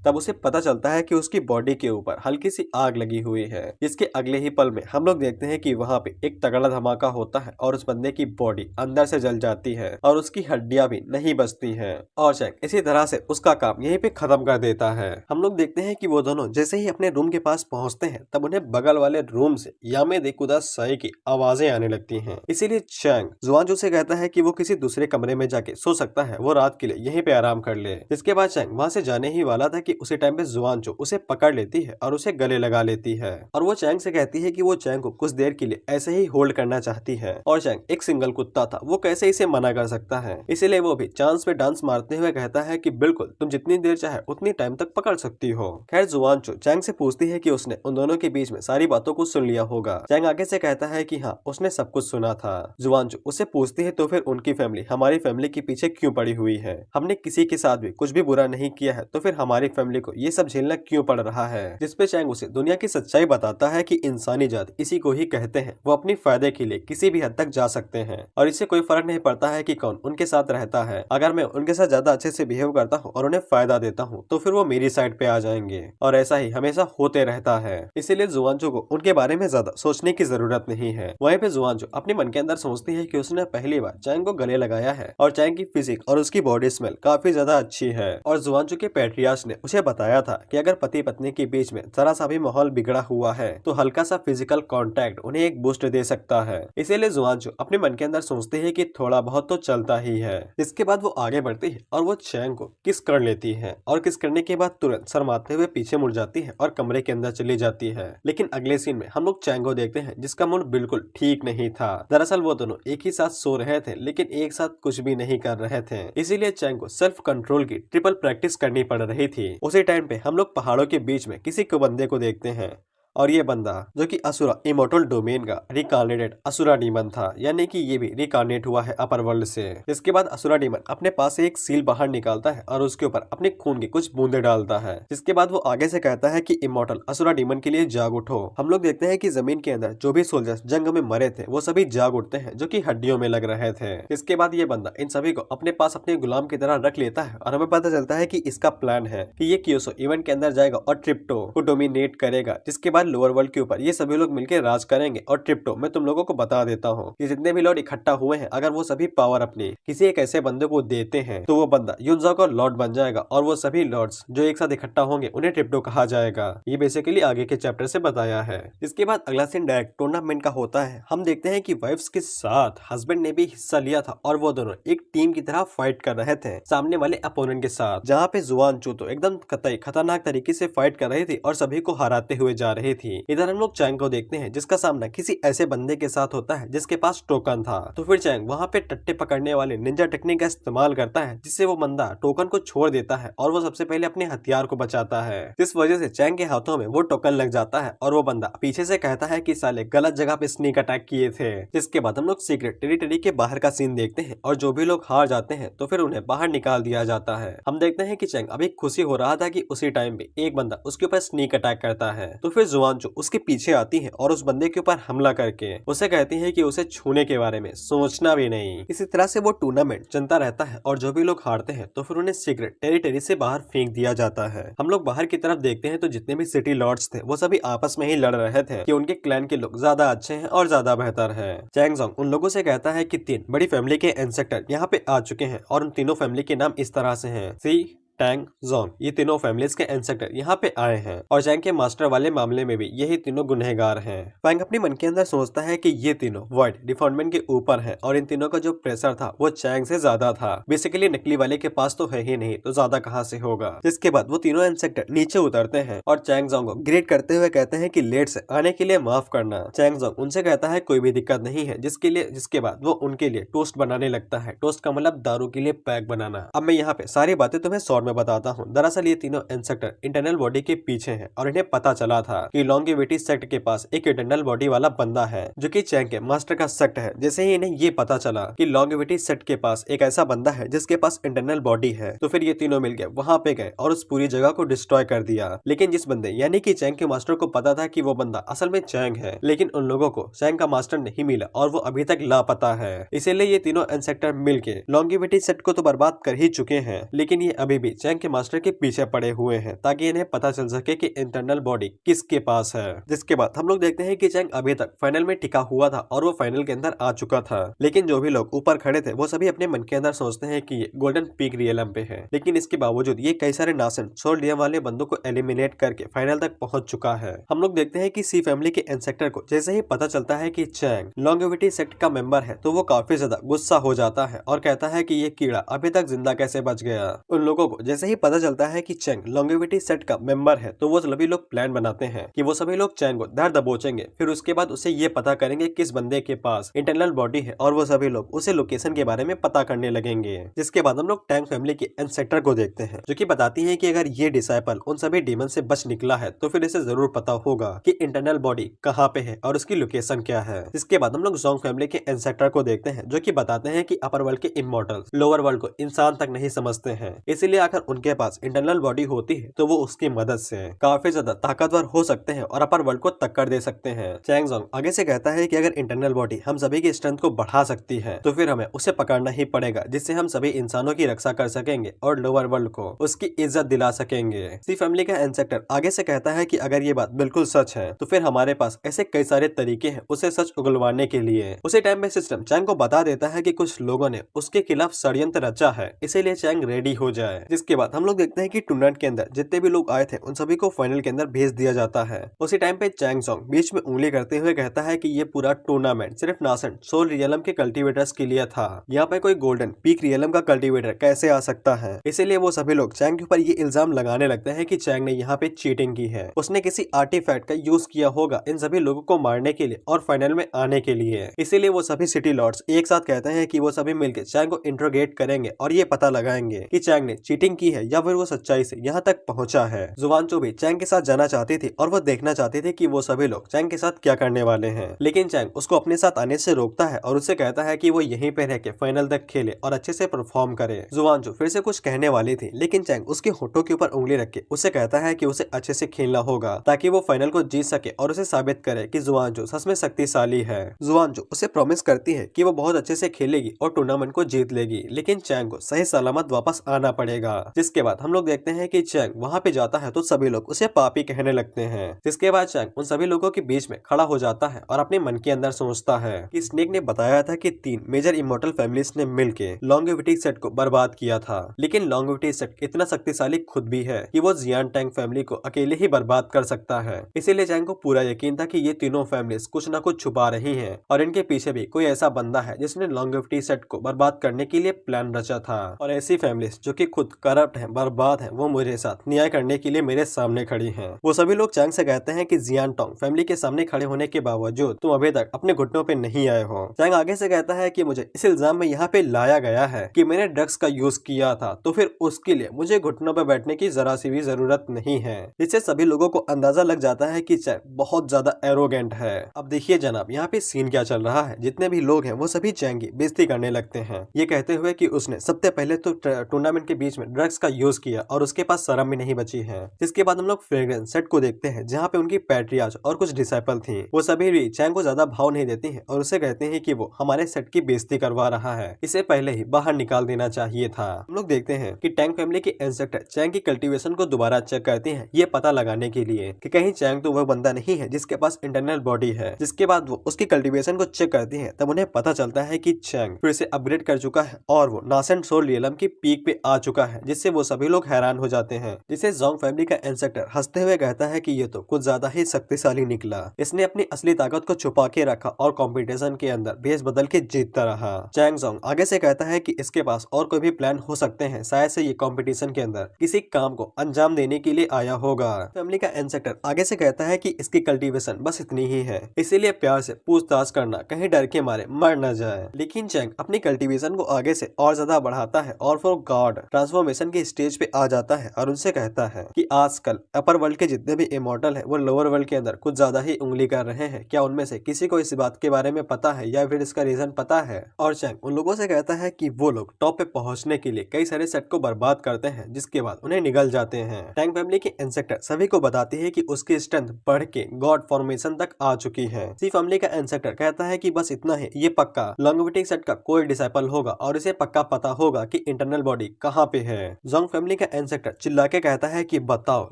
तब उसे पता चलता है कि उसकी बॉडी के ऊपर हल्की सी आग लगी हुई है। इसके अगले ही पल में हम लोग देखते हैं कि वहाँ पे एक तगड़ा धमाका होता है और उस बंदे की बॉडी अंदर से जल जाती है और उसकी हड्डियां भी नहीं बचती हैं और चैंग इसी तरह से उसका काम यहीं पे खत्म कर देता है। हम लोग देखते हैं कि वो दोनों जैसे ही अपने रूम के पास पहुंचते हैं तब उन्हें बगल वाले रूम से यामे देखुदासाई की आवाजें आने लगती हैं। इसीलिए चैंग जुआनचू से कहता है कि वो किसी दूसरे कमरे में जाके सो सकता है, वो रात के लिए यहीं पे आराम कर ले। इसके बाद चैंग वहाँ से जाने ही वाला था कि उसी टाइम पे जुआनचू उसे पकड़ लेती है और उसे गले लगा लेती है और वो चैंग से कहती है कि वो चैंग को कुछ देर के लिए ऐसे ही होल्ड करना चाहती है और चैंग एक सिंगल कुत्ता था, वो कैसे इसे मना कर सकता है। इसीलिए वो भी चांस पे डांस मारते हुए कहता है कि बिल्कुल तुम जितनी देर चाहे उतनी टाइम तक पकड़ सकती हो। खैर जुआनचू चैंग से पूछती है कि उसने उन दोनों के बीच में सारी बातों को सुन लिया होगा। चैंग आगे से कहता है कि हाँ उसने सब कुछ सुना था। जुआनचू उससे पूछती है तो फिर उनकी फैमिली हमारी फैमिली के पीछे क्यों पड़ी हुई है? हमने किसी के साथ भी कुछ भी बुरा नहीं किया है तो फिर हमारी फैमिली को ये सब झेलना क्यों पड़ रहा है? जिसपे चैंग उसे दुनिया की सच्चाई बताता है कि इंसानी जात इसी को ही कहते हैं, वो अपनी फायदे के लिए किसी भी हद तक जा सकते हैं और इससे कोई फर्क नहीं पड़ता है कि कौन उनके साथ रहता है। अगर मैं उनके साथ ज्यादा अच्छे से बिहेव करता हूँ और उन्हें फायदा देता हूँ तो फिर वो मेरी साइड पे आ जाएंगे और ऐसा ही हमेशा होते रहता है। इसीलिए जुआनचू को उनके बारे में ज्यादा सोचने की जरूरत नहीं है। वहीं पे जुआनचू अपने मन के अंदर सोचती है कि उसने पहली बार चैंग को गले लगाया है और चैंग की फिजिक और उसकी बॉडी स्मेल काफी ज्यादा अच्छी है और जुआनचू के पैट्रियार्च ने उसे बताया था कि अगर पति पत्नी के बीच में जरा सा भी माहौल बिगड़ा हुआ है तो हल्का सा फिजिकल कांटेक्ट उन्हें एक बूस्ट दे सकता है। इसीलिए जुआनचू अपने मन के अंदर सोचती है कि थोड़ा बहुत तो चलता ही है। इसके बाद वो आगे बढ़ती है और वो चैंग को किस कर लेती है और किस करने के बाद तुरंत शर्माते हुए पीछे मुड़ जाती है और कमरे के अंदर चली जाती है। लेकिन अगले सीन में हम लोग चैंग को देखते हैं जिसका मूड बिल्कुल ठीक नहीं था। दरअसल वो दोनों एक ही साथ सो रहे थे लेकिन एक साथ कुछ भी नहीं कर रहे थे। इसीलिए चैंग को सेल्फ कंट्रोल की ट्रिपल प्रैक्टिस करनी पड़ रही थी। उसी टाइम पे हम लोग पहाड़ों के बीच में किसी को बंदे को देखते हैं और ये बंदा जो कि असुरा इमोर्टल डोमेन का रिकार्नेटेड असुरा डीमन था, यानी कि ये भी रिकार्नेट हुआ है अपर वर्ल्ड से। इसके बाद असुरा डीमन अपने पास से एक सील बाहर निकालता है और उसके ऊपर अपने खून की कुछ बूंदे डालता है। जिसके बाद वो आगे से कहता है कि इमोर्टल असुरा डीमन के लिए जाग उठो। हम लोग देखते हैं कि जमीन के अंदर जो भी सोल्जर्स जंग में मरे थे वो सभी जाग उठते हैं जो कि हड्डियों में लग रहे थे। इसके बाद ये बंदा इन सभी को अपने पास अपने गुलाम की तरह रख लेता है और हमें पता चलता है कि इसका प्लान है कि ये क्योसो इवेंट के अंदर जाएगा और ट्रिप्टो को डोमिनेट करेगा। जिसके बाद लोअर वर्ल्ड के ऊपर ये सभी लोग मिलकर राज करेंगे और ट्रिप्टो मैं तुम लोगों को बता देता हूँ कि जितने भी लॉर्ड इकट्ठा हुए हैं अगर वो सभी पावर अपनी किसी एक ऐसे बंदे को देते हैं तो वो बंदा युनजाओ का लॉर्ड बन जाएगा और वो सभी लॉर्ड्स जो एक साथ इकट्ठा होंगे उन्हें ट्रिप्टो कहा जाएगा। ये बेसिकली आगे के चैप्टर से बताया है। इसके बाद अगला सीन डायरेक्ट टूर्नामेंट का होता है। हम देखते हैं कि वाइफ्स के साथ हस्बैंड ने भी हिस्सा लिया था और वो दोनों एक टीम की तरह फाइट कर रहे थे सामने वाले अपोनेंट के साथ, जहाँ पे जुआनचू तो एकदम कतई खतरनाक तरीके से फाइट कर रही थी और सभी को हराते हुए जा रही थी। इधर हम लोग चैंग को देखते हैं जिसका सामना किसी ऐसे बंदे के साथ होता है जिसके पास टोकन था। तो फिर चैंग वहाँ पे टट्टे पकड़ने वाले निंजा टेक्निक का इस्तेमाल करता है जिससे वो बंदा टोकन को छोड़ देता है और वो सबसे पहले अपने हथियार को बचाता है। जिस वजह से चैंग के हाथों में वो टोकन लग जाता है और वो बंदा पीछे से कहता है कि साले गलत जगह पे स्नीक अटैक किए थे। जिसके बाद हम लोग सीक्रेट टेरिटरी के बाहर का सीन देखते हैं और जो भी लोग हार जाते हैं तो फिर उन्हें बाहर निकाल दिया जाता है। हम देखते हैं कि चैंग अभी खुशी हो रहा था कि उसी टाइम पे एक बंदा उसके ऊपर स्नीक अटैक करता है। तो फिर जुआनचू उसके पीछे आती है और उस बंदे के ऊपर हमला करके उसे कहती है कि उसे छूने के बारे में सोचना भी नहीं। इसी तरह से वो टूर्नामेंट चलता रहता है और जो भी लोग हारते हैं तो फिर उन्हें सीक्रेट टेरिटरी से बाहर फेंक दिया जाता है। हम लोग बाहर की तरफ देखते हैं तो जितने भी सिटी लॉर्ड्स थे वो सभी आपस में ही लड़ रहे थे कि उनके क्लैन के लोग ज्यादा अच्छे हैं और ज्यादा बेहतर है। चैंग जोंग उन लोगों से कहता है कि 3 बड़ी फैमिली के एंसेस्टर यहाँ पे आ चुके हैं और उन तीनों फैमिली के नाम इस तरह से हैं, सी टैंग जोंग। ये तीनों फैमिलीज के एंसेस्टर यहाँ पे आए हैं और चैंग के मास्टर वाले मामले में भी यही तीनों गुनहगार हैं। फैंग अपने मन के अंदर सोचता है कि ये तीनों वॉइड डिपार्टमेंट के ऊपर हैं और इन तीनों का जो प्रेशर था वो चैंग से ज्यादा था। बेसिकली नकली वाले के पास तो है ही नहीं तो ज्यादा कहाँ से होगा। जिसके बाद वो तीनों एंसेस्टर नीचे उतरते हैं और चैंग जोंग को ग्रेट करते हुए कहते हैं कि लेट से आने के लिए माफ करना। चैंग जोंग उनसे कहता है कोई भी दिक्कत नहीं है। जिसके बाद वो उनके लिए टोस्ट बनाने लगता है। टोस्ट का मतलब दारू के लिए पैक बनाना। अब मैं यहाँ पे सारी बातें तुम्हें शॉर्ट में बताता हूँ। दरअसल ये तीनों इंसेक्टर इंटरनल बॉडी के पीछे हैं और इन्हें पता चला था कि लॉन्गेविटी सेक्ट के पास एक इंटरनल बॉडी वाला बंदा है जो कि चैंग के मास्टर का सेक्ट है। जैसे ही इन्हें ये पता चला कि लॉन्गेविटी सेक्ट के पास एक ऐसा बंदा है जिसके पास इंटरनल बॉडी है तो फिर ये तीनों मिलकर वहां पे गए और उस पूरी जगह को डिस्ट्रॉय कर दिया। लेकिन जिस बंदे यानी कि चैंग के मास्टर को पता था कि वो बंदा असल में चैंग है, लेकिन उन लोगों को चैंग का मास्टर नहीं मिला और वो अभी तक लापता है। इसीलिए ये तीनों इंसेक्टर मिलके लॉन्गेविटी सेक्ट को तो बर्बाद कर ही चुके हैं, लेकिन ये अभी भी चैंग के मास्टर के पीछे पड़े हुए हैं ताकि इन्हें पता चल सके कि इंटरनल बॉडी किसके पास है। जिसके बाद हम लोग देखते हैं कि चैंग अभी तक फाइनल में टिका हुआ था और वो फाइनल के अंदर आ चुका था, लेकिन जो भी लोग ऊपर खड़े थे वो सभी अपने मन के अंदर सोचते हैं कि ये गोल्डन पीक रियलम पे है, लेकिन इसके बावजूद ये कई सारे नासन सोल्डियम वाले बंदों को एलिमिनेट करके फाइनल तक पहुंच चुका है। हम लोग देखते हैं कि सी फैमिली के इंसेक्टर को जैसे ही पता चलता है कि चैंग लॉन्गेविटी सेक्ट का मेंबर है तो वो काफी ज्यादा गुस्सा हो जाता है और कहता है कि ये कीड़ा अभी तक जिंदा कैसे बच गया। उन लोगों को जैसे ही पता चलता है कि चैंग लॉन्गेविटी सेक्ट का मेंबर है तो वो सभी लोग प्लान बनाते हैं कि वो सभी लोग चैंग को धर दबोचेंगे, फिर उसके बाद उसे ये पता करेंगे किस बंदे के पास इंटरनल बॉडी है और वो सभी लोग उसे लोकेशन के बारे में पता करने लगेंगे। जिसके बाद हम लोग टैंग फैमिली के इंसेक्टर को देखते हैं जो कि बताती है कि अगर ये डिसाइपल उन सभी डीमन से बच निकला है तो फिर इसे जरूर पता होगा कि इंटरनल बॉडी कहाँ पे है और उसकी लोकेशन क्या है। इसके बाद हम लोग जोंग फैमिली के इंसेक्टर को देखते हैं जो कि बताते हैं कि अपर वर्ल्ड के इमॉर्टल्स लोअर वर्ल्ड को इंसान तक नहीं समझते हैं, इसीलिए अगर उनके पास इंटरनल बॉडी होती है तो वो उसकी मदद से काफी ज्यादा ताकतवर हो सकते हैं और अपर वर्ल्ड को टक्कर दे सकते हैं। चैंग जोंग आगे से कहता है कि अगर इंटरनल बॉडी हम सभी की स्ट्रेंथ को बढ़ा सकती है तो फिर हमें उसे पकड़ना ही पड़ेगा, जिससे हम सभी इंसानों की रक्षा कर सकेंगे और लोअर वर्ल्ड को उसकी इज्जत दिला सकेंगे। सी फैमिली का इंसेक्टर आगे से कहता है कि अगर ये बात बिल्कुल सच है तो फिर हमारे पास ऐसे कई सारे तरीके हैं उसे सच उगलवाने के लिए। उसी टाइम में सिस्टम चैंग को बता देता है कि कुछ लोगों ने उसके खिलाफ षड्यंत्र रचा है, इसीलिए चैंग रेडी हो जाए। जिसके बाद हम लोग देखते हैं कि टूर्नामेंट के अंदर जितने भी लोग आए थे उन सभी को फाइनल के अंदर भेज दिया जाता है। उसी टाइम पे चैंग जोंग बीच में उंगली करते हुए कहता है कि ये पूरा टूर्नामेंट सिर्फ नासेंट सोल रियलम के कल्टीवेटर्स के लिए था, यहाँ पे कोई गोल्डन पीक रियलम का कल्टीवेटर कैसे आ सकता है। इसीलिए वो सभी लोग चैंग के ऊपर ये इल्जाम लगाने लगते हैं कि चैंग ने यहाँ पे चीटिंग की है, उसने किसी आर्टिफैक्ट का यूज किया होगा इन सभी लोगों को मारने के लिए और फाइनल में आने के लिए। इसीलिए वो सभी सिटी लॉर्ड्स एक साथ कहते हैं कि वो सभी मिलकर चैंग को इंट्रोगेट करेंगे और ये पता लगाएंगे कि चैंग ने चीटिंग की है या फिर वो सच्चाई से यहाँ तक पहुंचा है। जुवानचो भी चैंग के साथ जाना चाहती थी और वो देखना चाहती थी कि वो सभी लोग चैंग के साथ क्या करने वाले हैं, लेकिन चैंग उसको अपने साथ आने से रोकता है और उससे कहता है कि वो यहीं पे रह के फाइनल तक खेले और अच्छे से परफॉर्म करे। जुवानचो फिर से कुछ कहने वाली थी लेकिन चैंग उसके होठों के ऊपर उंगली रख के उसे कहता है कि उसे अच्छे से खेलना होगा ताकि वो फाइनल को जीत सके और उसे साबित करे कि जुवानचो सच में शक्तिशाली है। जुवानचो उसे प्रॉमिस करती है कि वो बहुत अच्छे से खेलेगी और टूर्नामेंट को जीत लेगी, लेकिन चैंग को सही सलामत वापस आना पड़ेगा। जिसके बाद हम लोग देखते हैं कि चैंग वहाँ पे जाता है तो सभी लोग उसे पापी कहने लगते हैं। जिसके बाद चैंग उन सभी लोगों के बीच में खड़ा हो जाता है और अपने मन के अंदर सोचता है कि स्नेक ने बताया था कि 3 मेजर इमॉर्टल फैमिलीज ने मिलके लॉन्गेविटी सेट को बर्बाद किया था, लेकिन लॉन्गेविटी सेट इतना शक्तिशाली खुद भी है कि वो जियान टैंग फैमिली को अकेले ही बर्बाद कर सकता है। इसीलिए चैंग को पूरा यकीन था कि ये तीनों फैमिलीज कुछ न कुछ छुपा रही है और इनके पीछे भी कोई ऐसा बंदा है जिसने लॉन्गेविटी सेट को बर्बाद करने के लिए प्लान रचा था। और ऐसी फैमिलीज जो कि खुद करप्ट है, बर्बाद है, वो मेरे साथ न्याय करने के लिए मेरे सामने खड़ी हैं। वो सभी लोग चैंग से कहते हैं कि जियान टोंग फैमिली के सामने खड़े होने के बावजूद तुम अभी तक अपने घुटनों पे नहीं आए हो। चैंग आगे से कहता है कि मुझे इस इल्जाम में यहाँ पे लाया गया है कि मैंने ड्रग्स का यूज किया था, तो फिर उसके लिए मुझे घुटनों पे बैठने की जरा सी भी जरूरत नहीं है। जिससे सभी लोगों को अंदाजा लग जाता है कि चैंग बहुत ज्यादा एरोगेंट है। अब देखिए जनाब यहाँ पे सीन क्या चल रहा है, जितने भी लोग हैं वो सभी चैंग की बेइज्जती करने लगते हैं, ये कहते हुए कि उसने सबसे पहले तो टूर्नामेंट के बीच में ड्रग्स का यूज किया और उसके पास शर्म भी नहीं बची है। जिसके बाद हम लोग फ्रेग्रेंस सेट को देखते हैं जहाँ पे उनकी पैट्रियार्च और कुछ डिसाइपल थी, वो सभी भी चैंग को ज्यादा भाव नहीं देती हैं और उसे कहते हैं कि वो हमारे सेट की बेइज्जती करवा रहा है, इसे पहले ही बाहर निकाल देना चाहिए था। हम लोग देखते हैं कि टैंग फैमिली के इंस्ट्रक्टर चैंग की कल्टीवेशन को दोबारा चेक करते हैं, ये पता लगाने के लिए कि कहीं चैंग तो वह बंदा नहीं है जिसके पास इंटरनल बॉडी है। जिसके बाद वो उसकी कल्टीवेशन को चेक करती है, तब उन्हें पता चलता है कि चैंग फिर से अपग्रेड कर चुका है और वो नासेंट सोल रियलम की पीक पे आ चुका है, जिससे वो सभी लोग हैरान हो जाते हैं। जिसे जोंग फैमिली का इंस्ट्रक्टर हंसते हुए कहता है कि ये तो कुछ ज्यादा ही शक्तिशाली निकला, इसने अपनी असली ताकत को छुपा के रखा और कंपटीशन के अंदर भेस बदल के जीतता रहा। चैंग जोंग आगे से कहता है कि इसके पास और कोई भी प्लान हो सकते हैं, शायद से ये कंपटीशन के अंदर किसी काम को अंजाम देने के लिए आया होगा। फैमिली का इंस्ट्रक्टर आगे से कहता है कि इसकी कल्टीवेशन बस इतनी ही है, इसीलिए प्यार से पूछताछ करना, कहीं डर के मारे मर न जाए। लेकिन चैंग अपनी कल्टीवेशन को आगे से और ज्यादा बढ़ाता है और फिर गॉड ट्रांसफॉर्मेशन के स्टेज पे आ जाता है और उनसे कहता है कि आजकल अपर वर्ल्ड के जितने भी इमॉर्टल है वो लोअर वर्ल्ड के अंदर कुछ ज्यादा ही उंगली कर रहे हैं, क्या उनमें से किसी को इस बात के बारे में पता है या फिर इसका रीजन पता है। और चैंग उन लोगों से कहता है कि वो लोग टॉप पे पहुंचने के लिए कई सारे सेट को बर्बाद करते हैं, जिसके बाद उन्हें निगल जाते हैं। टैंग फैमिली के इंस्ट्रक्टर सभी को बताती है कि उसकी स्ट्रेंथ बढ़ के गॉड फॉर्मेशन तक आ चुकी है। सी फैमिली का इंस्ट्रक्टर कहता है कि बस इतना है, ये पक्का लॉन्गेविटी सेट का कोई डिसाइपल होगा और इसे पक्का पता होगा कि इंटरनल बॉडी कहाँ पे है। जोंग फैमिली का इंस्पेक्टर चिल्ला के कहता है कि बताओ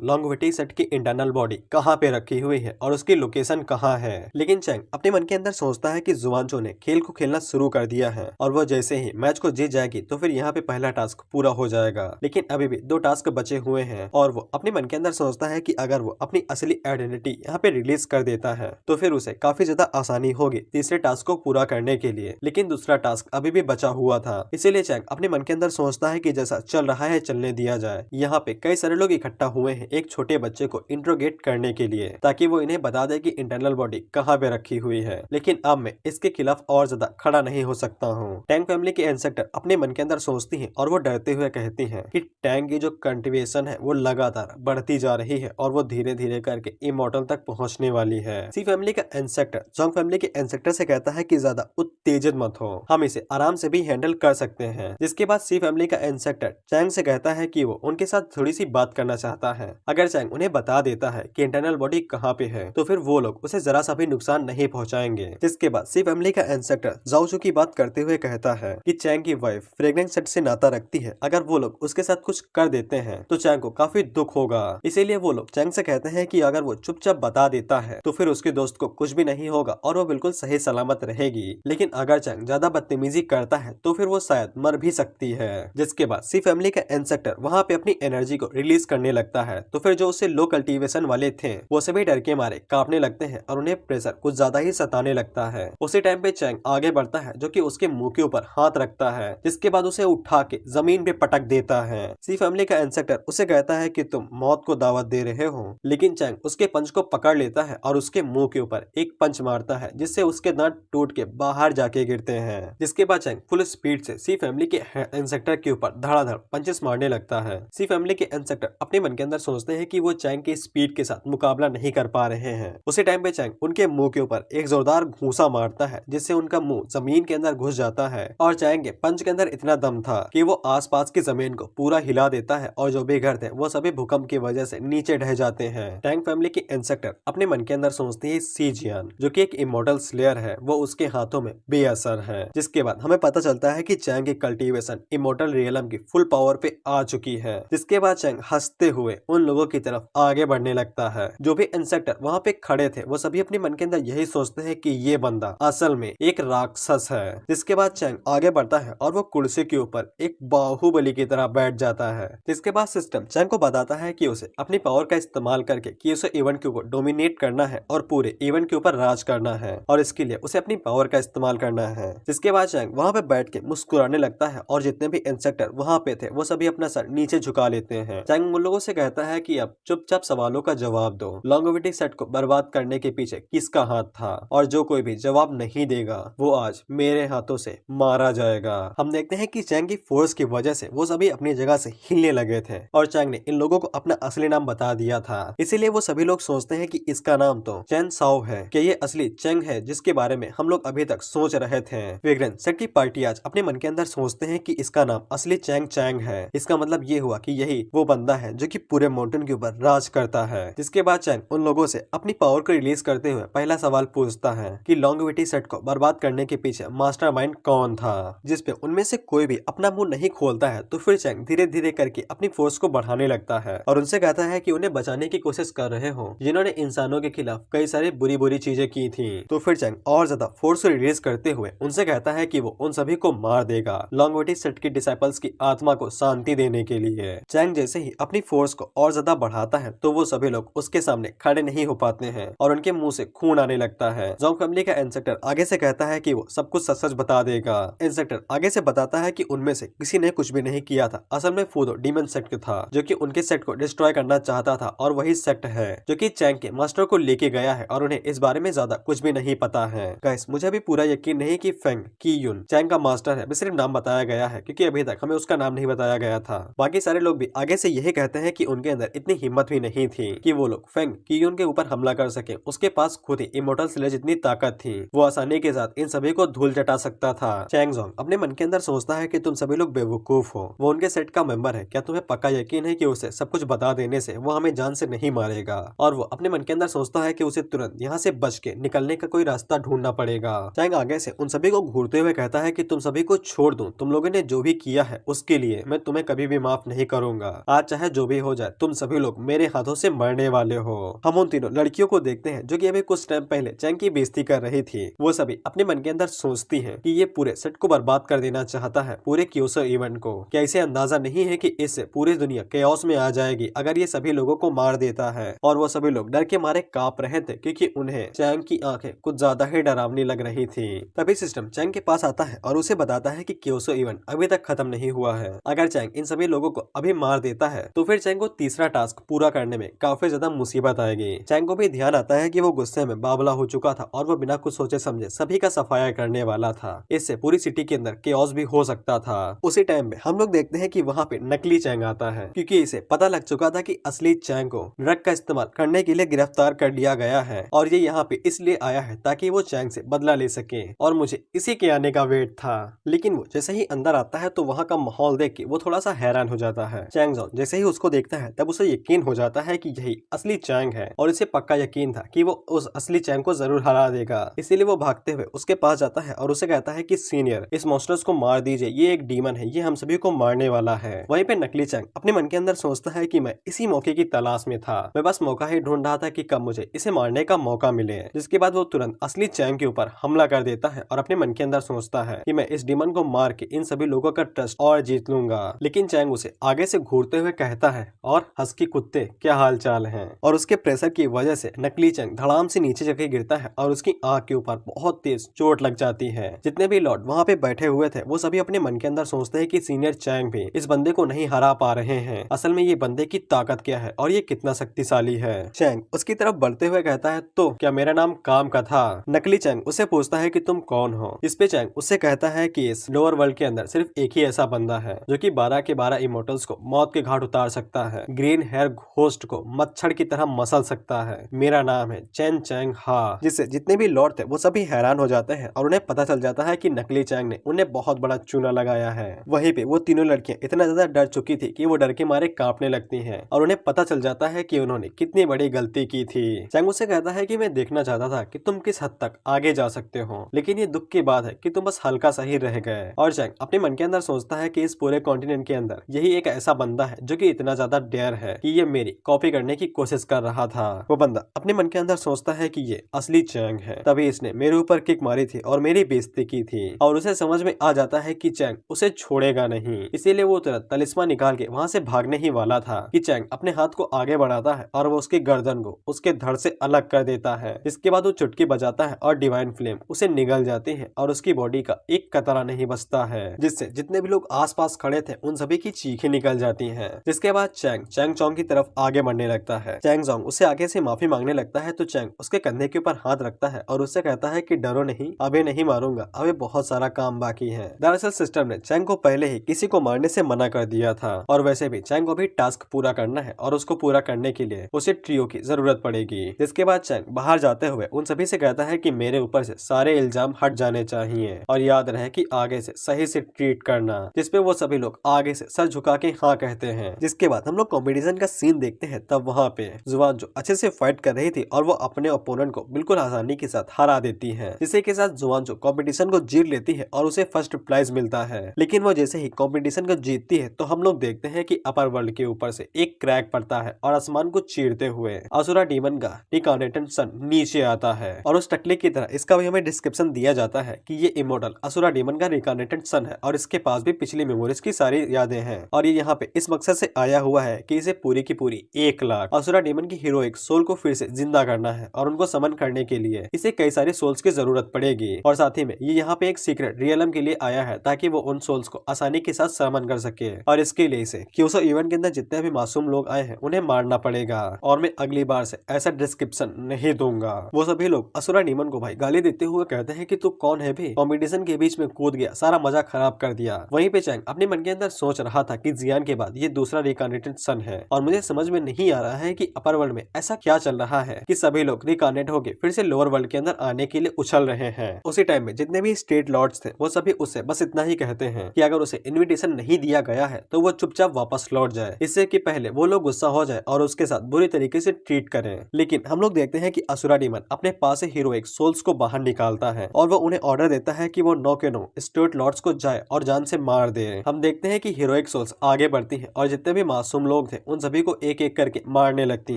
लॉन्गेविटी सेट की इंटरनल बॉडी कहाँ पे रखी हुई है और उसकी लोकेशन कहाँ है। लेकिन चैंग अपने मन के अंदर सोचता है कि जुआनचो ने खेल को खेलना शुरू कर दिया है और वो जैसे ही मैच को जीत जाएगी तो फिर यहाँ पे पहला टास्क पूरा हो जाएगा। लेकिन अभी भी 2 टास्क बचे हुए हैं और वो अपने मन के अंदर सोचता है कि अगर वो अपनी असली आइडेंटिटी यहाँ पे रिलीज कर देता है तो फिर उसे काफी ज्यादा आसानी होगी तीसरे टास्क को पूरा करने के लिए। लेकिन दूसरा टास्क अभी भी बचा हुआ था, इसीलिए चैंग अपने मन के अंदर सोचता है कि जैसा चल रहा है चलने दिया जाए। यहाँ पे कई सारे लोग इकट्ठा हुए हैं एक छोटे बच्चे को इंट्रोगेट करने के लिए ताकि वो इन्हें बता दे कि इंटरनल बॉडी कहाँ पे रखी हुई है। लेकिन अब मैं इसके खिलाफ और ज्यादा खड़ा नहीं हो सकता हूँ। टैंग फैमिली के इंस्पेक्टर अपने मन के अंदर सोचती है और वो डरते हुए कहती है कि टैंग की जो कल्टीवेशन है वो लगातार बढ़ती जा रही है और वो धीरे धीरे करके इमॉर्टल तक पहुंचने वाली है। सी फैमिली का इंस्पेक्टर जोंग फैमिली के इंस्पेक्टर से कहता है कि ज्यादा उत्तेजित मत हो, हम इसे आराम से भी हैंडल कर सकते हैं। जिसके बाद सी फैमिली का इंस्पेक्टर चैंग से कहता है कि वो उनके साथ थोड़ी सी बात करना चाहता है। अगर चैंग उन्हें बता देता है कि इंटरनल बॉडी कहाँ पे है तो फिर वो लोग उसे जरा सा भी नुकसान नहीं पहुंचाएंगे। जिसके बाद सी फैमिली का इंस्पेक्टर जाओचू की बात करते हुए कहता है कि चैंग की वाइफ फ्रेग्रेंस सेट से नाता रखती है, अगर वो लोग उसके साथ कुछ कर देते हैं तो चैंग को काफी दुख होगा। इसीलिए वो लोग चैंग से कहते हैं कि अगर वो चुपचाप बता देता है तो फिर उसके दोस्त को कुछ भी नहीं होगा और वो बिल्कुल सही सलामत रहेगी। लेकिन अगर चैंग ज्यादा बदतमीजी करता है तो फिर वो शायद मर भी सकती है। जिसके बाद सी फैमिली का इंस्पेक्टर वहाँ पे अपनी एनर्जी को रिलीज करने लगता है तो फिर जो उससे लो कल्टीवेशन वाले थे वो सभी डर के मारे कांपने लगते हैं और उन्हें प्रेशर कुछ ज्यादा ही सताने लगता है। उसी टाइम पे चैंग आगे बढ़ता है जो कि उसके मुंह के ऊपर हाथ रखता है, जिसके बाद उसे उठा के जमीन पे पटक देता है। सी फैमिली का इंस्पेक्टर उसे कहता है कि तुम मौत को दावत दे रहे हो। लेकिन चैंग उसके पंच को पकड़ लेता है और उसके मुंह के ऊपर एक पंच मारता है जिससे उसके दांत टूट के बाहर जाके गिरते हैं। जिसके बाद चैंग फुल स्पीड से सी फैमिली के इंस्पेक्टर के ऊपर धड़ाधड़ पंचेस मारने लगता है। सी फैमिली के इंस्पेक्टर अपने मन के अंदर सोचते हैं कि वो चैंग की स्पीड के साथ मुकाबला नहीं कर पा रहे हैं। उसी टाइम पे चैंग उनके मुंह के ऊपर एक जोरदार घूंसा मारता है जिससे उनका मुंह जमीन के अंदर घुस जाता है और चैंग के पंच के अंदर इतना दम था कि वो आसपास की जमीन को पूरा हिला देता है और जो भी घर थे वो सभी भूकंप की वजह से नीचे ढह जाते हैं। टैंग फैमिली के इंस्पेक्टर अपने मन के अंदर सोचते हैं सी जियान जो कि एक इमॉर्टल स्लेयर है वो उसके हाथों में बेअसर है। जिसके बाद हमें पता चलता है कि चैंग की कल्टीवेशन इमॉर्टल रियलम की फुल पावर पे आ चुकी है। जिसके बाद चैंग हंसते हुए उन लोगों की तरफ आगे बढ़ने लगता है। जो भी इंस्पेक्टर वहाँ पे खड़े थे वो सभी अपने मन के अंदर यही सोचते हैं कि ये बंदा असल में एक राक्षस है। जिसके बाद चैंग आगे बढ़ता है और वो कुर्सी के ऊपर एक बाहुबली की तरह बैठ जाता है। जिसके बाद सिस्टम चैंग को बताता है कि उसे अपनी पावर का इस्तेमाल करके कि उसे इवेंट के ऊपर डोमिनेट करना है और पूरे इवेंट के ऊपर राज करना है और इसके लिए उसे अपनी पावर का इस्तेमाल करना है। जिसके बाद चैंग वहाँ पे बैठ के मुस्कुराने लगता है और जितने भी इंस्पेक्टर वहाँ पे थे वो सभी अपना सर नीचे झुका लेते हैं। चैंग उन लोगों से कहता है कि अब चुपचाप सवालों का जवाब दो, लॉन्गेविटी सेट को बर्बाद करने के पीछे किसका हाथ था, और जो कोई भी जवाब नहीं देगा वो आज मेरे हाथों से मारा जाएगा। हम देखते हैं कि चैंग की फोर्स की वजह से वो सभी अपनी जगह से हिलने लगे थे और चैंग ने इन लोगों को अपना असली नाम बता दिया था। इसीलिए वो सभी लोग सोचते हैं कि इसका नाम तो चैन साओ है, कि ये असली चैंग है जिसके बारे में हम लोग अभी तक सोच रहे थे। फ्रेग्रेंस सेट की पार्टी आज अपने मन के अंदर सोचते हैं कि इसका नाम असली चैंग चैंग है। इसका मतलब ये हुआ कि यही वो बंदा है जो कि पूरे माउंटेन के ऊपर राज करता है। जिसके बाद चैंग उन लोगों से अपनी पावर को रिलीज करते हुए पहला सवाल पूछता है कि लॉन्गेविटी सेट को बर्बाद करने के पीछे मास्टरमाइंड कौन था। जिसपे उनमें से कोई भी अपना मुंह नहीं खोलता है तो फिर चैंग धीरे धीरे करके अपनी फोर्स को बढ़ाने लगता है और उनसे कहता है कि उन्हें बचाने की कोशिश कर रहे हो जिन्होंने इंसानों के खिलाफ कई सारी बुरी बुरी चीजें की थी। तो फिर चैंग और ज्यादा फोर्स को रिलीज करते हुए उनसे कहता है कि वो उन सभी को मार देगा लॉन्गेविटी सेट की डिसाइपल्स की आत्मा को शांति देने के लिए। चैंग जैसे ही अपनी फोर्स को और ज्यादा बढ़ाता है तो वो सभी लोग उसके सामने खड़े नहीं हो पाते हैं और उनके मुंह से खून आने लगता है। जोंग फैमिली का इंस्पेक्टर आगे से कहता है कि वो सब कुछ सच सच बता देगा। इंस्पेक्टर आगे से बताता है कि उनमें से किसी ने कुछ भी नहीं किया था, असल में फूदो डीमन सेट था जो कि उनके सेट को डिस्ट्रॉय करना चाहता था और वही सेट है जो कि चैंग के मास्टर को लेके गया है और उन्हें इस बारे में ज्यादा कुछ भी नहीं पता है। गाइस मुझे भी पूरा यकीन नहीं कि फेंग की यून चैंग का मास्टर है, सिर्फ नाम बताया गया है क्योंकि अभी तक हमें उसका नाम नहीं बताया गया था। बाकी सारे लोग भी आगे से यही कहते हैं कि उनके अंदर इतनी हिम्मत भी नहीं थी कि वो लोग फेंग की यून के ऊपर हमला कर सके। उसके पास खुद ही इमोर्टल स्लेयर जितनी ताकत थी वो आसानी के साथ इन सभी को धूल चटा सकता था। चैंग जोंग अपने मन के अंदर सोचता है कि तुम सभी लोग बेवकूफ हो, वो उनके सेट का मेंबर है, क्या तुम्हें पक्का यकीन है कि उसे सब कुछ बता देने से वो हमें जान से नहीं मारेगा। और वो अपने मन के अंदर सोचता है कि उसे तुरंत यहाँ से बच के निकलने का कोई रास्ता ढूंढना पड़ेगा। चैंग आगे से उन सभी को घूरते हुए कहता है कि तुम सभी को छोड़ दूं, तुम लोगों ने जो भी किया है उसके लिए मैं तुम्हें कभी भी माफ नहीं करूंगा। आज चाहे जो भी हो जाए, तुम सभी लोग मेरे हाथों से मरने वाले हो। हम उन तीनों लड़कियों को देखते हैं जो कि अभी कुछ टाइम पहले चैंग की बेइज्जती कर रही थी। वो सभी अपने मन के अंदर सोचती हैं कि ये पूरे सेट को बर्बाद कर देना चाहता है, पूरे क्योसो इवेंट को। क्या इसे अंदाजा नहीं है कि इससे पूरी दुनिया केओस में आ जाएगी अगर ये सभी लोगों को मार देता है। और वो सभी लोग डर के मारे कांप रहे थे क्योंकि उन्हें चैंग की आंखें कुछ ज्यादा ही डरावनी लग रही थी। तभी सिस्टम चैंग के पास आता है और उसे बताता है कि क्योसो इवेंट अभी तक खत्म नहीं हुआ है। अगर चैंग इन सभी लोगों को अभी मार देता है तो फिर चैंग को तीसरा टास्क पूरा करने में काफी ज्यादा मुसीबत आएगी। चैंग को भी ध्यान आता है कि वो गुस्से में बावला हो चुका था और वो बिना कुछ सोचे समझे सभी का सफाया करने वाला था। इससे पूरी सिटी के अंदर केओस भी हो सकता था। उसी टाइम में हम लोग देखते हैं कि वहाँ पे नकली चैंग आता है क्योंकि इसे पता लग चुका था कि असली चैंग को ड्रग का इस्तेमाल करने के लिए गिरफ्तार कर लिया गया है और ये यहाँ पे इसलिए आया है ताकि वो चैंग से बदला ले सके। और मुझे इसी के आने का वेट था। लेकिन वो जैसे ही अंदर आता है तो वहाँ का माहौल देख के वो थोड़ा सा हैरान हो जाता है। चैंग जोंग जैसे ही उसको देखता है तब उसे यकीन हो जाता है कि यही असली चैंग है और इसे पक्का यकीन था कि वो उस असली चैंग को जरूर हरा देगा। इसीलिए वो भागते हुए उसके पास जाता है और उसे कहता है कि सीनियर, इस मॉन्स्टर्स को मार दीजिए, ये एक डीमन है, ये हम सभी को मारने वाला है। वहीं पे नकली चैंग अपने मन के अंदर सोचता है कि मैं इसी मौके की तलाश में था, मैं बस मौका ही ढूंढ रहा था कि कब मुझे इसे मारने का मौका मिले। जिसके बाद वो तुरंत असली चैंग के ऊपर हमला कर देता है और अपने मन के अंदर सोचता है कि मैं इस डीमन को मार के इन सभी लोगों का ट्रस्ट और जीत लूंगा। लेकिन चैंग उसे आगे से घूरते हुए कहता है, और हस्की कुत्ते क्या हाल चाल है। और उसके प्रेशर की वजह से नकली चैंग धड़ाम से नीचे जाके गिरता है और उसकी आंख के ऊपर बहुत तेज चोट लग जाती है। जितने भी लॉर्ड वहाँ पे बैठे हुए थे वो सभी अपने मन के अंदर सोचते हैं कि सीनियर चैंग भी इस बंदे को नहीं हरा पा रहे हैं। असल में ये बंदे की ताकत क्या है और ये कितना शक्तिशाली है। चैंग उसकी तरफ बढ़ते हुए कहता है, तो क्या मेरा नाम काम का था? नकली चैंग उससे पूछता है कि तुम कौन हो। इस पे चैंग उससे कहता है कि इस लोअर वर्ल्ड के अंदर सिर्फ एक ही ऐसा बंदा है जो कि 12 के 12 इमोर्टल्स को मौत के घाट उतार सकता है, ग्रीन हेयर घोस्ट को मच्छर की तरह मसल सकता है। मेरा नाम है चैन चैंग हा। जिससे जितने भी लॉर्ड थे वो सभी हैरान हो जाते हैं और उन्हें पता चल जाता है कि नकली चैंग ने उन्हें बहुत बड़ा चूना लगाया है। वहीं पे वो तीनों लड़कियां इतना ज्यादा डर चुकी थी कि वो डर के मारे कांपने लगती हैं और उन्हें पता चल जाता है कि उन्होंने कितनी बड़ी गलती की थी। चैंग उससे कहता है कि मैं देखना चाहता था कि तुम किस हद तक आगे जा सकते हो, लेकिन ये दुख की बात है कि तुम बस हल्का सा ही रह गए। और चैंग अपने मन के अंदर सोचता है कि इस पूरे कॉन्टिनेंट के अंदर यही एक ऐसा बंदा है जो कि इतना ज्यादा डेयर है कि ये मेरी कॉपी करने की कोशिश कर रहा था। वो बंदा अपने मन के अंदर सोचता है कि ये असली चैंग है, तभी इसने मेरे ऊपर किक मारी थी और मेरी बेइज्जती की थी। और उसे समझ में आ जाता है कि चैंग उसे छोड़ेगा नहीं। इसीलिए वो तुरंत तलिस्मा निकाल के वहाँ से भागने ही वाला था कि चैंग अपने हाथ को आगे बढ़ाता है और वो उसकी गर्दन को उसके धड़ से अलग कर देता है। इसके बाद वो चुटकी बजाता है और डिवाइन फ्लेम उसे निगल जाती है और उसकी बॉडी का एक कतरा नहीं बचता है, जिससे जितने भी लोग आसपास खड़े थे उन सभी की चीखें निकल जाती हैं। जिसके बाद चैंग चैंग चोंग की तरफ आगे बढ़ने लगता है। चैंग जोंग उससे आगे से माफी मांगने लगता है तो चैंग उसके कंधे के ऊपर हाथ रखता है और उससे कहता है कि डरो नहीं, अभी नहीं मारूंगा, अभी बहुत सारा काम बाकी है। दरअसल सिस्टम ने चैंग को पहले ही किसी को मारने से मना कर दिया था और वैसे भी चैंग को भी टास्क पूरा करना है और उसको पूरा करने के लिए उसे ट्रियो की जरूरत पड़ेगी। जिसके बाद चैंग बाहर जाते हुए उन सभी से कहता है कि मेरे ऊपर से सारे इल्जाम हट जाने चाहिए और याद रहे कि आगे से सही से ट्रीट करना। जिसपे वो सभी लोग आगे से सर झुका के हाँ कहते हैं। जिसके बाद हम लोग कॉम्पिटिशन का सीन देखते हैं। तब वहाँ पे जुआन जो अच्छे से फाइट कर रही थी और वो अपने ओपोनेंट को बिल्कुल आसानी के साथ हरा देती है, जिससे के साथ जुआन जो कॉम्पिटिशन को जीत लेती है और उसे फर्स्ट प्राइज मिलता है। लेकिन वो जैसे ही कॉम्पिटिशन को जीतती है तो हम लोग देखते हैं कि अपर वर्ल्ड के ऊपर से एक क्रैक पड़ता है और आसमान को चीरते हुए असुरा डीमन का रिकार्नेटेड सन नीचे आता है। और उस टकले की तरह इसका भी हमें डिस्क्रिप्शन दिया जाता है कि ये इमोर्टल असुरा डीमन का रिकार्नेटेड सन है और इसके पास भी पिछली मेमोरीज की सारी यादें हैं और ये यहाँ पे इस मकसद से आया हुआ है कि इसे पूरी की पूरी 1 लाख असुरा डीमन की हीरोइक सोल को फिर से जिंदा करना है और उनको समन करने के लिए इसे कई सारे सोल्स की जरूरत पड़ेगी। और साथ ही में ये यहाँ पे एक सीक्रेट रियलम के लिए आया है ताकि वो उन सोल्स को आसानी के साथ समन कर सके और इसके लिए इसे क्योसो इवेंट के अंदर जितने भी मासूम लोग आए हैं उन्हें मारना पड़ेगा और मैं अगली बार से ऐसा डिस्क्रिप्शन नहीं दूंगा। वो सभी लोग असुरा डीमन को भाई गाली देते हुए कहते हैं कि तू कौन है भी, कॉम्पिटिशन के बीच में कूद गया, सारा मजा खराब कर दिया। वहीं पे चैंग अपने मन के अंदर सोच रहा था कि जियान के बाद ये दूसरा रिकार्नेटेड सन है और मुझे समझ में नहीं आ रहा है कि अपर वर्ल्ड में ऐसा क्या चल रहा है कि सभी लोग रिकार्नेट होके फिर से लोअर वर्ल्ड के अंदर आने के लिए उछल रहे हैं। उसी टाइम में जितने भी स्टेट लॉर्ड्स थे वो सभी उससे बस इतना ही कहते हैं कि अगर उसे इन्विटेशन नहीं दिया गया है तो वो चुपचाप वापस लौट जाए, इससे कि पहले वो लोग गुस्सा हो जाए और उसके साथ बुरी तरीके से ट्रीट करें। लेकिन हम लोग देखते हैं कि असुरा डीमन अपने पास से हीरोइक सोल्स को बाहर निकालता है और वो उन्हें ऑर्डर देता है कि वो 9 के 9 स्टेट लॉर्ड्स को जाए और जान से मार दे। हम देखते हैं हैं कि हीरोइक सोल्स आगे बढ़ती हैं और जितने भी मासूम लोग थे उन सभी को एक एक करके मारने लगती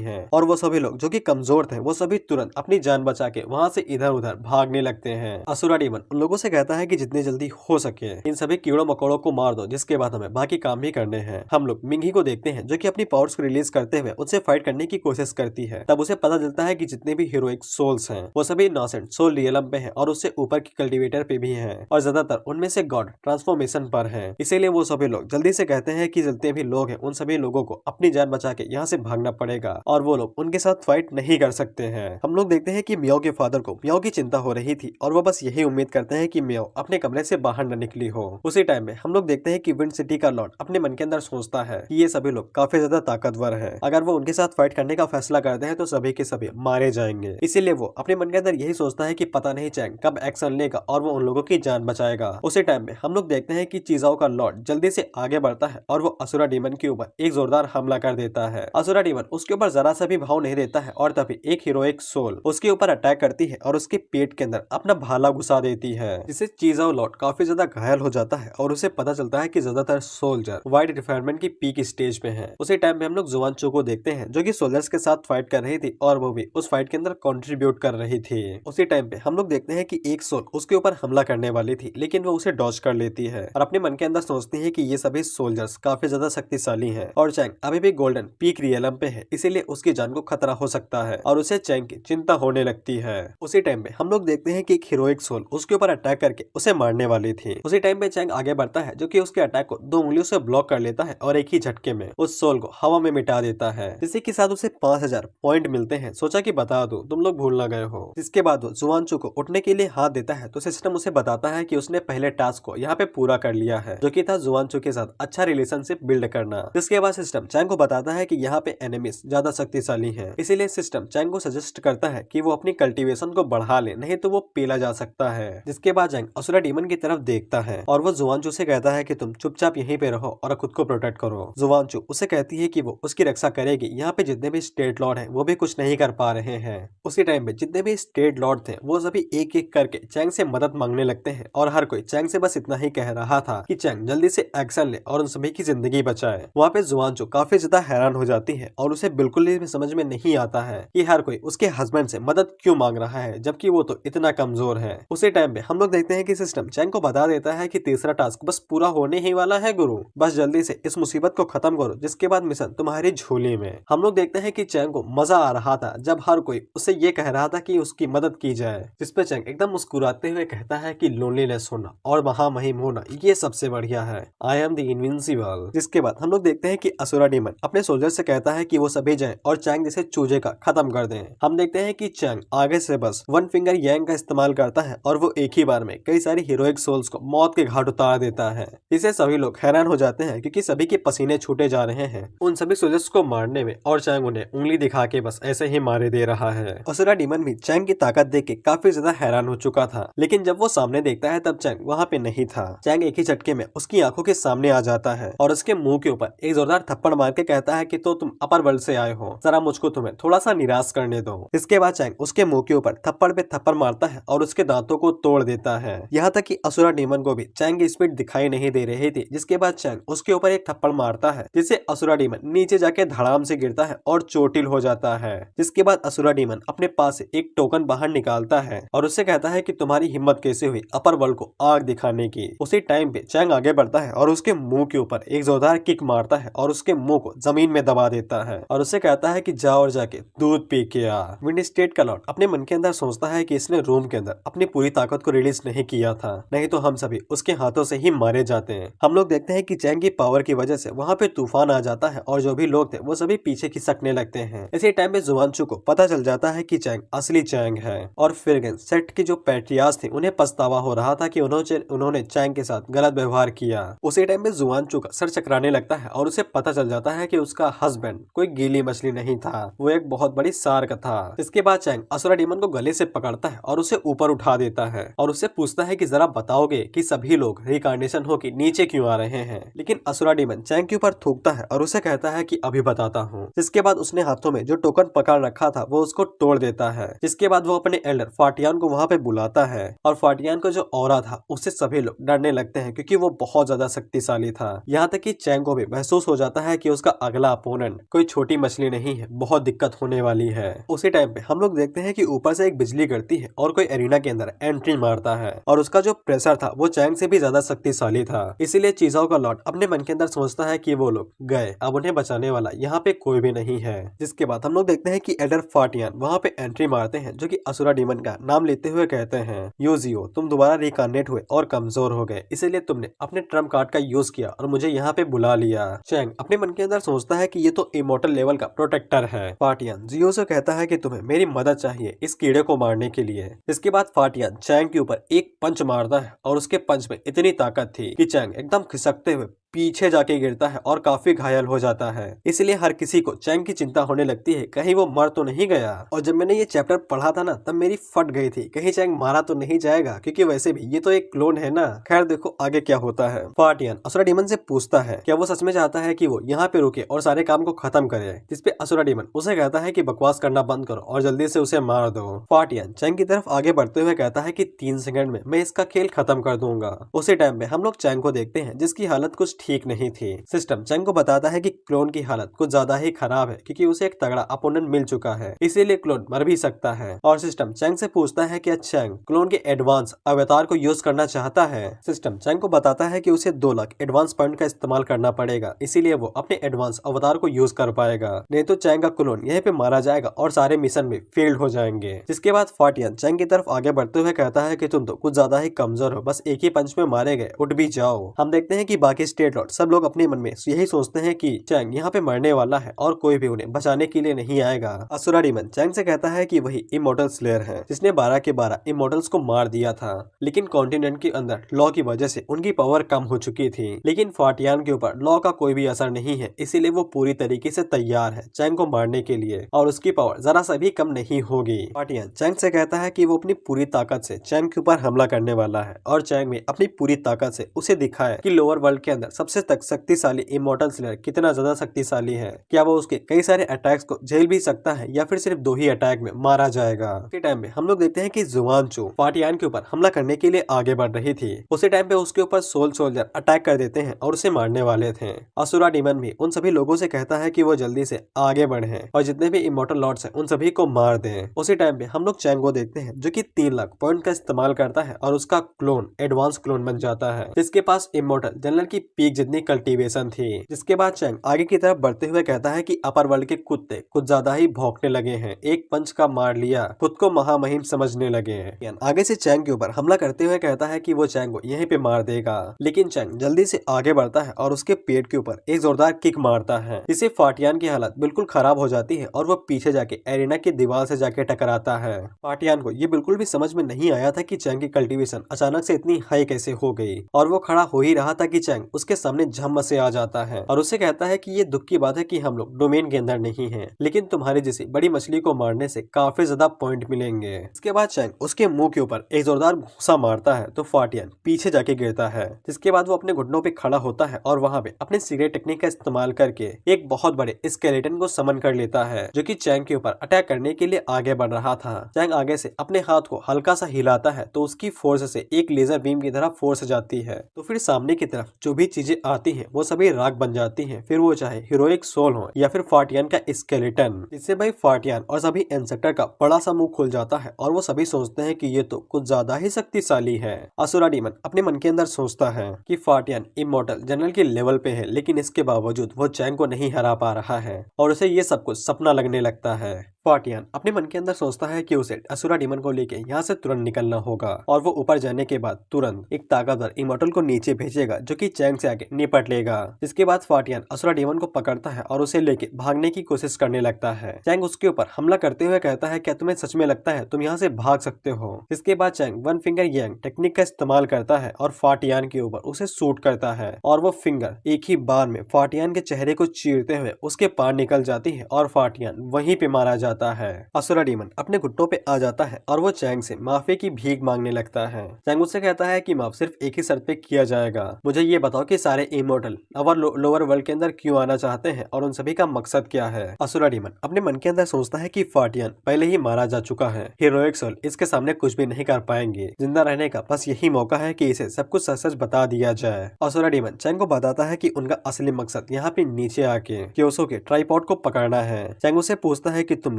हैं और वो सभी लोग जो कि कमजोर थे वो सभी तुरंत अपनी जान बचा के वहाँ से इधर उधर भागने लगते हैं। असुरा डीमन उन लोगों से कहता है कि जितनी जल्दी हो सके इन सभी कीड़ों मकोड़ों को मार दो, जिसके बाद हमें बाकी काम भी करने हैं। हम लोग मिंगी को देखते हैं जो कि अपनी पावर्स को रिलीज करते हुए उनसे फाइट करने की कोशिश करती है। तब उसे पता चलता है कि जितने भी हीरोइक सोल्स हैं वो सभी इनोसेंट सोल रियलम पे हैं और उससे ऊपर की कल्टीवेटर पे भी हैं और ज्यादातर उनमें से गॉड ट्रांसफॉर्मेशन पर है। इसीलिए वो सभी लोग जल्दी से कहते हैं कि जितने भी लोग हैं उन सभी लोगों को अपनी जान बचा के यहाँ से भागना पड़ेगा और वो लोग उनके साथ फाइट नहीं कर सकते हैं। हम लोग देखते हैं कि मियाओ के फादर को मियाओ की चिंता हो रही थी और वो बस यही उम्मीद करते हैं कि मियाओ अपने कमरे से बाहर न निकली हो। उसी टाइम में हम लोग देखते हैं कि विंड सिटी का लॉर्ड अपने मन के अंदर सोचता है कि ये सभी लोग काफी ज्यादा ताकतवर है, अगर वो उनके साथ फाइट करने का फैसला करते हैं तो सभी के सभी मारे जाएंगे। इसीलिए वो अपने मन के अंदर यही सोचता है कि पता नहीं चैंग कब एक्शन लेगा और वो उन लोगों की जान बचाएगा। उसी टाइम में हम लोग देखते हैं कि चीजाओ का लॉर्ड जल्दी से आगे बढ़ता है और वो असुरा डीमन के ऊपर एक जोरदार हमला कर देता है। असुरा डीमन उसके ऊपर जरा सा भी भाव नहीं देता है और तभी एक हीरोइक सोल उसके ऊपर अटैक करती है और उसके पेट के अंदर अपना भाला घुसा देती है, जिससे चीजाओ लॉर्ड काफी ज्यादा घायल हो जाता है और उसे पता चलता है कि ज्यादातर सोल्जर वाइड रिफायरमेंट की पीक स्टेज पे हैं। उसी टाइम में हम लोग जुआनचो को देखते हैं जो कि सोल्जर्स के साथ फाइट कर रही थी और वो भी उस फाइट के अंदर कंट्रीब्यूट कर रही थी। उसी टाइम पे हम लोग देखते हैं कि एक सोल उसके ऊपर हमला करने वाली थी लेकिन वो उसे डॉज कर लेती है और अपने मन के अंदर सोचती है कि ये सभी सोल्जर्स काफी ज्यादा शक्तिशाली हैं और चैंग अभी भी गोल्डन पीक रियलम पे है, इसीलिए उसकी जान को खतरा हो सकता है और उसे चैंग की चिंता होने लगती है। उसी टाइम पे हम लोग देखते हैं कि एक हीरोइक सोल उसके ऊपर अटैक करके उसे मारने वाली थी। उसी टाइम पे चैंग आगे बढ़ता है जो कि उसके अटैक को 2 उंगलियों से ब्लॉक कर लेता है और एक ही झटके में उस सोल को हवा में मिटा देता है, जिससे के साथ उसे 5000 पॉइंट मिलते हैं। सोचा कि बता दो तुम लोग भूल ना गए हो। जिसके बाद वो जुआनचो को उठने के लिए हाथ देता है तो सिस्टम उसे बताता है कि उसने पहले टास्क को यहाँ पे पूरा कर लिया है जो कि था जुआनचो के साथ अच्छा रिलेशनशिप बिल्ड करना। जिसके बाद सिस्टम चैंग को बताता है कि यहाँ पे एनिमीज ज्यादा शक्तिशाली हैं, इसीलिए सिस्टम चैंग को सजेस्ट करता है कि वो अपनी कल्टीवेशन को बढ़ा ले, नहीं तो वो पीला जा सकता है। जिसके बाद चैंग असुरा डीमन की तरफ देखता है और वो जुआनचो से कहता है कि तुम चुपचाप यहीं पे रहो और खुद को प्रोटेक्ट करो। जुआनचो उसे कहती है कि वो उसकी रक्षा करेगी। यहाँ पे जितने भी स्टेट लॉर्ड हैं वो भी कुछ नहीं कर पा रहे हैं। उसी टाइम पे जितने भी स्टेट लॉर्ड थे वो सभी एक एक करके चैंग से मदद मांगने लगते हैं और हर कोई चैंग से बस इतना ही कह रहा था कि चैंग जल्दी से एक्शन ले और उन सभी की जिंदगी बचाए। वहाँ पे जुआनचो काफी ज्यादा हैरान हो जाती है और उसे बिल्कुल भी समझ में नहीं आता है कि हर कोई उसके हस्बैंड से मदद क्यों मांग रहा है जबकि वो तो इतना कमजोर है। उसी टाइम पे हम लोग देखते हैं कि सिस्टम चैंग को बता देता है कि तीसरा टास्क बस पूरा होने ही वाला है गुरु, बस जल्दी से इस मुसीबत को खत्म करो, जिसके बाद मिशन तुम्हारी झोली में। हम लोग देखते हैं कि चैंग को मजा आ रहा था जब हर कोई उससे ये कह रहा था कि उसकी मदद की जाए, जिसपे चैंग एकदम मुस्कुराते हुए कहता है कि लोनलीनेस होना और महामहिम होना ये सबसे बढ़िया है, आई एम द इनविंसिबल। जिसके बाद हम लोग देखते हैं कि असुरा डीमन अपने सोल्जर से कहता है कि वो सभी जाएं और चैंग जैसे चूजे का खत्म कर दें। हम देखते हैं कि चैंग आगे से बस वन फिंगर यांग का इस्तेमाल करता है और वो एक ही बार में कई सारी हीरोइक सोल्स को मौत के घाट उतार देता है। इसे सभी लोग हैरान हो जाते हैं क्योंकि सभी के पसीने छूटे जा रहे हैं उन सभी सोल्जर्स को मारने में और चैंग उन्हें उंगली दिखा के बस ऐसे ही मारे दे रहा है। असुरा डीमन भी चैंग की ताकत देख के काफी ज्यादा हैरान हो चुका था, लेकिन जब वो सामने देखता है तब चैंग वहाँ पे नहीं था। चैंग एक ही झटके में उसकी आंखों के सामने आ जाता है और उसके मुंह के ऊपर एक जोरदार थप्पड़ मार के कहता है कि तो तुम अपर वर्ल्ड से आए हो, जरा मुझको तुम्हें थोड़ा सा निराश करने दो। इसके बाद चैंग उसके मुंह के ऊपर थप्पड़ पे थप्पड़ मारता है और उसके दांतों को तोड़ देता है। यहाँ तक कि असुरा डीमन को भी चैंग की स्पीड दिखाई नहीं दे रही थी। जिसके बाद चैंग उसके ऊपर एक थप्पड़ मारता है जिससे असुरा डीमन नीचे जाके धड़ाम से गिरता है और चोटिल हो जाता है। जिसके बाद असुरा डीमन अपने पास से एक टोकन बाहर निकालता है और उससे कहता है कि तुम्हारी हिम्मत कैसे हुई अपर वर्ल्ड को आग दिखाने की। उसी टाइम पे चैंग आगे बढ़ता है और उसके मुंह के ऊपर एक जोरदार किक मारता है और उसके मुंह को जमीन में दबा देता है और उससे कहता है कि जा और जाके दूध पी के आ। विंड स्टेट का लॉर्ड अपने मन के अंदर सोचता है कि इसने रूम के अंदर अपनी पूरी ताकत को रिलीज नहीं किया था, नहीं तो हम सभी उसके हाथों से ही मारे जाते हैं। हम लोग देखते हैं कि चैंग की पावर की वजह से वहाँ पे तूफान आ जाता है और जो भी लोग थे वो सभी पीछे खिसकने लगते हैं। इसी टाइम पे जुआनचो को पता चल जाता है कि चैंग असली चैंग है और फिर सेट की जो पैट्रियाज थे उन्हें पछतावा हो रहा था कि उन्होंने चैंग के साथ गलत व्यवहार किया। उसी टाइम पे जुआनचो का सर चकराने लगता है और उसे पता चल जाता है कि उसका हस्बैंड कोई गीली मछली नहीं था, वो एक बहुत बड़ी शार्क था। इसके बाद चैंग असुरा डीमन को गले से पकड़ता है और उसे ऊपर उठा देता है और उससे पूछता है कि जरा बताओगे कि सभी लोग रिकार्नेशन हो के नीचे क्यों आ रहे हैं। लेकिन असुरा डीमन चैंग के ऊपर थूकता है और उसे कहता है कि अभी बताता हूँ। जिसके बाद उसने हाथों में जो टोकन पकड़ रखा था वो उसको तोड़ देता है। जिसके बाद वो अपने एल्डर फाटियान को वहाँ पे बुलाता है और फाटियान को जो ऑरा था उससे सभी लोग डरने लगते हैं क्योंकि वो बहुत ज्यादा शक्तिशाली था। यहाँ तक कि चैंग को भी महसूस हो जाता है कि उसका अगला अपोनेंट कोई छोटी मछली नहीं है, बहुत दिक्कत होने वाली है। उसी टाइम पे हम लोग देखते हैं कि ऊपर से एक बिजली गिरती है और कोई एरिना के अंदर एंट्री मारता है और उसका जो प्रेशर था वो चैंग से भी ज्यादा शक्तिशाली था। इसीलिए चीजों का लॉर्ड अपने मन के अंदर सोचता है कि वो लोग गए, अब उन्हें बचाने वाला यहाँ पे कोई भी नहीं है। जिसके बाद हम लोग देखते हैं कि एल्डर फाटियान वहाँ पे एंट्री मारते हैं, जो कि असुरा डीमन का नाम लेते हुए कहते हैं, यूजियो तुम दोबारा रिकार्नेट हुए और कमजोर हो गए, इसीलिए तुमने अपने ट्रम्प कार्ड का यूज किया और मुझे यहाँ पे बुला लिया। चैंग अपने मन के अंदर सोचता है कि ये तो इमोर्टल लेवल का प्रोटेक्टर है। फाटियान जियो से कहता है कि तुम्हें मेरी मदद चाहिए इस कीड़े को मारने के लिए। इसके बाद फाटियान चैंग के ऊपर एक पंच मारता है और उसके पंच में इतनी ताकत थी कि चैंग एकदम खिसकते हुए पीछे जाके गिरता है और काफी घायल हो जाता है। इसलिए हर किसी को चैंग की चिंता होने लगती है, कहीं वो मर तो नहीं गया। और जब मैंने ये चैप्टर पढ़ा था ना, तब मेरी फट गई थी, कहीं चैंग मारा तो नहीं जाएगा, क्योंकि वैसे भी ये तो एक क्लोन है ना। खैर देखो आगे क्या होता है। फाटियान असुरा डीमन से पूछता है क्या वो सच में चाहता है कि वो यहाँ पे रुके और सारे काम को खत्म करे, जिसपे असुरा डीमन उसे कहता है कि बकवास करना बंद करो और जल्दी से उसे मार दो। फाटियान चैंग की तरफ आगे बढ़ते हुए कहता है कि 3 सेकंड में मैं इसका खेल खत्म कर दूंगा। उसी टाइम में हम लोग चैंग को देखते हैं, जिसकी हालत कुछ ठीक नहीं थी। सिस्टम चैंग को बताता है कि क्लोन की हालत कुछ ज्यादा ही खराब है, क्योंकि उसे एक तगड़ा अपोनेंट मिल चुका है, इसीलिए क्लोन मर भी सकता है। और सिस्टम चैंग से पूछता है कि चैंग क्लोन के एडवांस अवतार को यूज करना चाहता है। सिस्टम चैंग को बताता है कि उसे 2 लाख एडवांस पॉइंट का इस्तेमाल करना पड़ेगा, इसीलिए वो अपने एडवांस अवतार को यूज कर पाएगा, नहीं तो चैंग का क्लोन यहीं पे मारा जाएगा और सारे मिशन में फेल्ड हो जाएंगे। जिसके बाद फाटियान चैंग की तरफ आगे बढ़ते हुए कहता है कि तुम तो कुछ ज्यादा ही कमजोर हो, बस एक ही पंच में मारे गए, उठ भी जाओ। हम देखते हैं कि बाकी स्टेट लॉर्ड सब लोग अपने मन में यही सोचते हैं कि चैंग यहाँ पे मरने वाला है और कोई भी उन्हें बचाने के लिए नहीं आएगा। असुरा डीमन चैंग से कहता है कि वही इमोर्टल स्लेयर है, जिसने 12 के 12 इमोर्टल्स को मार दिया था, लेकिन कॉन्टिनेंट के अंदर लॉ की वजह से उनकी पावर कम हो चुकी थी। लेकिन फाटियान के ऊपर लॉ का कोई भी असर नहीं है, इसीलिए वो पूरी तरीके से तैयार है चैंग को मारने के लिए और उसकी पावर जरा सा भी कम नहीं होगी। फाटियान चैंग से कहता है कि वो अपनी पूरी ताकत से चैंग के ऊपर हमला करने वाला है और चैंग में अपनी पूरी ताकत से उसे दिखाए कि लोअर वर्ल्ड के अंदर सबसे शक्तिशाली इमोर्टल स्लेयर कितना ज्यादा शक्तिशाली है। क्या वो उसके कई सारे अटैक्स को झेल भी सकता है या फिर सिर्फ 2 ही अटैक में मारा जाएगा। उसी टाइम में हम लोग देखते हैं कि जुआनचू फाटियान के ऊपर हमला करने के लिए आगे बढ़ रही थी। उसी टाइम पे उसके ऊपर सोल सोल्जर अटैक कर देते हैं और उसे मारने वाले थे। असुरा डीमन भी उन सभी लोगों से कहता है कि वो जल्दी से आगे बढ़े और जितने भी इमोर्टल लॉर्ड्स हैं उन सभी को मार दें। उसी टाइम पे हम लोग चैंग को देखते हैं, जो कि 3 लाख पॉइंट का इस्तेमाल करता है और उसका क्लोन एडवांस क्लोन बन जाता है, जिसके पास इमोर्टल जनरल की पीक जितनी कल्टीवेशन थी। जिसके बाद चैंग आगे की तरफ बढ़ते हुए कहता है कि अपर वर्ल्ड के कुत्ते कुछ ज्यादा ही भौंकने लगे हैं, एक पंच का मार लिया, खुद को महामहिम समझने लगे हैं। आगे से चैंग के ऊपर हमला करते हुए कहता है कि वो चैंग को यहीं पे मार देगा, लेकिन चैंग जल्दी से आगे बढ़ता है और उसके पेट के ऊपर एक जोरदार किक मारता है, जिससे फाटियान की हालत बिल्कुल खराब हो जाती है और वो पीछे जाके एरिना की दीवार से जाके टकराता है। फाटियान को ये बिल्कुल भी समझ में नहीं आया था कि चैंग की कल्टीवेशन अचानक से इतनी हाई कैसे हो गई और वो खड़ा हो ही रहा था कि चैंग उसके सामने झम से आ जाता है और उसे कहता है कि ये दुख की बात है कि हम लोग डोमेन के अंदर नहीं हैं, लेकिन तुम्हारी जैसी बड़ी मछली को मारने से काफी ज्यादा पॉइंट मिलेंगे। इसके बाद चैंग उसके मुंह के ऊपर एक जोरदार घूंसा मारता है तो फाटियान पीछे जाके गिरता है। जिसके बाद वो अपने घुटनों पे खड़ा होता है और वहाँ पे अपने सीक्रेट टेक्निक का इस्तेमाल करके एक बहुत बड़े स्केलेटन को समन कर लेता है, जो कि चैंग के ऊपर अटैक करने के लिए आगे बढ़ रहा था। चैंग आगे से अपने हाथ को हल्का सा हिलाता है तो उसकी फोर्स से एक लेजर बीम की तरह फोर्स जाती है, तो फिर सामने की तरफ जो भी चीजें आती है वो सभी राख बन जाती है, फिर वो चाहे हीरोइक सोल हो या फिर फाटियान का स्केलेटन। इससे भाई फाटियान और सभी इंसेक्टर का बड़ा सा मुंह खुल जाता है और वो सभी सोचते हैं कि ये तो कुछ ज्यादा ही शक्तिशाली है। असुरा डीमन अपने मन के अंदर सोचता है कि फाटियान इमोर्टल जनरल के लेवल पे है, लेकिन इसके बावजूद वो चैंग को नहीं हरा पा रहा है और उसे ये सब कुछ सपना लगने लगता है। फाटियान अपने मन के अंदर सोचता है कि उसे असुरा डीमन को लेके यहाँ से तुरंत निकलना होगा और वो ऊपर जाने के बाद तुरंत एक ताकतवर इमोर्टल को नीचे भेजेगा, जो कि चैंग से आगे निपट लेगा। जिसके बाद फाटियान असुरा डीमन को पकड़ता है और उसे लेके भागने की कोशिश करने लगता है। चैंग उसके ऊपर हमला करते हुए कहता है क्या तुम्हें सच में लगता है तुम यहाँ से भाग सकते हो। इसके बाद चैंग वन फिंगर यांग टेक्निक का इस्तेमाल करता है और फाटियान के ऊपर उसे शूट करता है और वो फिंगर एक ही बार में फाटियान के चेहरे को चीरते हुए उसके पार निकल जाती है और फाटियान वहीं पे मारा जाता जाता है। असुरा डीमन अपने घुटनों पे आ जाता है और वो चैंग से माफी की भीख मांगने लगता है। चैंग उससे कहता है कि माफ सिर्फ एक ही शर्त पे किया जाएगा, मुझे ये बताओ कि सारे इमोर्टल और लोअर वर्ल्ड के अंदर क्यों आना चाहते हैं और उन सभी का मकसद क्या है। असुरा डीमन अपने मन के अंदर सोचता है कि फाटियन पहले ही मारा जा चुका है, हीरोइक सोल इसके सामने कुछ भी नहीं कर पाएंगे, जिंदा रहने का बस यही मौका है कि इसे सब कुछ सच सच बता दिया जाए। असुरा डीमन चैंग को बताता है कि उनका असली मकसद यहाँ पे नीचे आके क्योसो के ट्राइपॉड को पकड़ना है। चैंग उससे पूछता है कि तुम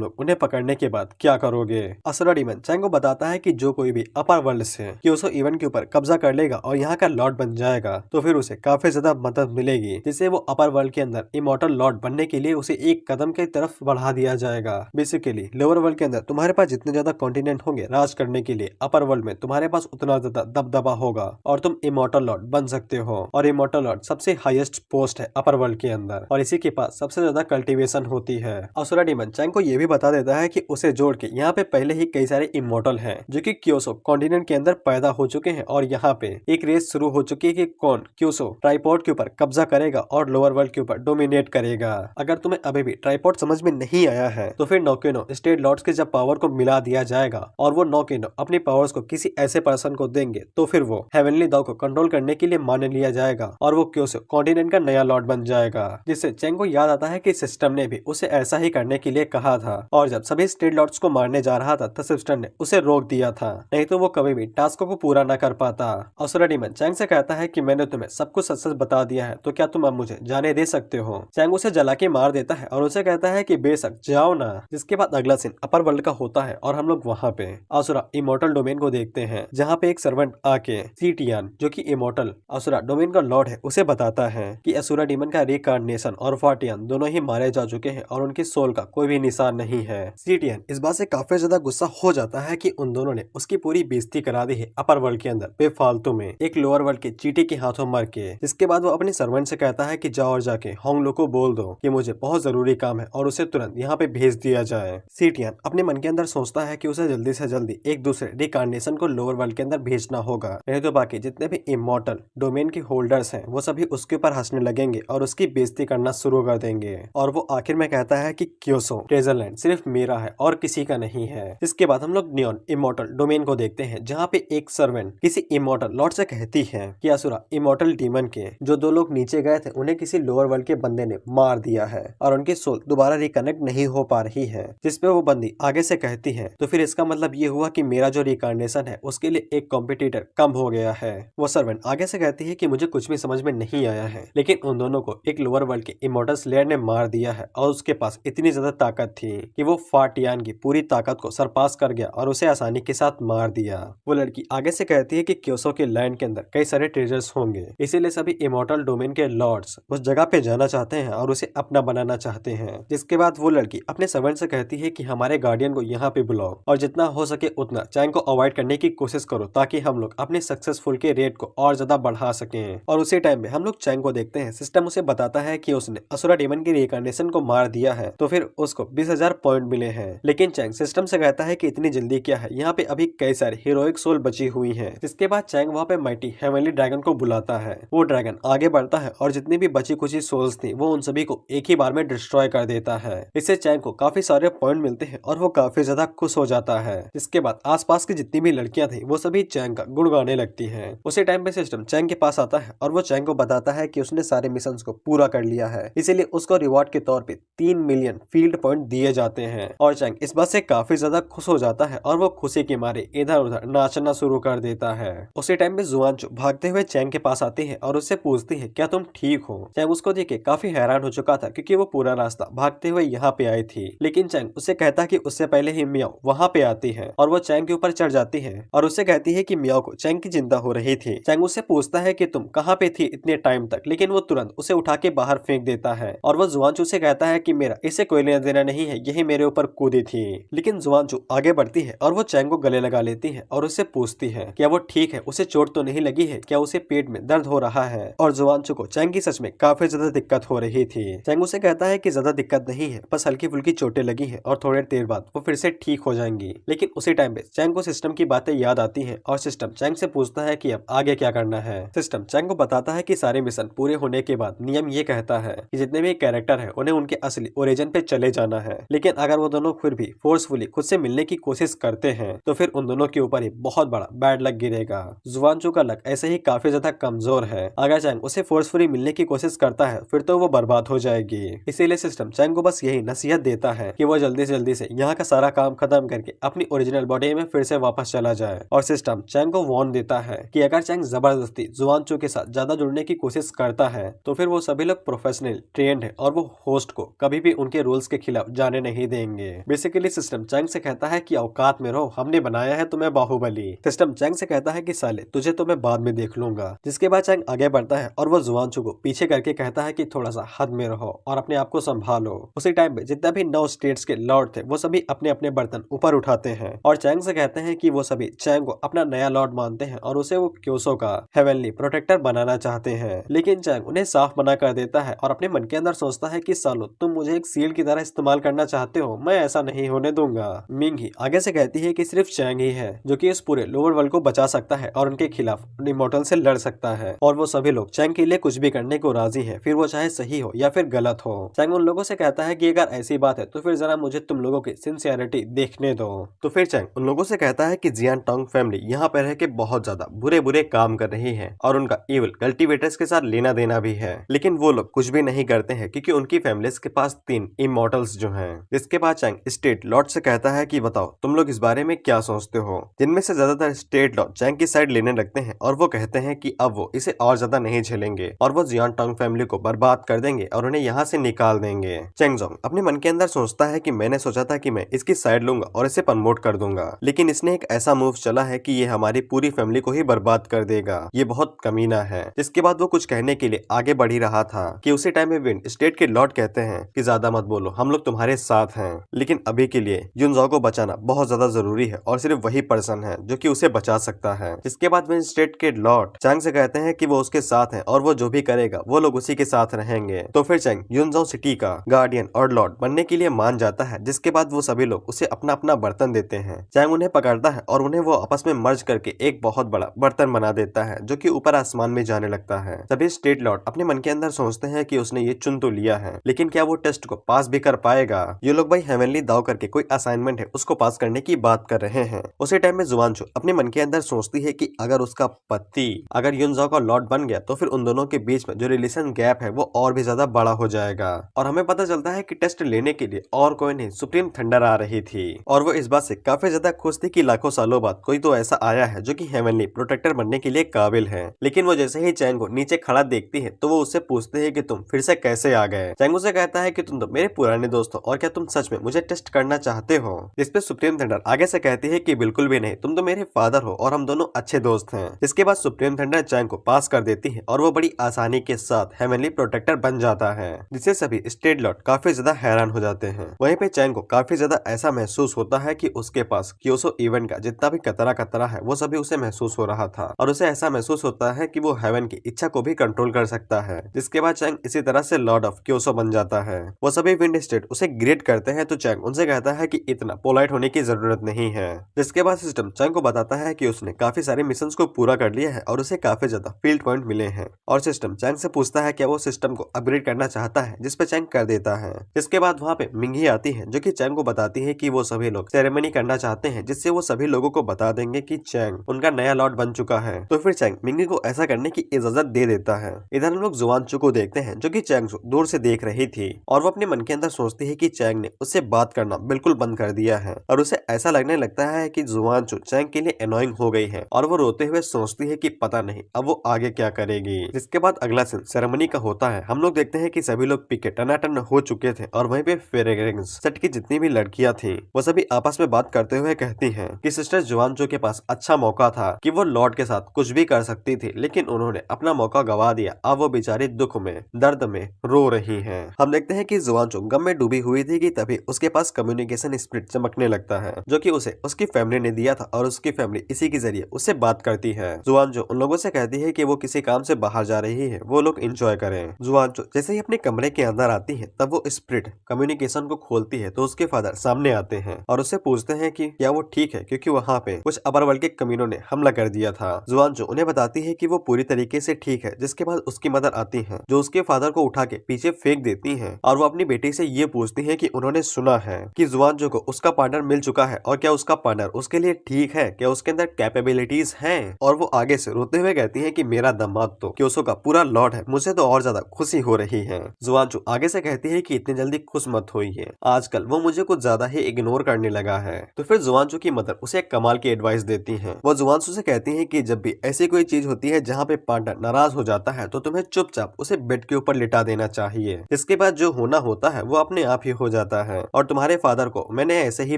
लोग उन्हें पकड़ने के बाद क्या करोगे। असुरा डीमन चैंग को बताता है कि जो कोई भी अपर वर्ल्ड से क्योसो इवेंट के ऊपर कब्जा कर लेगा और यहाँ का लॉर्ड बन जाएगा तो फिर उसे काफी ज्यादा मदद मिलेगी, जिससे वो अपर वर्ल्ड के अंदर इमॉर्टल लॉर्ड बनने के लिए उसे एक कदम की तरफ बढ़ा दिया जाएगा। बेसिकली लोअर वर्ल्ड के अंदर तुम्हारे पास जितने ज्यादा कॉन्टिनेंट होंगे राज करने के लिए, अपर वर्ल्ड में तुम्हारे पास उतना ज्यादा दबदबा होगा और तुम इमॉर्टल लॉर्ड बन सकते हो। और इमॉर्टल लॉर्ड सबसे हाईएस्ट पोस्ट है अपर वर्ल्ड के अंदर और इसी के पास सबसे ज्यादा कल्टीवेशन होती है। असुरा डीमन चैंग को ये भी बता देता है कि उसे जोड़ के यहाँ पे पहले ही कई सारे इमॉर्टल हैं जो कि क्योसो कॉन्टिनेंट के अंदर पैदा हो चुके हैं और यहाँ पे एक रेस शुरू हो चुकी है कि कौन क्योसो ट्राइपॉड के ऊपर कब्जा करेगा और लोअर वर्ल्ड के ऊपर डोमिनेट करेगा। अगर तुम्हें अभी भी ट्राइपॉड समझ में नहीं आया है तो फिर नौकेनो स्टेट लॉर्ड्स के जब पावर को मिला दिया जाएगा और वो नौकेनो अपनी पावर्स को किसी ऐसे पर्सन को देंगे तो फिर वो हेवनली दाव को कंट्रोल करने के लिए मान लिया जाएगा और वो क्योसो कॉन्टिनेंट का नया लॉर्ड बन जाएगा। जिससे चैंग को याद आता है कि सिस्टम ने भी उसे ऐसा ही करने के लिए कहा था और जब सभी स्टेट लॉर्ड्स को मारने जा रहा था तो सिस्टम ने उसे रोक दिया था, नहीं तो वो कभी भी टास्कों को पूरा न कर पाता। असुरा डीमन चैंग से कहता है कि मैंने तुम्हें सब कुछ सच सच बता दिया है तो क्या तुम अब मुझे जाने दे सकते हो। चैंग उसे जला के मार देता है और उसे कहता है कि बेशक जाओ ना। जिसके बाद अगला सीन अपर वर्ल्ड का होता है और हम लोग वहाँ पे असुरा इमोर्टल डोमेन को देखते हैं जहाँ पे एक सर्वेंट आके सीटियन जो कि इमोर्टल असुरा डोमेन का लॉर्ड है उसे बताता है कि असुरा डीमन का रिकार्नेशन और फाटियन दोनों ही मारे जा चुके हैं और उनकी सोल का कोई भी निशान नहीं है। सीटियन इस बात से काफी ज्यादा गुस्सा हो जाता है कि उन दोनों ने उसकी पूरी बेइज्जती करा दी है अपर वर्ल्ड के अंदर बेफालतू में एक लोअर वर्ल्ड के चीटी के हाथों मर के। जिसके बाद वो अपने सर्वेंट से कहता है कि जाओ और जाके होंगलो को बोल दो कि मुझे बहुत जरूरी काम है और उसे तुरंत यहाँ पे भेज दिया जाए। सीटियन अपने मन के अंदर सोचता है कि उसे जल्दी से जल्दी एक दूसरे रिकार्नेशन को लोअर वर्ल्ड के अंदर भेजना होगा, नहीं तो बाकी जितने भी इमॉर्टल डोमेन के होल्डर्स हैं वो सभी उसके ऊपर हंसने लगेंगे और उसकी बेइज्जती करना शुरू कर देंगे। और वो आखिर में कहता है कि क्योसो ट्रेजरलैंड सिर्फ मेरा है और किसी का नहीं है। इसके बाद हम लोग नियॉन इमॉर्टल डोमेन को देखते हैं जहाँ पे एक सर्वेंट किसी इमॉर्टल लॉर्ड से कहती है कि असुरा इमॉर्टल डीमन के जो दो लोग नीचे गए थे उन्हें किसी लोअर वर्ल्ड के बंदे ने मार दिया है और उनकी सोल दोबारा रिकनेक्ट नहीं हो पा रही है। जिसपे वो बंदी आगे से कहती है तो फिर इसका मतलब ये हुआ कि मेरा जो रिकार्नेशन है उसके लिए एक कॉम्पिटिटर कम हो गया है। वो सर्वेंट आगे से कहती है कि मुझे कुछ भी समझ में नहीं आया है लेकिन उन दोनों को एक लोअर वर्ल्ड के इमॉर्टल स्लेयर ने मार दिया है और उसके पास इतनी ज्यादा ताकत थी कि वो फाटियान की पूरी ताकत को सरपास कर गया और उसे आसानी के साथ मार दिया। वो लड़की आगे से कहती है कि क्योसो के लैंड के अंदर कई सारे ट्रेजर्स होंगे, इसीलिए सभी इमॉर्टल डोमेन के लॉर्ड्स उस जगह पे जाना चाहते हैं और उसे अपना बनाना चाहते हैं। जिसके बाद वो लड़की अपने सर्वेंट से कहती है कि हमारे गार्डियन को यहाँ पे बुलाओ और जितना हो सके उतना चैंग को अवॉइड करने की कोशिश करो ताकि हम लोग अपने सक्सेसफुल के रेट को और ज्यादा बढ़ा सके। और उसी टाइम में हम लोग चैंग को देखते हैं सिस्टम उसे बताता है कि उसने असुरा डीमन की रिकार्नेशन को मार दिया है तो फिर उसको 20,000 पॉइंट मिले हैं। लेकिन चैंग सिस्टम से कहता है कि इतनी जल्दी क्या है, यहाँ पे अभी कई सारी हीरोइक सोल बची हुई हैं। इसके बाद चैंग वहाँ पे माइटी हेवनली ड्रैगन को बुलाता है। वो ड्रैगन आगे बढ़ता है और जितनी भी बची कुची सोल्स थी वो उन सभी को एक ही बार में डिस्ट्रॉय कर देता है। इससे चैंग को काफी सारे पॉइंट मिलते हैं और वो काफी ज्यादा खुश हो जाता है। इसके बाद आसपास की जितनी भी लड़कियां थी वो सभी चैंग का गुण गाने लगती हैं। उसी टाइम पे सिस्टम चैंग के पास आता है और वो चैंग को बताता है कि उसने सारे मिशंस को पूरा कर लिया है, इसीलिए उसको रिवॉर्ड के तौर पे 3 मिलियन फील्ड पॉइंट दिए जाते हैं। और चैंग इस बात से काफी ज्यादा खुश हो जाता है और वो खुशी के मारे इधर उधर नाचना शुरू कर देता है। उसी टाइम पे जुआनचो भागते हुए चैंग के पास आती है और उससे पूछती है क्या तुम ठीक हो। चैंग उसको देख के काफी हैरान हो चुका था क्योंकि वो पूरा रास्ता भागते हुए यहाँ पे आई थी। लेकिन चैंग उससे कहता कि उससे पहले ही मियाओ वहाँ पे आती है और वो चैंग के ऊपर चढ़ जाती है और उससे कहती है कि मियाओ को चैंग की चिंता हो रही थी। चैंग उससे पूछता है कि तुम कहाँ पे थी इतने टाइम तक, लेकिन वो तुरंत उसे उठा के बाहर फेंक देता है और वो जुआनचो से कहता है कि मेरा इसे कोई लेना देना नहीं है, यही मेरे ऊपर कूदी थी। लेकिन जुआनचो आगे बढ़ती है और वो चैंग को गले लगा लेती है और उससे पूछती है क्या वो ठीक है, उसे चोट तो नहीं लगी है, क्या उसे पेट में दर्द हो रहा है। और जुआनचो को चैंग की सच में काफी ज्यादा दिक्कत हो रही थी। चैंग उसे कहता है कि ज्यादा दिक्कत नहीं है, बस हल्की फुल्की चोटें लगी है और थोड़ी देर बाद वो फिर से ठीक हो जाएंगी। लेकिन उसी टाइम पे चैंग को सिस्टम की बातें याद आती है और सिस्टम चैंग से पूछता है कि अब आगे क्या करना है। सिस्टम चैंग को बताता है कि सारे मिशन पूरे होने के बाद नियम ये कहता है कि जितने भी कैरेक्टर है उन्हें उनके असली ओरिजिन पे चले जाना है। लेकिन लेकिन अगर वो दोनों फिर भी फोर्सफुली खुद से मिलने की कोशिश करते हैं तो फिर उन दोनों के ऊपर ही बहुत बड़ा बैड लक गिरेगा। जुआनचू का लक ऐसे ही काफी ज्यादा कमजोर है। अगर चैंग उसे फोर्सफुली मिलने की कोशिश करता है फिर तो वो बर्बाद हो जाएगी। इसीलिए सिस्टम चैंग को बस यही नसीहत देता है कि वो जल्दी से यहाँ का सारा काम खत्म करके अपनी ओरिजिनल बॉडी में फिर से वापस चला जाए। और सिस्टम चैंग को वार्न देता है कि अगर चैंग जबरदस्ती जुआनचू के साथ ज्यादा जुड़ने की कोशिश करता है तो फिर वो सभी लोग प्रोफेशनल ट्रेंड है और वो होस्ट को कभी भी उनके रूल्स के खिलाफ जाने नहीं देंगे। बेसिकली सिस्टम चैंग से कहता है कि औकात में रहो, हमने बनाया है तुम्हें बाहुबली। सिस्टम चैंग से कहता है कि साले तुझे तो मैं बाद में देख लूंगा। जिसके बाद चैंग आगे बढ़ता है और वो जुआनचू को पीछे करके कहता है कि थोड़ा सा हद में रहो और अपने आप को संभालो। उसी टाइम पे जितना भी 9 स्टेट्स के लॉर्ड थे वो सभी अपने अपने बर्तन ऊपर उठाते हैं और चैंग से कहते हैं कि वो सभी चैंग को अपना नया लॉर्ड मानते हैं और उसे वो क्योसो का हेवनली प्रोटेक्टर बनाना चाहते हैं। लेकिन चैंग उन्हें साफ मना कर देता है और अपने मन के अंदर सोचता है कि सालो तुम मुझे एक सील की तरह इस्तेमाल करना चाहते हो, मैं ऐसा नहीं होने दूंगा। मिंग ही आगे से कहती है कि सिर्फ चैंग ही है जो कि इस पूरे लोअर वर्ल्ड को बचा सकता है और उनके खिलाफ इमॉर्टल से लड़ सकता है और वो सभी लोग चैंग के लिए कुछ भी करने को राजी है, फिर वो चाहे सही हो या फिर गलत हो। चैंग उन लोगों से कहता है कि अगर ऐसी बात है तो फिर जरा मुझे तुम लोगों की सिंसियरिटी देखने दो। तो फिर चैंग उन लोगों से कहता है कि जियान टोंग फैमिली यहाँ पर रह के बहुत ज्यादा बुरे बुरे काम कर रही है और उनका इविल कल्टीवेटर्स के साथ लेना देना भी है, लेकिन वो लोग कुछ भी नहीं करते हैं क्योंकि उनकी फैमिलीज के पास 3 इमॉर्टल्स जो हैं। इसके बाद चैंग स्टेट लॉर्ड से कहता है कि बताओ तुम लोग इस बारे में क्या सोचते हो। जिनमें से ज्यादातर स्टेट लॉर्ड चैंग की साइड लेने लगते हैं और वो कहते हैं कि अब वो इसे और ज्यादा नहीं झेलेंगे और वो जियान टोंग फैमिली को बर्बाद कर देंगे और उन्हें यहाँ से निकाल देंगे। चैंगजोंग अपने मन के अंदर सोचता है कि मैंने सोचा था कि मैं इसकी साइड लूंगा और इसे प्रमोट कर दूंगा, लेकिन इसने एक ऐसा मूव चला है कि ये हमारी पूरी फैमिली को ही बर्बाद कर देगा, ये बहुत कमीना है। जिसके बाद वो कुछ कहने के लिए आगे बढ़ ही रहा था कि उसी टाइम में विंड स्टेट के लॉर्ड कहते हैं कि ज्यादा मत बोलो, हम लोग तुम्हारे साथ हैं, लेकिन अभी के लिए युनजाओ को बचाना बहुत ज्यादा जरूरी है और सिर्फ वही पर्सन है जो कि उसे बचा सकता है। जिसके बाद विंड स्टेट के लॉर्ड चैंग से कहते हैं कि वो उसके साथ हैं और वो जो भी करेगा वो लोग उसी के साथ रहेंगे। तो फिर चैंग युनजाओ सिटी का गार्डियन और लॉर्ड बनने के लिए मान जाता है। जिसके बाद वो सभी लोग उसे अपना अपना बर्तन देते हैं। चैंग उन्हें पकड़ता है और उन्हें वो आपस में मर्ज करके एक बहुत बड़ा बर्तन बना देता है जो कि ऊपर आसमान में जाने लगता है। सभी स्टेट लॉर्ड अपने मन के अंदर सोचते हैं कि उसने ये चुन तो लिया है, लेकिन क्या वो टेस्ट को पास भी कर पाएगा। ये लोग भाई हेवनली दाव करके कोई असाइनमेंट है उसको पास करने की बात कर रहे हैं। उसी टाइम में जुआनचू अपने मन के अंदर सोचती है कि अगर उसका पति अगर युनजाओ का लॉर्ड बन गया तो फिर उन दोनों के बीच में जो रिलेशन गैप है वो और भी ज्यादा बड़ा हो जाएगा। और हमें पता चलता है कि टेस्ट लेने के लिए और कोई नहीं सुप्रीम थंडर आ रही थी और वो इस बात से काफी ज्यादा खुश थी कि लाखों सालों बाद कोई तो ऐसा आया है जो कि हेवनली प्रोटेक्टर बनने के लिए काबिल है। लेकिन वो जैसे ही चैंग को नीचे खड़ा देखती है तो वो उससे पूछते हैं कि तुम फिर से कैसे आ गए। चैंग उसे कहता है कि तुम तो मेरे पुराने दोस्त हो और क्या तुम सच में मुझे टेस्ट करना चाहते हो। जिस पे सुप्रीम थंडर आगे से कहती है कि बिल्कुल भी नहीं, तुम तो मेरे फादर हो और हम दोनों अच्छे दोस्त हैं। इसके बाद सुप्रीम थंडर चैंग को पास कर देती है और वो बड़ी आसानी के साथ हेवनली प्रोटेक्टर बन जाता है, जिससे सभी स्टेट लॉर्ड काफी ज्यादा हैरान हो जाते हैं। वहीं पे चैंग को काफी ज्यादा ऐसा महसूस होता है कि उसके पास क्योसो इवेंट का जितना भी कतरा है वो सभी उसे महसूस हो रहा था और उसे ऐसा महसूस होता है कि वो हेवन की इच्छा को भी कंट्रोल कर सकता है। जिसके बाद चैंग इसी तरह से लॉर्ड ऑफ क्योसो बन जाता है। वो सभी विंड स्टेट उसे ग्रेट करते हैं तो चैंग उनसे कहता है कि इतना पोलाइट होने की जरूरत नहीं है। जिसके बाद सिस्टम चैंग को बताता है कि उसने काफी सारे मिशन को पूरा कर लिया है और उसे काफी ज्यादा फील्ड पॉइंट मिले हैं और सिस्टम चैंग से पूछता है क्या वो सिस्टम को अपग्रेड करना चाहता है, जिसपे चैंग कर देता है। जिसके बाद वहाँ पे मिंगी आती है जो कि चैंग को बताती है कि वो सभी लोग सेरेमनी करना चाहते हैं जिससे वो सभी लोगों को बता देंगे कि चैंग उनका नया लॉर्ड बन चुका है। तो फिर चैंग मिंगी को ऐसा करने की इजाजत दे देता है। इधर हम लोग जुआनचू को देखते हैं जो कि चैंग को दूर से देख रही थी और वो अपने मन के अंदर सोचती है कि चैंग ने उससे बात करना बिल्कुल बंद कर दिया है और उसे ऐसा लगने लगता है कि जुआनचू चैंग के लिए एनोइंग हो गई है और वो रोते हुए सोचती है कि पता नहीं अब वो आगे क्या करेगी। जिसके बाद अगला सीन सेरेमनी का होता है। हम लोग देखते हैं कि सभी लोग पी के टनाटन हो चुके थे और वहीं पे फेरेग्रिंग्स सेट की जितनी भी लड़कियां थी वो सभी आपस में बात करते हुए कहती हैं कि सिस्टर जुआनचू के पास अच्छा मौका था कि वो लॉर्ड के साथ कुछ भी कर सकती थी, लेकिन उन्होंने अपना मौका गवा दिया। अब वो बेचारी दुख में दर्द में रो रही हैं। हम देखते हैं कि जुआनचू गम में डूबी हुई थी कि तभी उसके पास कम्युनिकेशन स्पिरिट चमकने लगता है जो कि उसे उसकी फैमिली ने दिया था और उसकी फैमिली इसी के जरिए उससे बात करती है। जुआनचू उन लोगों से कहती है कि वो किसी काम से बाहर जा रही है, वो लोग एंजॉय करें। जुआनचू जैसे ही अपने कमरे के अंदर आती है तब वो स्पिरिट कम्युनिकेशन को खोलती है तो उसके फादर सामने आते हैं और उससे पूछते हैं कि क्या वो ठीक है क्योंकि वहाँ पे कुछ अबरवर्ल्ड के कमीनों ने हमला कर दिया था। जुआनचू उन्हें बताती है कि वो पूरी तरीके से ठीक है। जिसके बाद उसकी मदर आती है जो उसके फादर को उठा के पीछे फेंक देती है और वो अपनी बेटी से ये पूछती है कि उन्होंने सुना है कि जुआनजो को उसका पार्टनर मिल चुका है और क्या उसका पार्टनर उसके लिए ठीक है, क्या उसके अंदर कैपेबिलिटीज हैं। और वो आगे से रोते हुए कहती है कि मेरा दामाद तो क्योसो का पूरा लॉर्ड है, मुझे तो और ज्यादा खुशी हो रही है। जुआनजो आगे से कहती है कि इतनी जल्दी खुश मत होइए, आजकल वो मुझे कुछ ज्यादा ही इग्नोर करने लगा है। तो फिर जुआनजो की मदर उसे एक कमाल की एडवाइस देती है। वो जुआनजो से कहती है कि जब भी ऐसी कोई चीज होती है जहाँ पे पार्टनर नाराज हो जाता है तो तुम्हें चुपचाप उसे बेड के ऊपर लिटा देना चाहिए। इसके बाद जो होना होता है वो अपने आप ही हो जाता है। और तुम्हारे फादर को मैंने ऐसे ही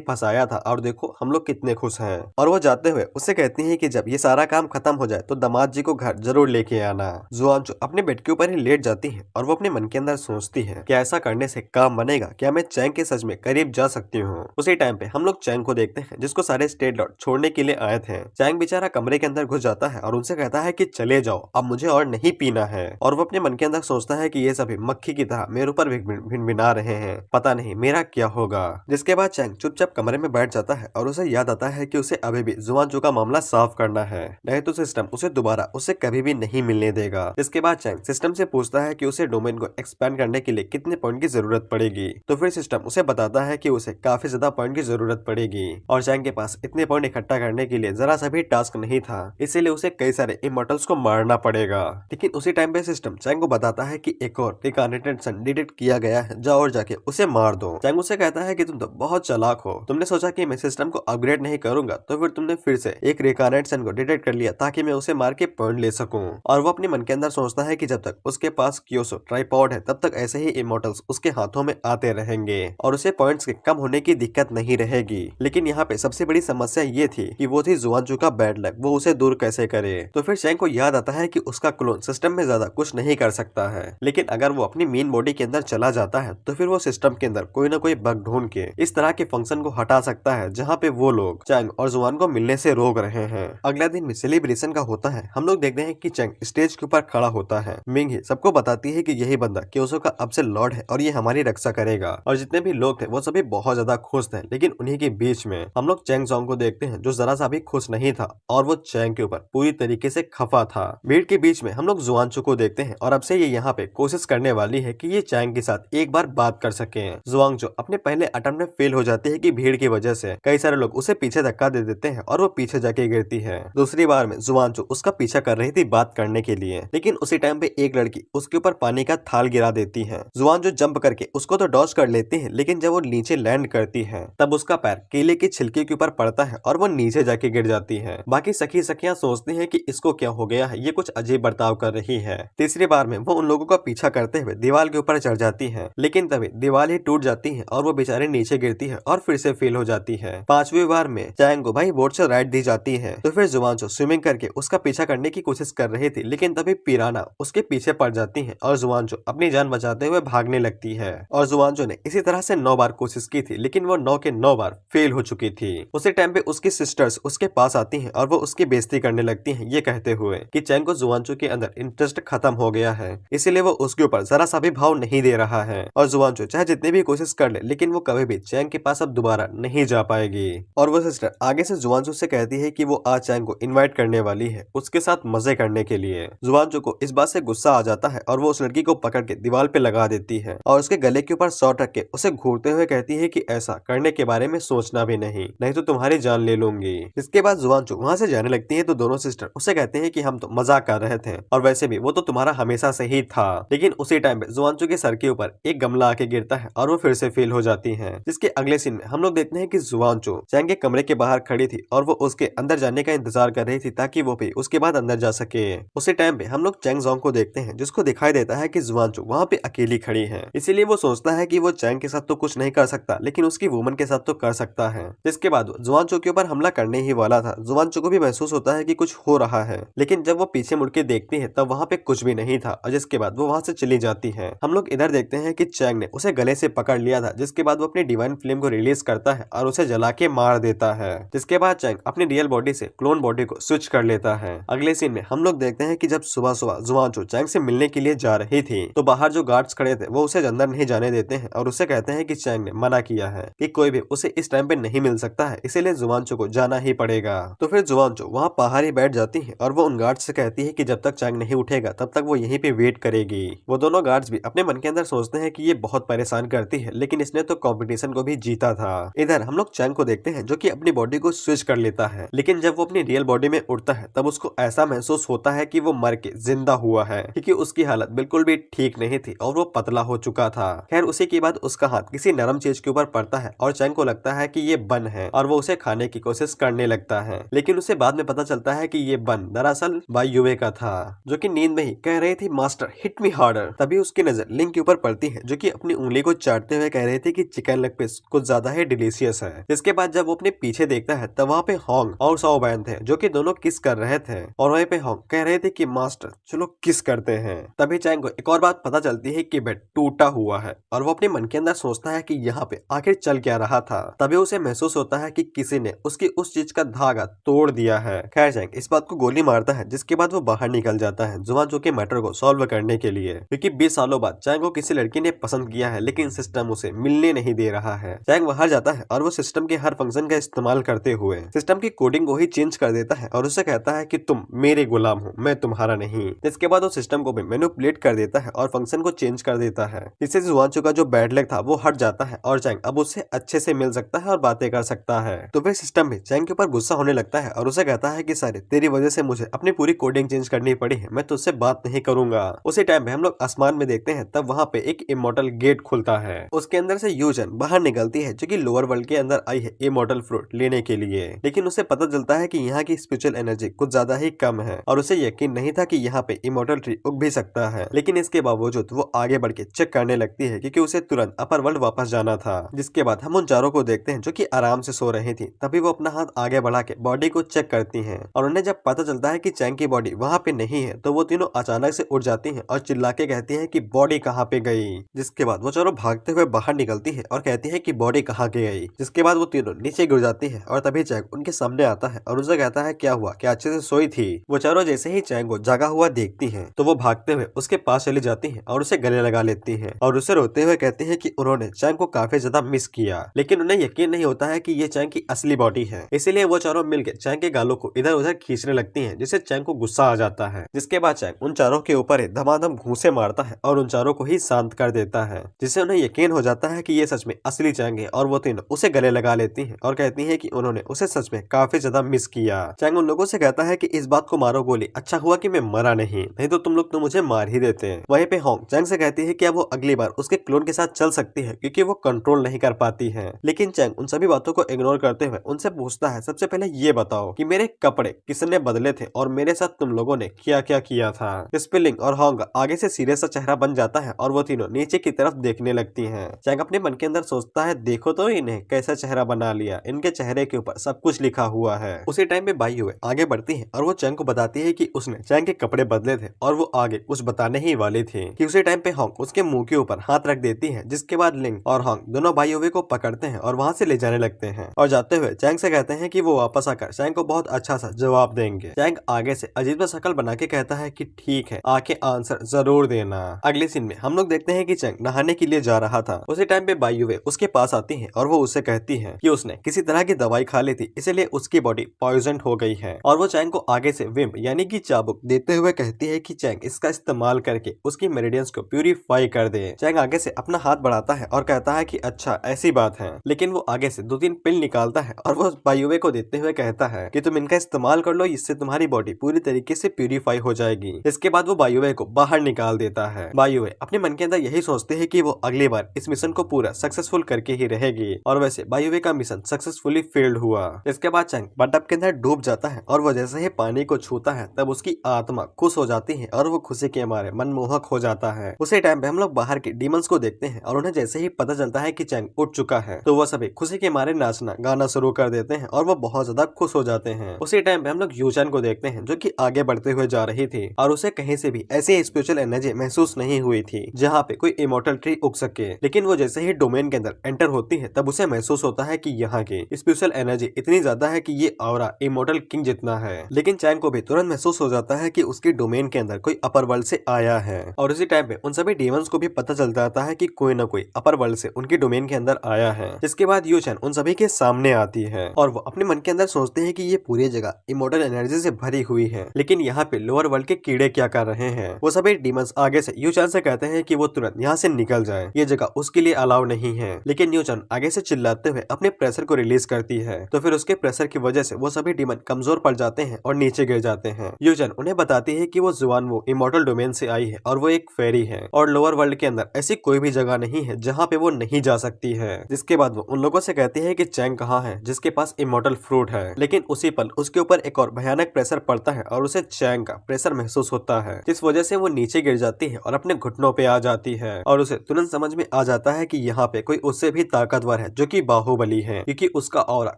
फंसाया था और देखो हम लोग कितने खुश हैं। और वो जाते हुए उससे कहती है कि जब ये सारा काम खत्म हो जाए तो दामाद जी को घर जरूर लेके आना। जुआनजो अपने बेड के ऊपर ही लेट जाती है और वो अपने मन के अंदर सोचती है कि ऐसा करने से काम बनेगा, क्या मैं चैंग के सच में करीब जा सकती हूँ। उसी टाइम पे हम लोग चैंग को देखते हैं जिसको सारे स्टेट लॉर्ड छोड़ने के लिए आए थे। चैंग बेचारा कमरे के अंदर घुस जाता है और उनसे कहता है कि चले जाओ, अब मुझे और नहीं पीना है। और वो अपने मन के अंदर सोचता है कि ये सभी मक्खी की तरह मेरे ऊपर भिनभिना रहे हैं, पता नहीं मेरा क्या होगा। जिसके बाद चैंग चुपचाप कमरे में बैठ जाता है और उसे याद आता है कि उसे अभी भी जुआनजो का मामला साफ करना है, नहीं तो सिस्टम उसे दोबारा उसे कभी भी नहीं मिलने देगा। इसके बाद चैंग सिस्टम से पूछता है कि उसे डोमेन को एक्सपैंड करने के लिए कितने पॉइंट की जरूरत पड़ेगी। तो फिर सिस्टम उसे बताता है कि उसे काफी ज्यादा पॉइंट की जरूरत पड़ेगी और चैंग के पास इतने पॉइंट इकट्ठा करने के लिए जरा सा भी टास्क नहीं था, इसीलिए उसे कई सारे इमॉर्टल्स को मारना पड़ेगा। लेकिन उसी टाइम पे सिस्टम चैंग को बताता है कि एक और रिकार्नेटेड सन डिटेक्ट किया गया है, जाओ और जाके उसे मार दो। चैंग उसे कहता है कि तुम तो बहुत चालाक हो, तुमने सोचा कि मैं सिस्टम को अपग्रेड नहीं करूंगा तो फिर तुमने फिर से एक रिकार्नेट सन को डिटेक्ट कर लिया ताकि मैं उसे मार के पॉइंट ले सकूं। और वो अपने मन के अंदर सोचता है कि जब तक उसके पास क्योसो ट्राइपॉड है तब तक ऐसे ही इमॉर्टल्स उसके हाथों में आते रहेंगे और उसे पॉइंट्स के कम होने की दिक्कत नहीं रहेगी। लेकिन यहाँ पे सबसे बड़ी समस्या ये थी कि वो थी जुआनजो का बैड लक, वो उसे दूर कैसे करे। तो फिर चैंग को याद आता है कि उसका क्लोन सिस्टम में ज्यादा कुछ नहीं कर सकता है, लेकिन अगर वो अपनी मेन बॉडी के अंदर चला जाता है तो फिर वो सिस्टम के अंदर कोई ना कोई बग ढूंढ के इस तरह के फंक्शन को हटा सकता है जहाँ पे वो लोग चैंग और जुआन को मिलने से रोक रहे हैं। अगला दिन में सेलिब्रेशन का होता है। हम लोग देखते हैं कि चैंग स्टेज के ऊपर खड़ा होता है। मिंग ही सबको बताती है कि यही बंदा क्योसो का अब से लॉर्ड है और ये हमारी रक्षा करेगा। और जितने भी लोग थे वो सभी बहुत ज्यादा खुश थे, लेकिन उन्हीं के बीच में हम लोग चैंग जोंग को देखते हैं जो जरा सा भी खुश नहीं था और वो चैंग के ऊपर पूरी तरीके से खफा था। भीड़ के बीच में हम लोग जुआनचो को देखते हैं और अब से ये यहाँ पे कोशिश करने वाली है कि ये चैंग के साथ एक बार बात कर सके। जुआनचो अपने पहले अटेम्प्ट में फेल हो जाती है कि भीड़ की वजह से कई सारे लोग उसे पीछे धक्का दे देते हैं और वो पीछे जाके गिरती है। दूसरी बार में जुआनचो उसका पीछा कर रही थी बात करने के लिए, लेकिन उसी टाइम पे एक लड़की उसके ऊपर पानी का थाल गिरा देती है। जुआनचो जंप करके उसको तो डॉज कर लेती है, लेकिन जब वो नीचे लैंड करती है तब उसका पैर केले के छिलके के ऊपर पड़ता है और वो नीचे जाके गिर जाती है। बाकी सखी सखियां सोचती हैं कि इसको क्या हो गया है, ये कुछ अजीब बर्ताव कर रही है। तीसरी बार में वो उन लोगों का पीछा करते हुए दीवार के ऊपर चढ़ जाती है, लेकिन तभी दीवार ही टूट जाती है और वो बेचारे नीचे गिरती है और फिर से फेल हो जाती है। पांचवी बार में चैंग को भाई बोट से राइड दी जाती है। तो फिर जुआनचो स्विमिंग करके उसका पीछा करने की कोशिश कर रही थी, लेकिन तभी पिराना उसके पीछे पड़ जाती है और जुआनचो अपनी जान बचाते हुए भागने लगती है। और जुआनचो ने इसी तरह से 9 बार कोशिश की थी, लेकिन वो 9 के 9 बार फेल हो चुकी थी। उसी टाइम पे उसकी सिस्टर्स उसके पास आती हैं और वो उसकी बेइज्जती करने लगती हैं, ये कहते हुए कि चैंग को जुआनचो के अंदर इंटरेस्ट खत्म हो गया है, इसीलिए वो उसके ऊपर जरा सा भी भाव नहीं दे रहा है। और जुआनचो चाहे जितनी भी कोशिश कर ले, लेकिन वो कभी भी चैंग के पास अब दोबारा नहीं जा पाएगी। और वो सिस्टर आगे से जुआनचो से कहती है कि वो आज चैंग को इनवाइट करने वाली है उसके साथ मजे करने के लिए। जुआनचो को इस बात से गुस्सा आ जाता है और वो उस लड़की को पकड़ के दीवार पे लगा देती है और उसके गले के ऊपर शॉट रख के उसे घूरते हुए कहती है कि ऐसा करने के बारे में सोचना भी नहीं तो तुम्हारी जान ले लूंगी। इसके बाद जुआनचो वहाँ से जाने लगती है तो दोनों सिस्टर उसे कहते हैं कि हम तो मजाक कर रहे थे और वैसे भी वो तो तुम्हारा हमेशा से ही था। लेकिन उसी टाइम पे जुआनचो के सर के ऊपर एक गमला आके गिरता है और वो फिर से फेल हो जाती है। जिसके अगले सीन में हम लोग देखते हैं कि जुआनचो चैंग के कमरे के बाहर खड़ी थी और वो उसके अंदर जाने का इंतजार कर रही थी ताकि वो भी उसके बाद अंदर जा सके। उसी टाइम पे हम लोग चैंग जोंग को देखते हैं जिसको दिखाई देता है कि जुआनचो वहाँ पे अकेली खड़ी है, इसीलिए वो सोचता है कि वो चैंग के साथ तो कुछ नहीं कर सकता, लेकिन उसकी वुमन के साथ तो कर सकता है। जिसके बाद जुआनचो के ऊपर हमला करने ही वाला था। जुआनचो को भी महसूस होता है कि कुछ हो रहा है, लेकिन जब वो पीछे मुड़ के देखती है तब वहाँ पे कुछ भी नहीं था और जिसके बाद वो वहाँ से चली जाती है। हम लोग इधर देखते हैं कि चैंग ने उसे गले से पकड़ लिया था, जिसके बाद वो अपनी डिवाइन फ्लेम को रिलीज करता है और उसे जला के मार देता है। जिसके बाद चैंग अपनी रियल बॉडी से क्लोन बॉडी को स्विच कर लेता है। अगले सीन में हम लोग देखते हैं कि जब सुबह सुबह जुआनचो चैंग से मिलने के लिए जा रही थी तो बाहर जो गार्ड्स खड़े थे वो उसे अंदर नहीं जाने देते हैं और उसे कहते हैं कि चैंग ने मना किया है कि कोई भी उसे इस टाइम पे नहीं मिल सकता है, इसीलिए जुआनचो को जाना ही पड़ेगा। तो फिर जुआनचो वहाँ बाहर ही बैठ जाती है और वो उन गार्ड्स से कहती है कि जब तक चैंग नहीं उठेगा तब तक वो यहीं पे वेट करेगी। वो दोनों गार्ड्स भी अपने मन के अंदर सोचते हैं कि ये बहुत परेशान करती हारती है, लेकिन इसने तो कंपटीशन को भी जीता था। इधर हम लोग चैंग को देखते हैं जो कि अपनी बॉडी को स्विच कर लेता है, लेकिन जब वो अपनी रियल बॉडी में उड़ता है तब उसको ऐसा महसूस होता है कि वो मर के जिंदा हुआ है, क्योंकि उसकी हालत बिल्कुल भी ठीक नहीं थी और वो पतला हो चुका था। खैर उसी के बाद उसका हाथ किसी नरम चीज के ऊपर पड़ता है और चैंग को लगता है कि ये बन है और वो उसे खाने की कोशिश करने लगता है, लेकिन उसे बाद में पता चलता है कि ये बन दरअसल bai युवे का था, जो कि नींद में ही कह रही थी मास्टर हिट मी हार्डर। तभी उसकी नजर लिंक के ऊपर पड़ती है जो कि अपनी उंगली को चाटते हुए कह रही थी कि चिकन लेग पीस कुछ ज्यादा ही डिलीशियस है। इसके बाद जब वो अपने पीछे देखता है तब वहाँ पे होंग और साओ बैन थे जो कि दोनों किस कर रहे थे और वहीं पे होंग कह रहे थे कि मास्टर चलो किस करते हैं। तभी चैंग को एक और बात पता चलती है कि बेड टूटा हुआ है और वो अपने मन के अंदर सोचता है कि यहाँ पे आखिर चल क्या रहा था। तभी उसे महसूस होता है कि किसी ने उसकी उस चीज का धागा तोड़ दिया है। खैर चैंग इस बात को गोली मारता है, जिसके बाद वो बाहर निकल जाता है जुआ जो कि मैटर को सॉल्व करने के लिए, क्योंकि 20 सालों बाद चैंग को किसी लड़की ने पसंद किया है लेकिन सिस्टम उसे मिलने नहीं दे रहा है। चैंग बाहर जाता है और वो सिस्टम के हर फंक्शन का इस्तेमाल करते हुए सिस्टम की कोडिंग को ही चेंज कर देता है और उसे कहता है कि तुम मेरे गुलाम हो, मैं तुम्हारा नहीं। इसके बाद वो सिस्टम को भी मैनिपुलेट कर देता है और फंक्शन को चेंज कर देता है, जिससे जुआनचो का जो बैड लक था वो हट जाता है और चैंग अब उससे अच्छे से मिल सकता है और बातें कर सकता है। तो फिर सिस्टम भी चैंग के ऊपर गुस्सा होने लगता है और उसे कहता है कि सारे तेरी वजह से मुझे अपनी पूरी कोडिंग चेंज करनी पड़ी है, मैं तुझसे बात नहीं करूंगा। उसी टाइम पे हम लोग आसमान में देखते हैं, तब वहाँ पे एक इमोर्टल गेट खुलता है। उसके अंदर से यूजन बाहर निकलती है जो कि लोअर वर्ल्ड के अंदर आई है इमोर्टल फ्रूट लेने के लिए, लेकिन उसे पता चलता है कि यहाँ की स्पिरिचुअल एनर्जी कुछ ज्यादा ही कम है और उसे यकीन नहीं था कि यहाँ पे इमोर्टल ट्री उग भी सकता है। लेकिन इसके बावजूद वो आगे बढ़ के चेक करने लगती है क्योंकि उसे तुरंत अपर वर्ल्ड वापस जाना था। जिसके बाद हम उन चारों को देखते हैं जो कि आराम से सो रही थी। तभी वो अपना हाथ आगे बढ़ा के बॉडी को चेक करती हैं और उन्हें जब पता चलता है कि चैंग की बॉडी वहाँ पे नहीं है तो वो तीनों अचानक से उठ जाती हैं और चिल्ला के कहती है कि बॉडी कहाँ पे गई। जिसके बाद वो चारों भागते हुए बाहर निकलती है और कहती है कि बॉडी कहाँ के गई। जिसके बाद वो तीनों नीचे गिर जाती है और तभी चैंग उनके सामने आता है और उसे कहता है क्या हुआ, क्या अच्छे से सोई थी। वो चारों जैसे ही चैंग को जागा हुआ देखती है तो वो भागते हुए उसके पास चली जाती है और उसे गले लगा लेती है और उसे रोते हुए कहती है कि उन्होंने चैंग को काफी ज्यादा मिस किया, लेकिन उन्हें यकीन नहीं होता है कि ये चैंग की असली बॉडी है। इसीलिए वो चारों मिलकर चैंग के गालों को इधर उधर खींचने लगती हैं, जिससे चैंग को गुस्सा आ जाता है। जिसके बाद चैंग उन चारों के ऊपर धमाधम घूंसे मारता है और उन चारों को ही शांत कर देता है, जिससे उन्हें यकीन हो जाता है कि ये सच में असली चैंग है और वो तीनों उसे गले लगा लेती हैं और कहती हैं कि उन्होंने उसे सच में काफी ज्यादा मिस किया। चैंग उन लोगों से कहता है कि इस बात को मारो गोली, अच्छा हुआ कि मैं मरा नहीं तो तुम लोग तो मुझे मार ही देते। वहीं पे होंग चैंग से कहती है कि अब वो अगली बार उसके क्लोन के साथ चल सकती है क्योंकि वो कंट्रोल नहीं कर पाती है। लेकिन चैंग उन सभी बातों को इग्नोर करते हुए उनसे पूछता है सबसे पहले ये बताओ कि मेरे कपड़े किसने बदले थे और मेरे साथ तुम लोगों ने क्या क्या किया था। स्पिलिंग और होंग आगे से सीरियस सा चेहरा बन जाता है और वो तीनों नीचे की तरफ देखने लगती हैं। चैंग अपने मन के अंदर सोचता है देखो तो इन्हें कैसा चेहरा बना लिया, इनके चेहरे के ऊपर सब कुछ लिखा हुआ है। उसी टाइम में bai युवे आगे बढ़ती है और वो चैंग को बताती है कि उसने चैंग के कपड़े बदले थे और वो आगे कुछ बताने ही वाली थी कि उसी टाइम पे होंग उसके मुंह के ऊपर हाथ रख देती है। जिसके बाद लिंग और होंग दोनों bai युवे को पकड़ते हैं और वहाँ से ले जाने लगते हैं और जाते हुए चैंग से कहते हैं कि वो वापस आकर चैंग को बहुत अच्छा सा जवाब देंगे। चैंग आगे से अजीब सा शक्ल बना के कहता है कि ठीक है, आके आंसर जरूर देना। अगले सीन में हम लोग देखते हैं कि चैंग नहाने के लिए जा रहा था। उसी टाइम पे bai युवे उसके पास आती है और वो उससे कहती है कि उसने किसी तरह की दवाई खा ली थी, इसलिए उसकी बॉडी पॉइजन हो गई है और वो चैंग को आगे से विम यानी कि चाबुक देते हुए कहती है कि चैंग इसका इस्तेमाल करके उसकी मेरिडियंस को प्यूरिफाई कर दे। चैंग आगे से अपना हाथ बढ़ाता है और कहता है कि अच्छा ऐसी बात है, लेकिन वो आगे से 2-3 पिल निकालता है और वो bai युवे को देते हुए कहता है कि तुम इनका इस्तेमाल कर लो, इससे तुम्हारी बॉडी पूरी तरीके से प्यूरिफाई हो जाएगी। इसके बाद वो bai युवे को बाहर निकाल देता है। bai युवे अपने मन के अंदर यही सोचते हैं कि वो अगली बार इस मिशन को पूरा सक्सेसफुल करके ही रहेगी और वैसे bai युवे का मिशन सक्सेसफुली फेल्ड हुआ। इसके बाद चैंग बटअप के अंदर डूब जाता है और वो जैसे ही पानी को छूता है तब उसकी आत्मा खुश हो जाती है और वो खुशी के मारे मनमोहक हो जाता है। उसी टाइम पे हम लोग बाहर के डीमंस को देखते हैं और उन्हें जैसे ही पता चलता है कि चैंग उठ चुका है तो वो सभी खुशी के मारे नाचना गाना शुरू कर देते हैं और वो बहुत ज्यादा खुश हो जाते हैं। उसी टाइम पे हम लोग यूचन को देखते हैं जो कि आगे बढ़ते हुए जा रही थी और उसे कहीं से भी ऐसी स्पिरिचुअल एनर्जी महसूस नहीं हुई थी जहाँ पे कोई इमोर्टल ट्री उग सके। लेकिन वो जैसे ही डोमेन के अंदर एंटर होती है तब उसे महसूस होता है कि यहाँ की स्पिरिचुअल एनर्जी इतनी ज्यादा है कि ये ऑरा इमोर्टल किंग जितना है। लेकिन चैंग को भी तुरंत महसूस हो जाता है कि उसकी डोमेन के अंदर कोई अपर वर्ल्ड से आया है और उसी टाइम पे उन सभी डीमंस को भी पता चल जाता है कि कोई ना कोई अपर वर्ल्ड से उनकी डोमेन के अंदर आया है। जिसके बाद यूचन उन सभी के सामने आती है और वो अपने मन के अंदर सोचते हैं कि ये पूरी जगह इमोर्टल एनर्जी से भरी हुई है, लेकिन यहाँ पे लोअर वर्ल्ड के कीड़े क्या कर रहे हैं। वो सभी डीमंस आगे से यूचन से कहते हैं कि वो तुरंत यहाँ से निकल जाए, ये जगह उसके लिए अलाउ नहीं है। लेकिन न्यूचन आगे से चिल्लाते हुए अपने प्रेशर को रिलीज करती है, तो फिर उसके प्रेशर की वजह से वो सभी डीमन कमजोर पड़ जाते हैं और नीचे गिर जाते हैं। यूजन उन्हें बताती है कि वो जुआन वो इमोर्टल डोमेन से आई है और वो एक फेरी है और लोअर वर्ल्ड के अंदर ऐसी कोई भी जगह नहीं है जहाँ पे वो नहीं जा सकती है। जिसके बाद वो उन लोगों से कहती है कि चैंग कहाँ है जिसके पास इमोर्टल फ्रूट है। लेकिन उसी पल उसके ऊपर एक और भयानक प्रेशर पड़ता है और उसे चैंग का प्रेशर महसूस होता है, जिस वजह से वो नीचे गिर जाती है और अपने घुटनों पे आ जाती है और उसे तुरंत समझ में आ जाता है कि यहाँ पे कोई उससे भी ताकतवर है जो कि बाहुबली है, क्योंकि उसका ऑरा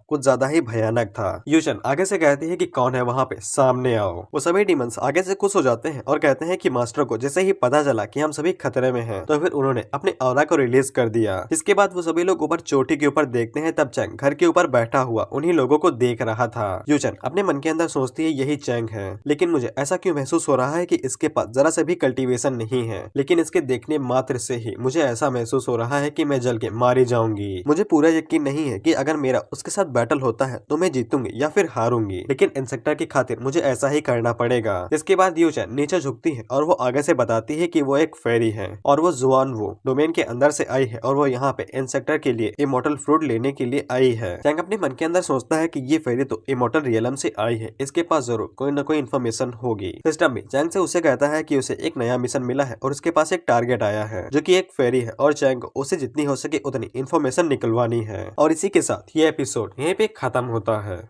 कुछ ज्यादा ही भयानक था। यूचन आगे से कहती है कि कौन है वहाँ पे, सामने आओ। वो सभी डीमंस आगे से खुश हो जाते हैं और कहते हैं कि मास्टर को जैसे ही पता चला कि हम सभी खतरे में हैं, तो फिर उन्होंने अपने ऑरा को रिलीज कर दिया। इसके बाद वो सभी लोग ऊपर चोटी के ऊपर देखते हैं, तब चैंग घर के ऊपर बैठा हुआ उन्हीं लोगों को देख रहा था। यूचन अपने मन के अंदर सोचती है यही चैंग है, लेकिन मुझे ऐसा क्यों महसूस हो रहा है कि इसके पास जरा से भी कल्टीवेशन नहीं है। लेकिन इसके देखने मात्र से ही मुझे ऐसा महसूस हो रहा है कि मैं जल के मारी जाऊंगी। मुझे पूरा यकीन नहीं है कि अगर मेरा उसके साथ बैटल होता है तो मैं जीतूंगी या फिर हारूंगी, लेकिन इंसेक्टर की खातिर मुझे ऐसा ही करना पड़ेगा। इसके बाद यूचन नीचे झुकती है और वो आगे से बताती है कि वो एक फेरी है और वो जुआन वो डोमेन के अंदर से आई है और वो यहाँ पे इंसेक्टर के लिए इमोर्टल फ्रूट लेने के लिए आई है। चैंग अपने मन के अंदर सोचता है कि ये फेरी तो इमोर्टल रियलम से आई है, इसके पास जरूर कोई न कोई इन्फॉर्मेशन होगी। सिस्टम भी चैंग से उसे कहता है कि उसे एक नया मिशन मिला है और उसके पास एक टारगेट आया है जो कि एक फेरी है और चैंग को उसे जितनी हो सके उतनी इन्फॉर्मेशन निकलवानी है। और इसी के साथ ये एपिसोड यहीं पे खत्म होता है।